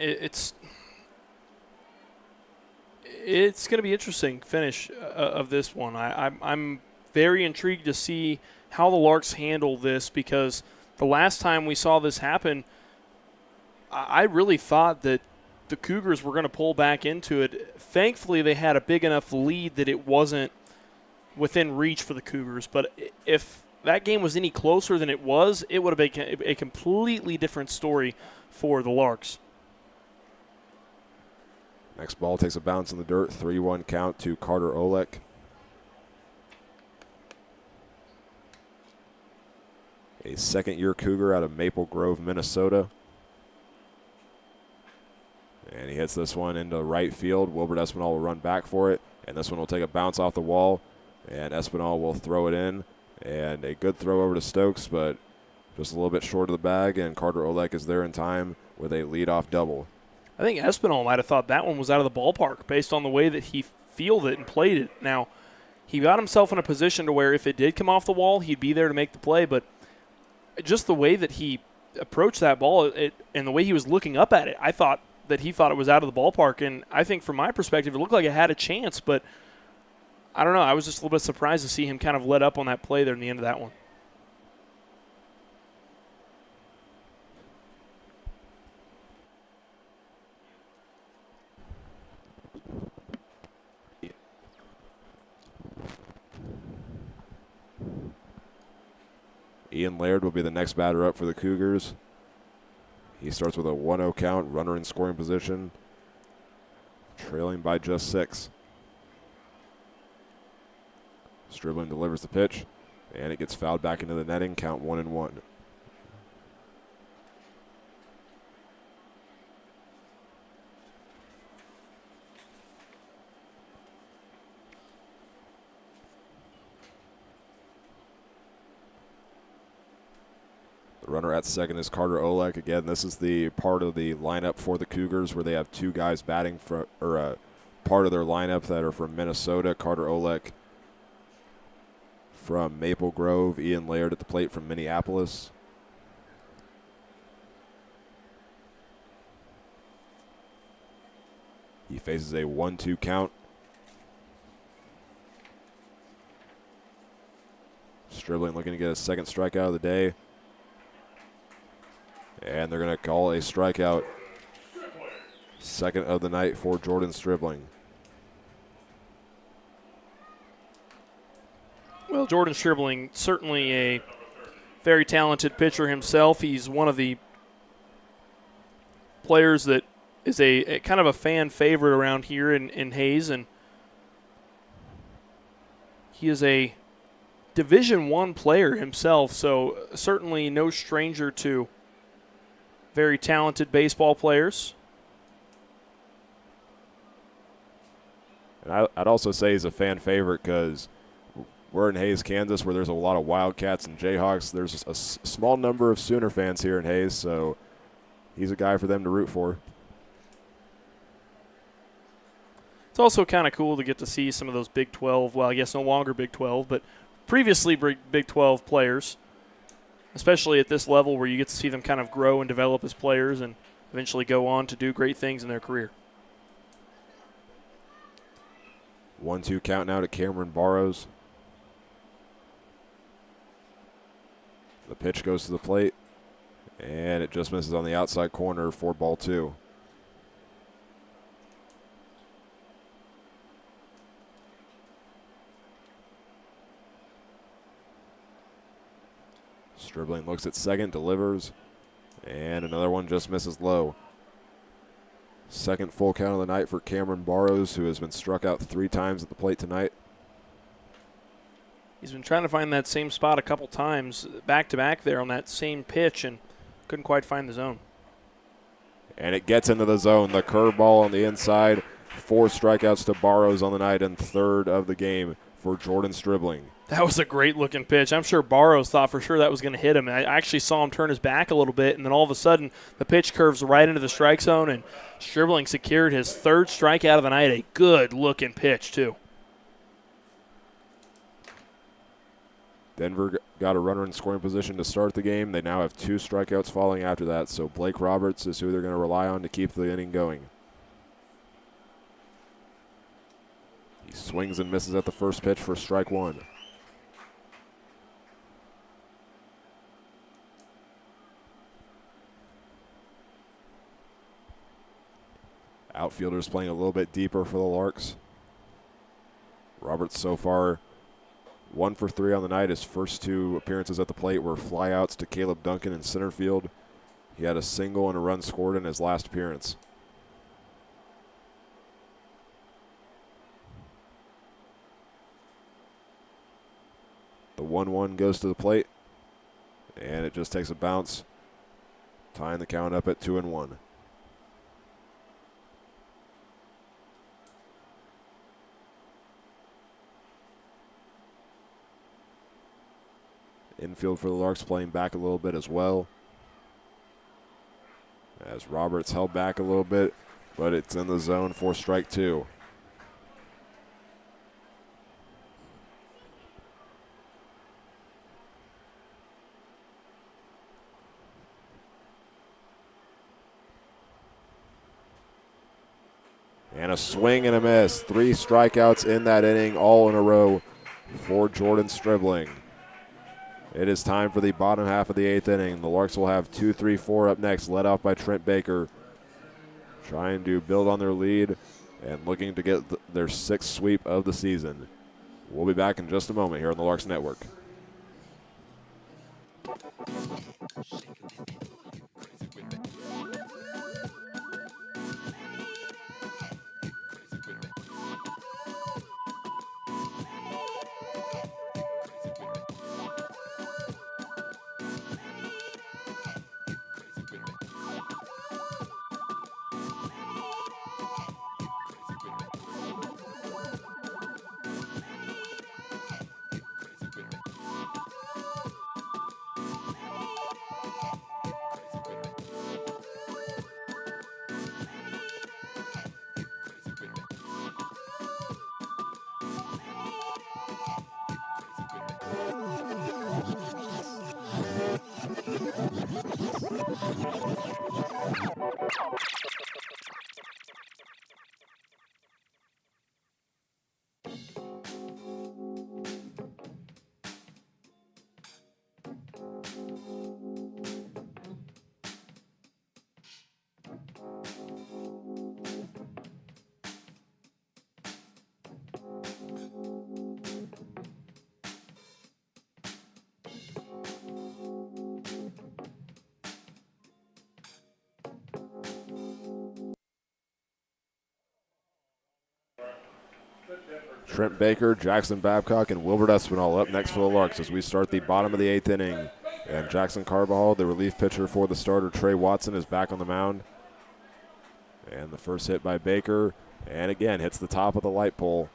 it's going to be interesting finish of this one. I'm very intrigued to see how the Larks handle this, because the last time we saw this happen, I really thought that the Cougars were going to pull back into it. Thankfully, they had a big enough lead that it wasn't within reach for the Cougars. But if that game was any closer than it was, it would have been a completely different story for the Larks. Next ball takes a bounce in the dirt. 3-1 count to Carter Olek. A second-year Cougar out of Maple Grove, Minnesota. And he hits this one into right field. Wilbert Espinal will run back for it. And this one will take a bounce off the wall. And Espinal will throw it in. And a good throw over to Stokes, but just a little bit short of the bag. And Carter Olek is there in time with a leadoff double. I think Espinal might have thought that one was out of the ballpark based on the way that he fielded it and played it. Now, he got himself in a position to where if it did come off the wall, he'd be there to make the play. But just the way that he approached that ball and the way he was looking up at it, I thought that he thought it was out of the ballpark. And I think from my perspective, it looked like it had a chance. But I don't know. I was just a little bit surprised to see him kind of let up on that play there in the end of that one. Ian Laird will be the next batter up for the Cougars. He starts with a 1-0 count, runner in scoring position, trailing by just 6. Stribling delivers the pitch, and it gets fouled back into the netting, count 1-1. The runner at second is Carter Olek. Again, this is the part of the lineup for the Cougars where they have two guys batting for, part of their lineup that are from Minnesota. Carter Olek from Maple Grove. Ian Laird at the plate from Minneapolis. He faces a 1-2 count. Stribling looking to get his second strikeout of the day. And they're going to call a strikeout. Second of the night for Jordan Stribling. Well, Jordan Stribling, certainly a very talented pitcher himself. He's one of the players that is a kind of a fan favorite around here in Hayes, and he is a Division I player himself, so certainly no stranger to very talented baseball players. And I'd also say he's a fan favorite because we're in Hayes, Kansas, where there's a lot of Wildcats and Jayhawks. There's a small number of Sooner fans here in Hayes, so he's a guy for them to root for. It's also kind of cool to get to see some of those Big 12, well, I guess no longer Big 12, but previously Big 12 players, especially at this level where you get to see them kind of grow and develop as players and eventually go on to do great things in their career. 1-2 count now to Cameron Barrows. The pitch goes to the plate, and it just misses on the outside corner for ball 2. Stribling looks at second, delivers, and another one just misses low. Second full count of the night for Cameron Barrows, who has been struck out 3 times at the plate tonight. He's been trying to find that same spot a couple times, back-to-back there on that same pitch, and couldn't quite find the zone. And it gets into the zone. The curveball on the inside. 4 strikeouts to Barrows on the night, and third of the game for Jordan Stribling. That was a great-looking pitch. I'm sure Barrows thought for sure that was going to hit him. I actually saw him turn his back a little bit, and then all of a sudden the pitch curves right into the strike zone, and Stribling secured his 3rd strikeout of the night. A good-looking pitch, too. Denver got a runner in scoring position to start the game. They now have 2 strikeouts following after that, so Blake Roberts is who they're going to rely on to keep the inning going. He swings and misses at the first pitch for strike 1. Outfielders playing a little bit deeper for the Larks. Roberts so far 1 for 3 on the night. His first 2 appearances at the plate were flyouts to Caleb Duncan in center field. He had a single and a run scored in his last appearance. The 1-1 goes to the plate, and it just takes a bounce, tying the count up at 2-1. Infield for the Larks playing back a little bit as well, as Roberts held back a little bit, but it's in the zone for strike 2. And a swing and a miss. 3 strikeouts in that inning, all in a row for Jordan Stribling. It is time for the bottom half of the 8th inning. The Larks will have 2-3-4 up next, led off by Trent Baker, trying to build on their lead and looking to get their 6th sweep of the season. We'll be back in just a moment here on the Larks Network. Trent Baker, Jackson Babcock, and Wilbert Espinal up next for the Larks as we start the bottom of the 8th inning. And Jackson Carbajal, the relief pitcher for the starter, Trey Watson, is back on the mound. And the first hit by Baker, and again hits the top of the light pole,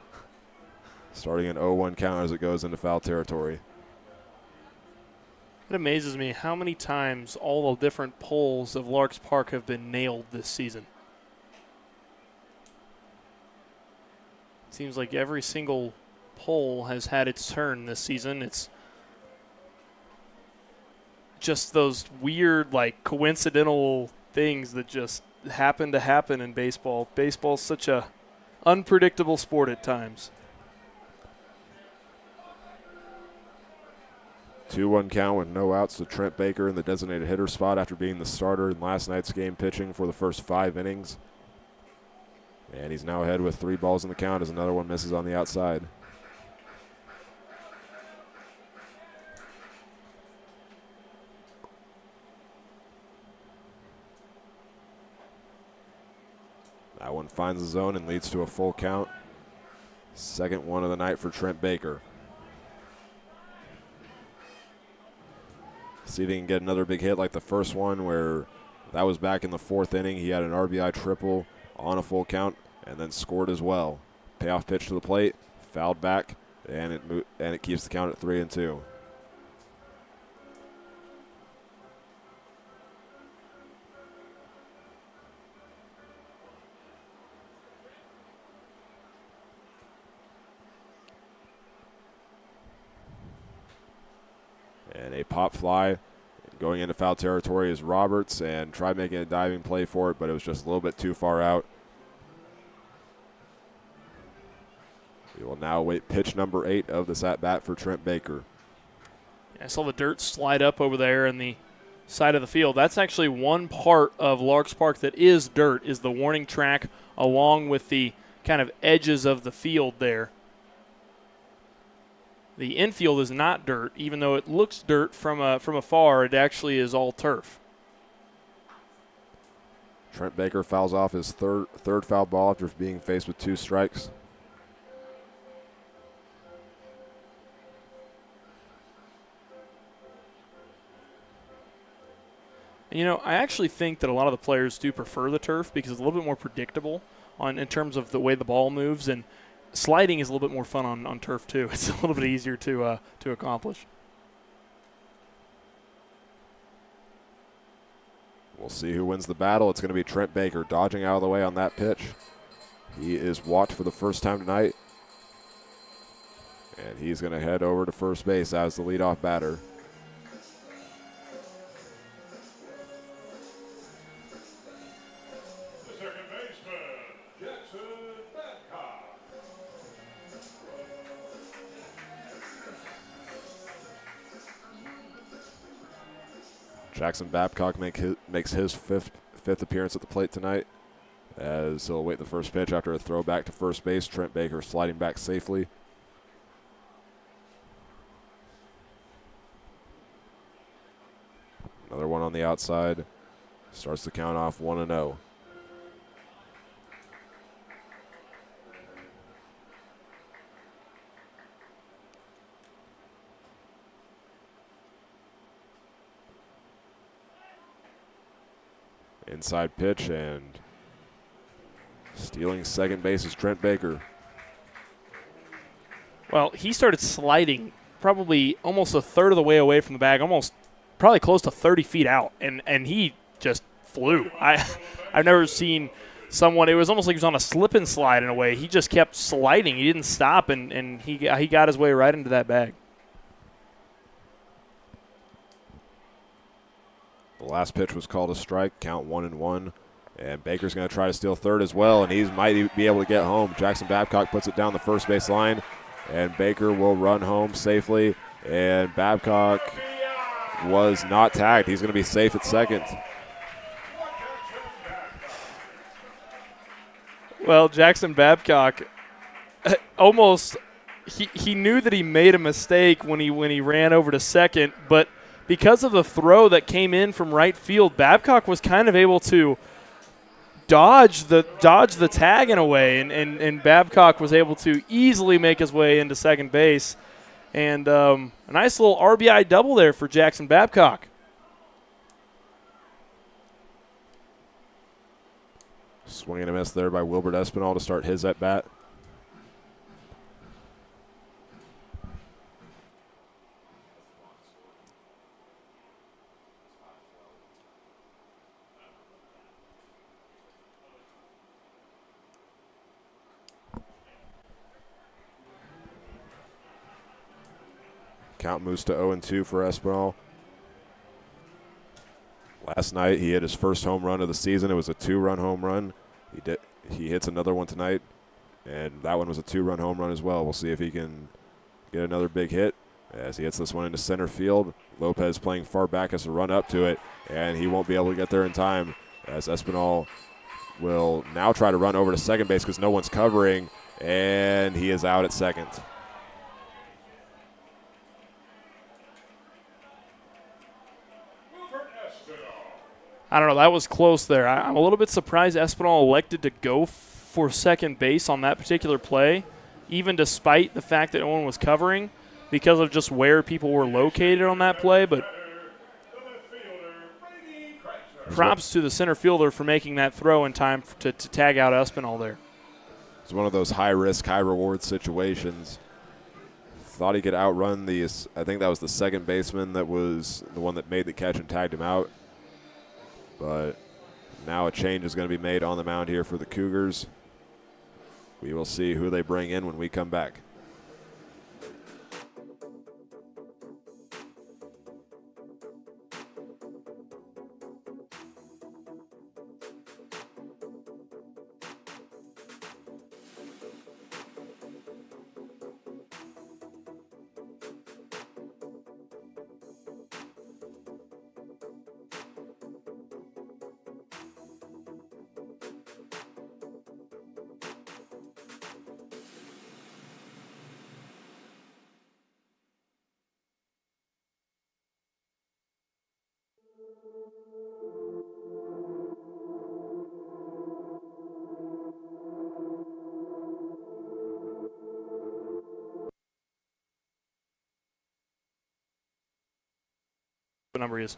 starting an 0-1 count as it goes into foul territory. It amazes me how many times all the different poles of Larks Park have been nailed this season. Seems like every single pole has had its turn this season. It's just those weird, like, coincidental things that just happen to happen in baseball. Baseball's such a unpredictable sport at times. 2-1 count with no outs to Trent Baker in the designated hitter spot after being the starter in last night's game, pitching for the first 5 innings. And he's now ahead with 3 balls in the count as another one misses on the outside. That one finds the zone and leads to a full count. Second one of the night for Trent Baker. See if he can get another big hit like the first one, where that was back in the 4th inning. He had an RBI triple on a full count and then scored as well. Payoff pitch to the plate, fouled back, and it keeps the count at 3-2. And a pop fly going into foul territory is Roberts, and tried making a diving play for it, but it was just a little bit too far out. We will now await pitch number 8 of this at-bat for Trent Baker. I saw the dirt slide up over there in the side of the field. That's actually one part of Larks Park that is dirt, is the warning track along with the kind of edges of the field there. The infield is not dirt, even though it looks dirt from afar. It actually is all turf. Trent Baker fouls off his third foul ball after being faced with 2 strikes. And, you know, I actually think that a lot of the players do prefer the turf because it's a little bit more predictable in terms of the way the ball moves, and sliding is a little bit more fun on turf too. It's a little bit easier to accomplish. We'll see who wins the battle. It's going to be Trent Baker dodging out of the way on that pitch. He is walked for the first time tonight, and he's going to head over to first base as the leadoff batter. Jackson Babcock makes his fifth appearance at the plate tonight, as he'll await the first pitch after a throw back to first base. Trent Baker sliding back safely. Another one on the outside. Starts the count off 1-0. Inside pitch, and stealing second base is Trent Baker. Well, he started sliding probably almost a third of the way away from the bag, probably close to 30 feet out, and he just flew. I've never seen someone, it was almost like he was on a slip and slide in a way. He just kept sliding. He didn't stop, and he got his way right into that bag. The last pitch was called a strike, count 1-1. And Baker's going to try to steal third as well, and he might be able to get home. Jackson Babcock puts it down the first base line, and Baker will run home safely. And Babcock was not tagged. He's going to be safe at second. Well, Jackson Babcock almost he knew that he made a mistake when he ran over to second, but because of the throw that came in from right field, Babcock was kind of able to dodge the tag in a way, and Babcock was able to easily make his way into second base. And a nice little RBI double there for Jackson Babcock. Swing and a miss there by Wilbert Espinal to start his at-bat. Count moves to 0-2 for Espinal. Last night he hit his first home run of the season. It was a 2-run home run. He hits another one tonight, and that one was a 2-run home run as well. We'll see if he can get another big hit as he hits this one into center field. Lopez playing far back has to run up to it, and he won't be able to get there in time as Espinal will now try to run over to second base because no one's covering, and he is out at second. I don't know. That was close there. I'm a little bit surprised Espinal elected to go for second base on that particular play, even despite the fact that no one was covering, because of just where people were located on that play. But props to the center fielder for making that throw in time to tag out Espinal there. It's one of those high-risk, high-reward situations. Thought he could outrun I think that was the second baseman that was the one that made the catch and tagged him out. But now a change is going to be made on the mound here for the Cougars. We will see who they bring in when we come back. What number he is?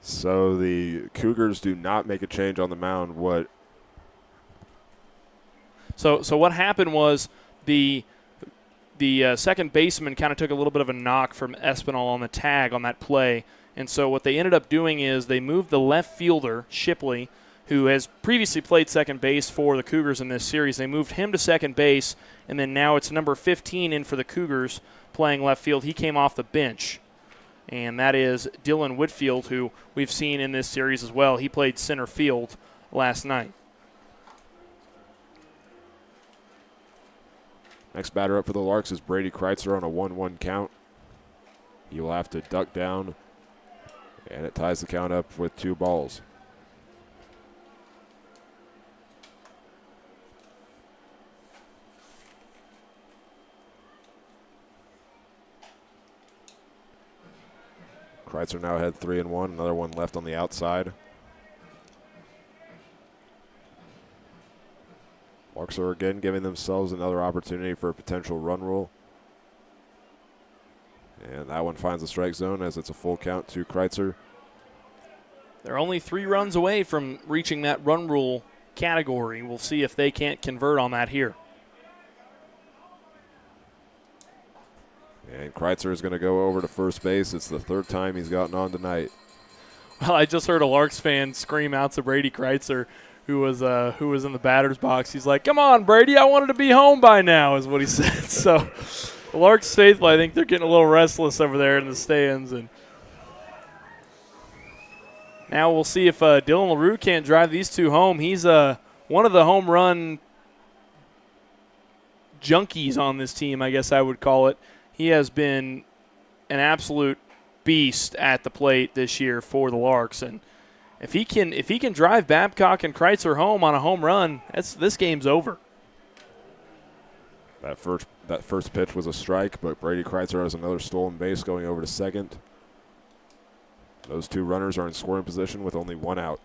So the Cougars do not make a change on the mound. So what happened was the second baseman kind of took a little bit of a knock from Espinal on the tag on that play. And so what they ended up doing is they moved the left fielder, Shipley, who has previously played second base for the Cougars in this series. They moved him to second base, and then now it's number 15 in for the Cougars playing left field. He came off the bench, and that is Dylan Whitfield, who we've seen in this series as well. He played center field last night. Next batter up for the Larks is Brady Kreitzer on a 1-1 count. He will have to duck down, and it ties the count up with 2 balls. Kreitzer now had 3-1, another one left on the outside. Larks are again giving themselves another opportunity for a potential run rule. And that one finds the strike zone as it's a full count to Kreitzer. They're only 3 runs away from reaching that run rule category. We'll see if they can't convert on that here. And Kreitzer is going to go over to first base. It's the 3rd time he's gotten on tonight. Well, I just heard a Larks fan scream out to Brady Kreitzer, who was in the batter's box. He's like, "Come on, Brady, I wanted to be home by now," is what he said. So The Larks faithful, I think they're getting a little restless over there in the stands. And now we'll see if Dylan LaRue can't drive these two home. He's one of the home run junkies on this team, I guess I would call it. He has been an absolute beast at the plate this year for the Larks, and if he can drive Babcock and Kreitzer home on a home run, this game's over. That first pitch was a strike, but Brady Kreitzer has another stolen base going over to second. Those two runners are in scoring position with only one out.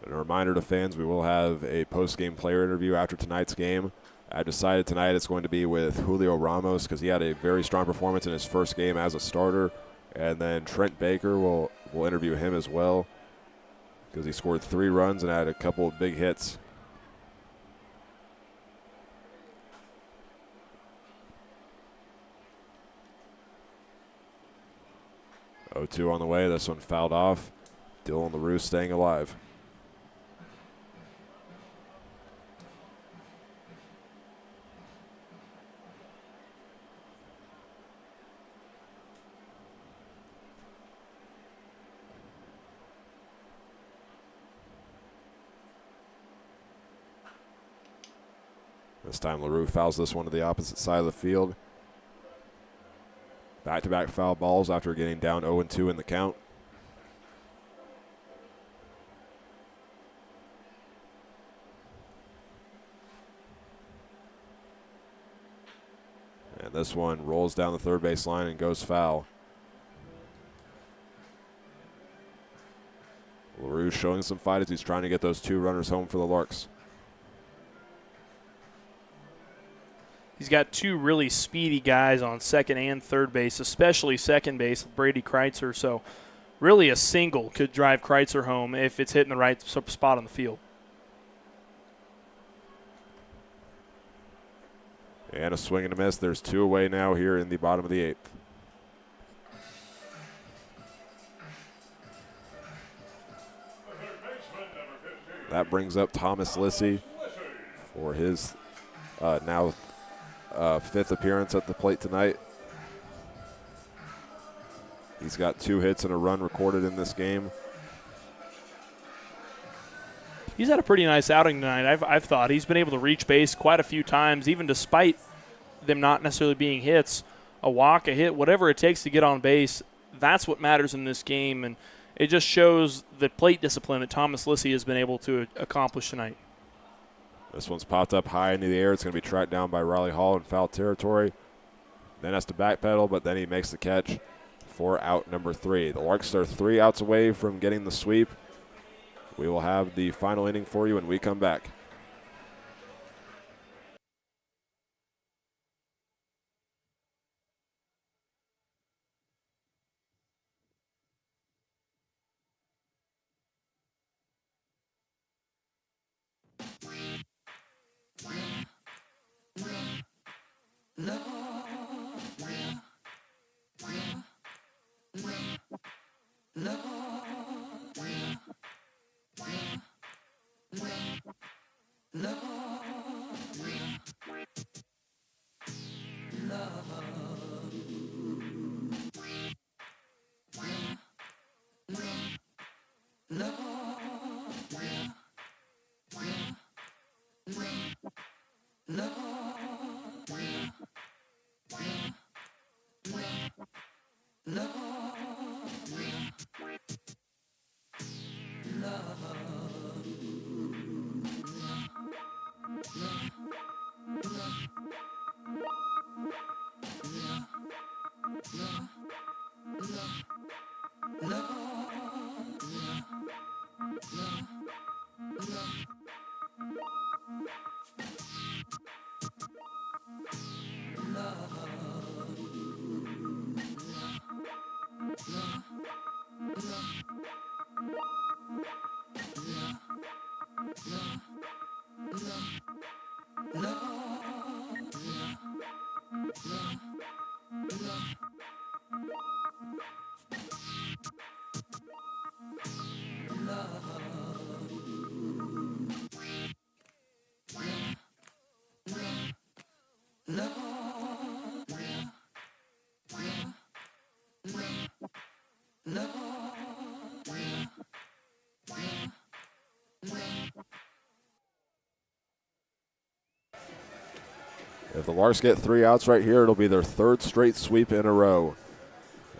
And a reminder to fans, we will have a post-game player interview after tonight's game. I decided tonight it's going to be with Julio Ramos because he had a very strong performance in his first game as a starter. And then Trent Baker, will interview him as well because he scored 3 runs and had a couple of big hits. Oh, 2 on the way. This one fouled off. Dylan LaRue staying alive. This time LaRue fouls this one to the opposite side of the field. Back-to-back foul balls after getting down 0-2 in the count. And this one rolls down the third base line and goes foul. LaRue showing some fight as he's trying to get those 2 runners home for the Larks. He's got 2 really speedy guys on second and third base, especially second base with Brady Kreitzer. So really a single could drive Kreitzer home if it's hitting the right spot on the field. And a swing and a miss. There's 2 away now here in the bottom of the 8th. That brings up Thomas Lissy for his now 5th appearance at the plate tonight. He's got 2 hits and a run recorded in this game. He's had a pretty nice outing tonight. I've thought he's been able to reach base quite a few times, even despite them not necessarily being hits. A walk, a hit, whatever it takes to get on base, that's what matters in this game, and it just shows the plate discipline that Thomas Lissy has been able to accomplish tonight. This one's popped up high into the air. It's going to be tracked down by Riley Hall in foul territory. Then has to backpedal, but then he makes the catch for out number 3. The Larks are 3 outs away from getting the sweep. We will have the final inning for you when we come back. If the Larks get 3 outs right here, it'll be their 3rd straight sweep in a row,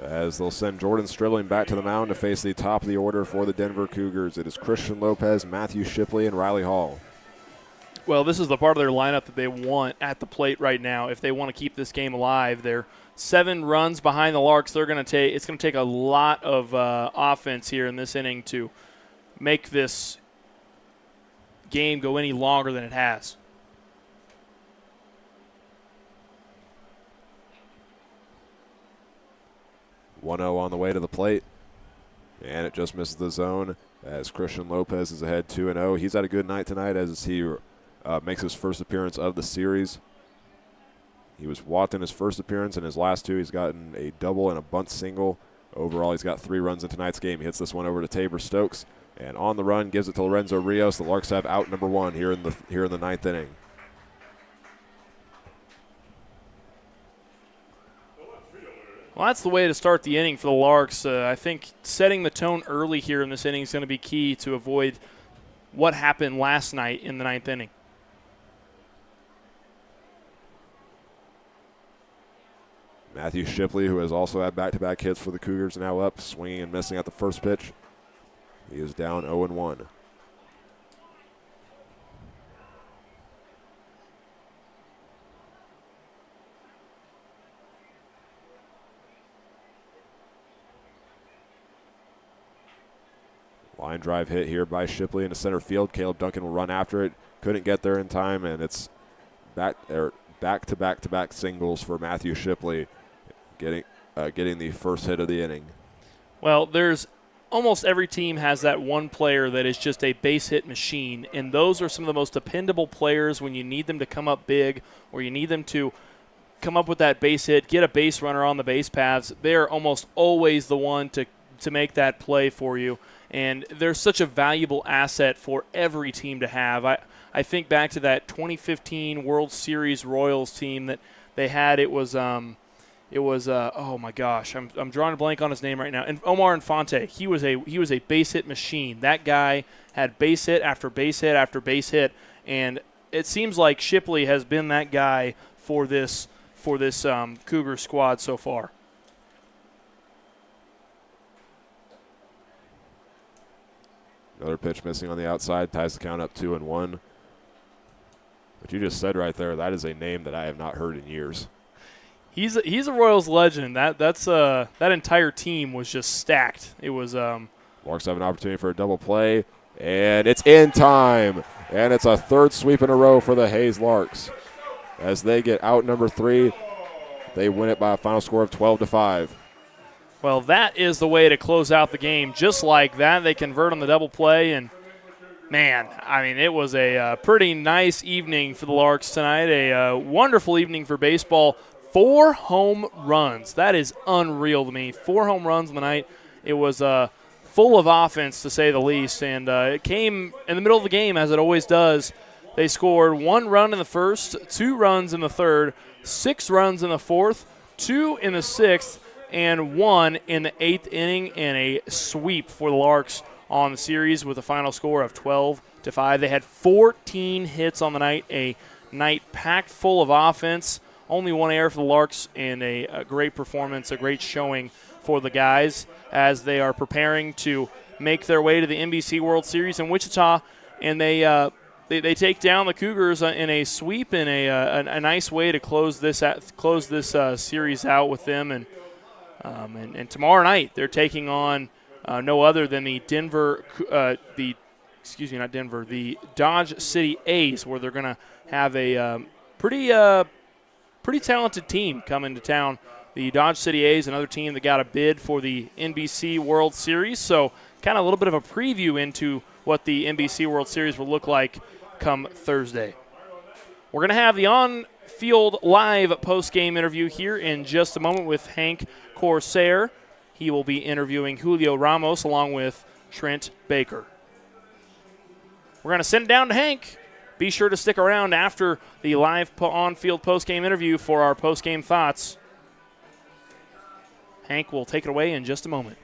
as they'll send Jordan Stribling back to the mound to face the top of the order for the Denver Cougars. It is Christian Lopez, Matthew Shipley, and Riley Hall. Well, this is the part of their lineup that they want at the plate right now if they want to keep this game alive. They're 7 runs behind the Larks. It's going to take a lot of offense here in this inning to make this game go any longer than it has. One 0 on the way to the plate, and it just misses the zone as Christian Lopez is ahead 2-0. He's had a good night tonight as he makes his first appearance of the series. He was walked in his first appearance. In his last 2, he's gotten a double and a bunt single. Overall, he's got 3 runs in tonight's game. He hits this one over to Tabor Stokes, and on the run gives it to Lorenzo Rios. The Larks have out number 1 here in the 9th inning. Well, that's the way to start the inning for the Larks. I think setting the tone early here in this inning is going to be key to avoid what happened last night in the 9th inning. Matthew Shipley, who has also had back-to-back hits for the Cougars, now up, swinging and missing at the first pitch. He is down 0-1. Line drive hit here by Shipley into center field. Caleb Duncan will run after it. Couldn't get there in time, and it's back-to-back singles for Matthew Shipley, getting the first hit of the inning. Well, there's almost every team has that one player that is just a base hit machine, and those are some of the most dependable players when you need them to come up big or you need them to come up with that base hit, get a base runner on the base paths. They're almost always the one to make that play for you. And they're such a valuable asset for every team to have. I think back to that 2015 World Series Royals team that they had. It was oh my gosh, I'm drawing a blank on his name right now. And Omar Infante, he was a base hit machine. That guy had base hit after base hit after base hit, and it seems like Shipley has been that guy for this Cougar squad so far. Another pitch missing on the outside, ties the count up 2-1. What you just said right there, that is a name that I have not heard in years. He's a Royals legend. That entire team was just stacked. It was Larks have an opportunity for a double play, and it's in time. And it's a 3rd sweep in a row for the Hayes Larks. As they get out number 3, they win it by a final score of 12-5. Well, that is the way to close out the game. Just like that, they convert on the double play, and man, I mean, it was a pretty nice evening for the Larks tonight. A wonderful evening for baseball. 4 home runs. That is unreal to me. 4 home runs in the night. It was full of offense, to say the least, and it came in the middle of the game, as it always does. They scored 1 run in the first, 2 runs in the third, 6 runs in the fourth, 2 in the sixth, and 1 in the 8th inning, and a sweep for the Larks on the series with a final score of 12-5. They had 14 hits on the night, a night packed full of offense. Only 1 error for the Larks, and a great performance, a great showing for the guys as they are preparing to make their way to the NBC World Series in Wichita, and they take down the Cougars in a sweep and a nice way to close this series out with them. And tomorrow night they're taking on no other than the Dodge City A's, where they're going to have a pretty talented team coming to town. The Dodge City A's, another team that got a bid for the NBC World Series. So kind of a little bit of a preview into what the NBC World Series will look like come Thursday. We're going to have the on-field live post-game interview here in just a moment with Hank Corsair. He will be interviewing Julio Ramos along with Trent Baker. We're going to send it down to Hank. Be sure to stick around after the live on-field post-game interview for our post-game thoughts. Hank will take it away in just a moment.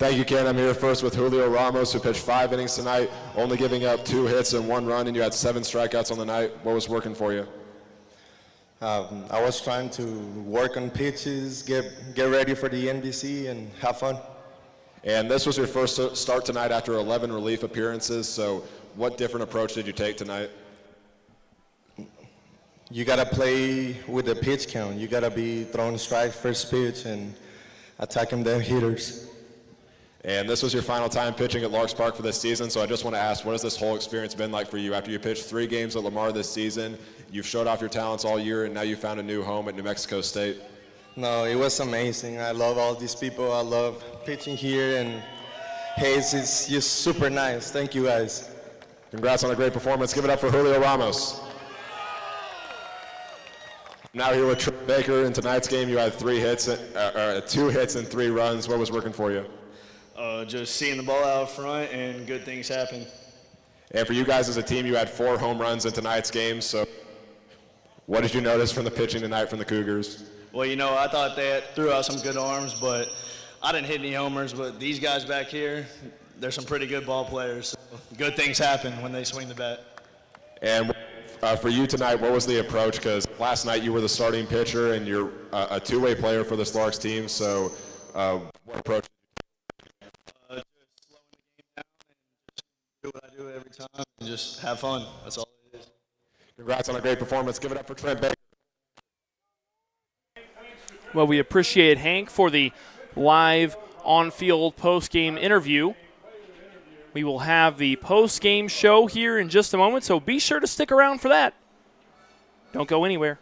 Thank you, Ken. I'm here first with Julio Ramos, who pitched 5 innings tonight, only giving up 2 hits and 1 run, and you had 7 strikeouts on the night. What was working for you? I was trying to work on pitches, get ready for the NBC, and have fun. And this was your first start tonight after 11 relief appearances, so what different approach did you take tonight? You got to play with the pitch count. You got to be throwing strike first pitch and attacking them hitters. And this was your final time pitching at Larks Park for this season, so I just want to ask, what has this whole experience been like for you after you pitched 3 games at Lamar this season? You've showed off your talents all year, and now you found a new home at New Mexico State. No, it was amazing. I love all these people. I love pitching here, and Hayes is just super nice. Thank you, guys. Congrats on a great performance. Give it up for Julio Ramos. Now here with Trent Baker. In tonight's game, you had 2 hits and 3 runs. What was working for you? Just seeing the ball out front and good things happen. And for you guys as a team, you had 4 home runs in tonight's game. So what did you notice from the pitching tonight from the Cougars? Well, I thought they threw out some good arms, but I didn't hit any homers. But these guys back here, they're some pretty good ball players. So good things happen when they swing the bat. And for you tonight, what was the approach? Because last night you were the starting pitcher, and you're a 2-way player for this Larks team. So what approach? Just slowing the game down and just do what I do every time and just have fun. That's all it is. Congrats on a great performance. Give it up for Trent Baker. Well, we appreciate Hank for the live on-field post-game interview. We will have the post-game show here in just a moment, so be sure to stick around for that. Don't go anywhere.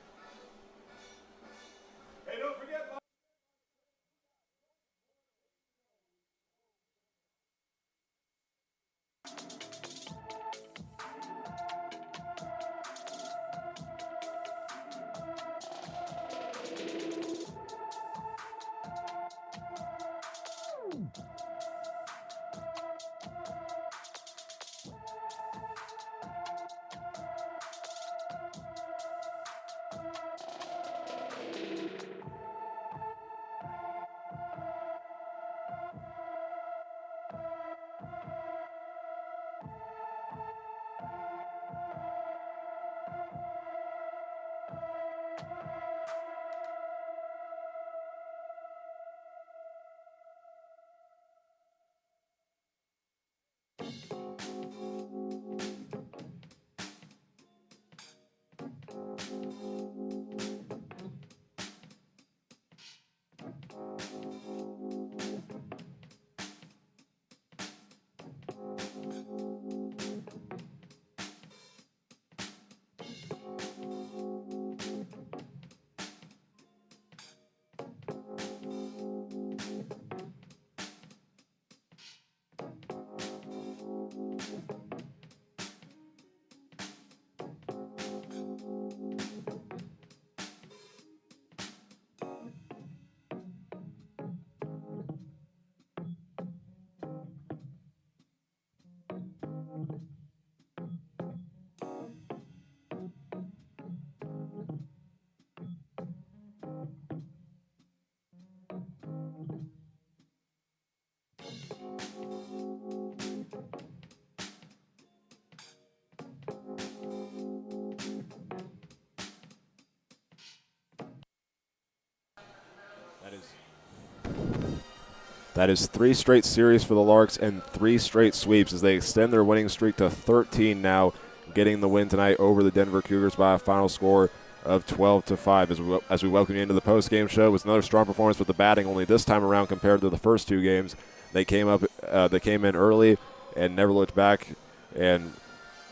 That is 3 straight series for the Larks and 3 straight sweeps as they extend their winning streak to 13 now, getting the win tonight over the Denver Cougars by a final score of 12-5. As we welcome you into the post-game show, it was another strong performance with the batting, only this time around compared to the first 2 games. They came in early and never looked back, and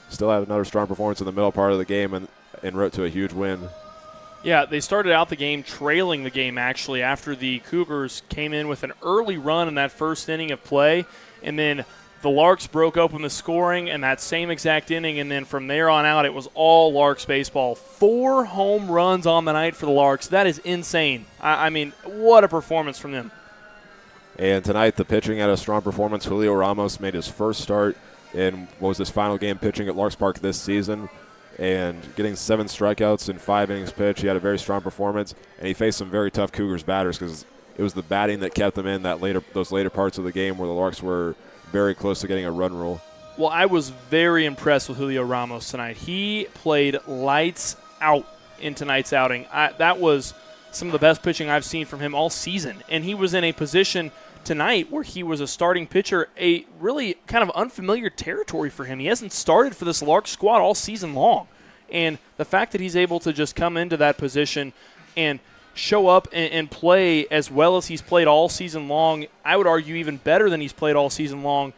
still had another strong performance in the middle part of the game and wrote to a huge win. Yeah, they started out the game trailing the game, actually, after the Cougars came in with an early run in that first inning of play, and then the Larks broke open the scoring in that same exact inning, and then from there on out, it was all Larks baseball. 4 home runs on the night for the Larks. That is insane. I mean, what a performance from them. And tonight, the pitching had a strong performance. Julio Ramos made his first start in what was his final game pitching at Larks Park this season, and getting 7 strikeouts in 5 innings pitched. He had a very strong performance, and he faced some very tough Cougars batters because it was the batting that kept them in those later parts of the game where the Larks were very close to getting a run rule. Well, I was very impressed with Julio Ramos tonight. He played lights out in tonight's outing. That was some of the best pitching I've seen from him all season. And he was in a position tonight where he was a starting pitcher, a really kind of unfamiliar territory for him. He hasn't started for this Larks squad all season long. And the fact that he's able to just come into that position and show up and play as well as he's played all season long, I would argue even better than he's played all season long,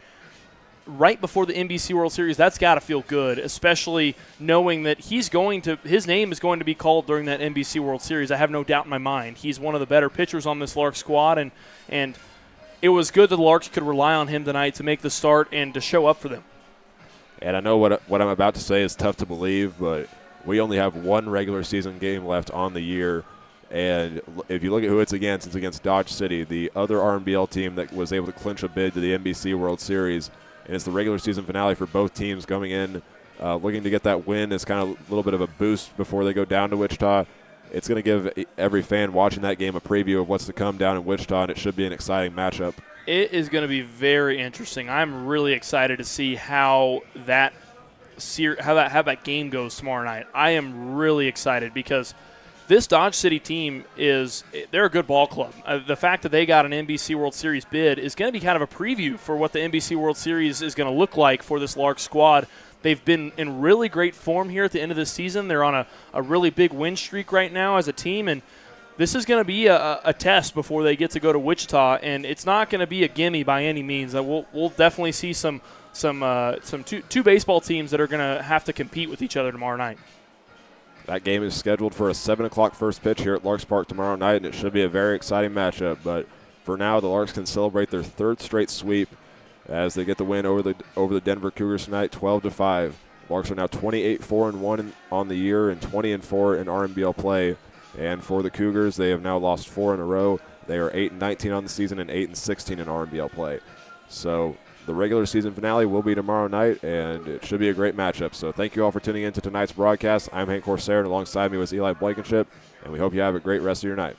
right before the NBC World Series, that's got to feel good, especially knowing that his name is going to be called during that NBC World Series. I have no doubt in my mind. He's one of the better pitchers on this Larks squad, and it was good that the Larks could rely on him tonight to make the start and to show up for them. And I know what I'm about to say is tough to believe, but we only have one regular season game left on the year. And if you look at who it's against Dodge City, the other RMBL team that was able to clinch a bid to the NBC World Series. And it's the regular season finale for both teams going in, looking to get that win as kind of a little bit of a boost before they go down to Wichita. It's going to give every fan watching that game a preview of what's to come down in Wichita, and it should be an exciting matchup. It is going to be very interesting. I'm really excited to see how that game goes tomorrow night. I am really excited because this Dodge City team they're a good ball club. The fact that they got an NBC World Series bid is going to be kind of a preview for what the NBC World Series is going to look like for this Larks squad. They've been in really great form here at the end of the season. They're on a really big win streak right now as a team, and this is going to be a test before they get to go to Wichita, and it's not going to be a gimme by any means. We'll definitely see some two baseball teams that are going to have to compete with each other tomorrow night. That game is scheduled for a 7 o'clock first pitch here at Larks Park tomorrow night, and it should be a very exciting matchup. But for now, the Larks can celebrate their third straight sweep as they get the win over the Denver Cougars tonight, 12-5. Larks are now 28-4-1 on the year and 20-4 in RMBL play. And for the Cougars, they have now lost 4 in a row. They are 8-19 on the season and 8-16 in RMBL play. So the regular season finale will be tomorrow night, and it should be a great matchup. So thank you all for tuning in to tonight's broadcast. I'm Hank Corsair, and alongside me was Eli Blankenship, and we hope you have a great rest of your night.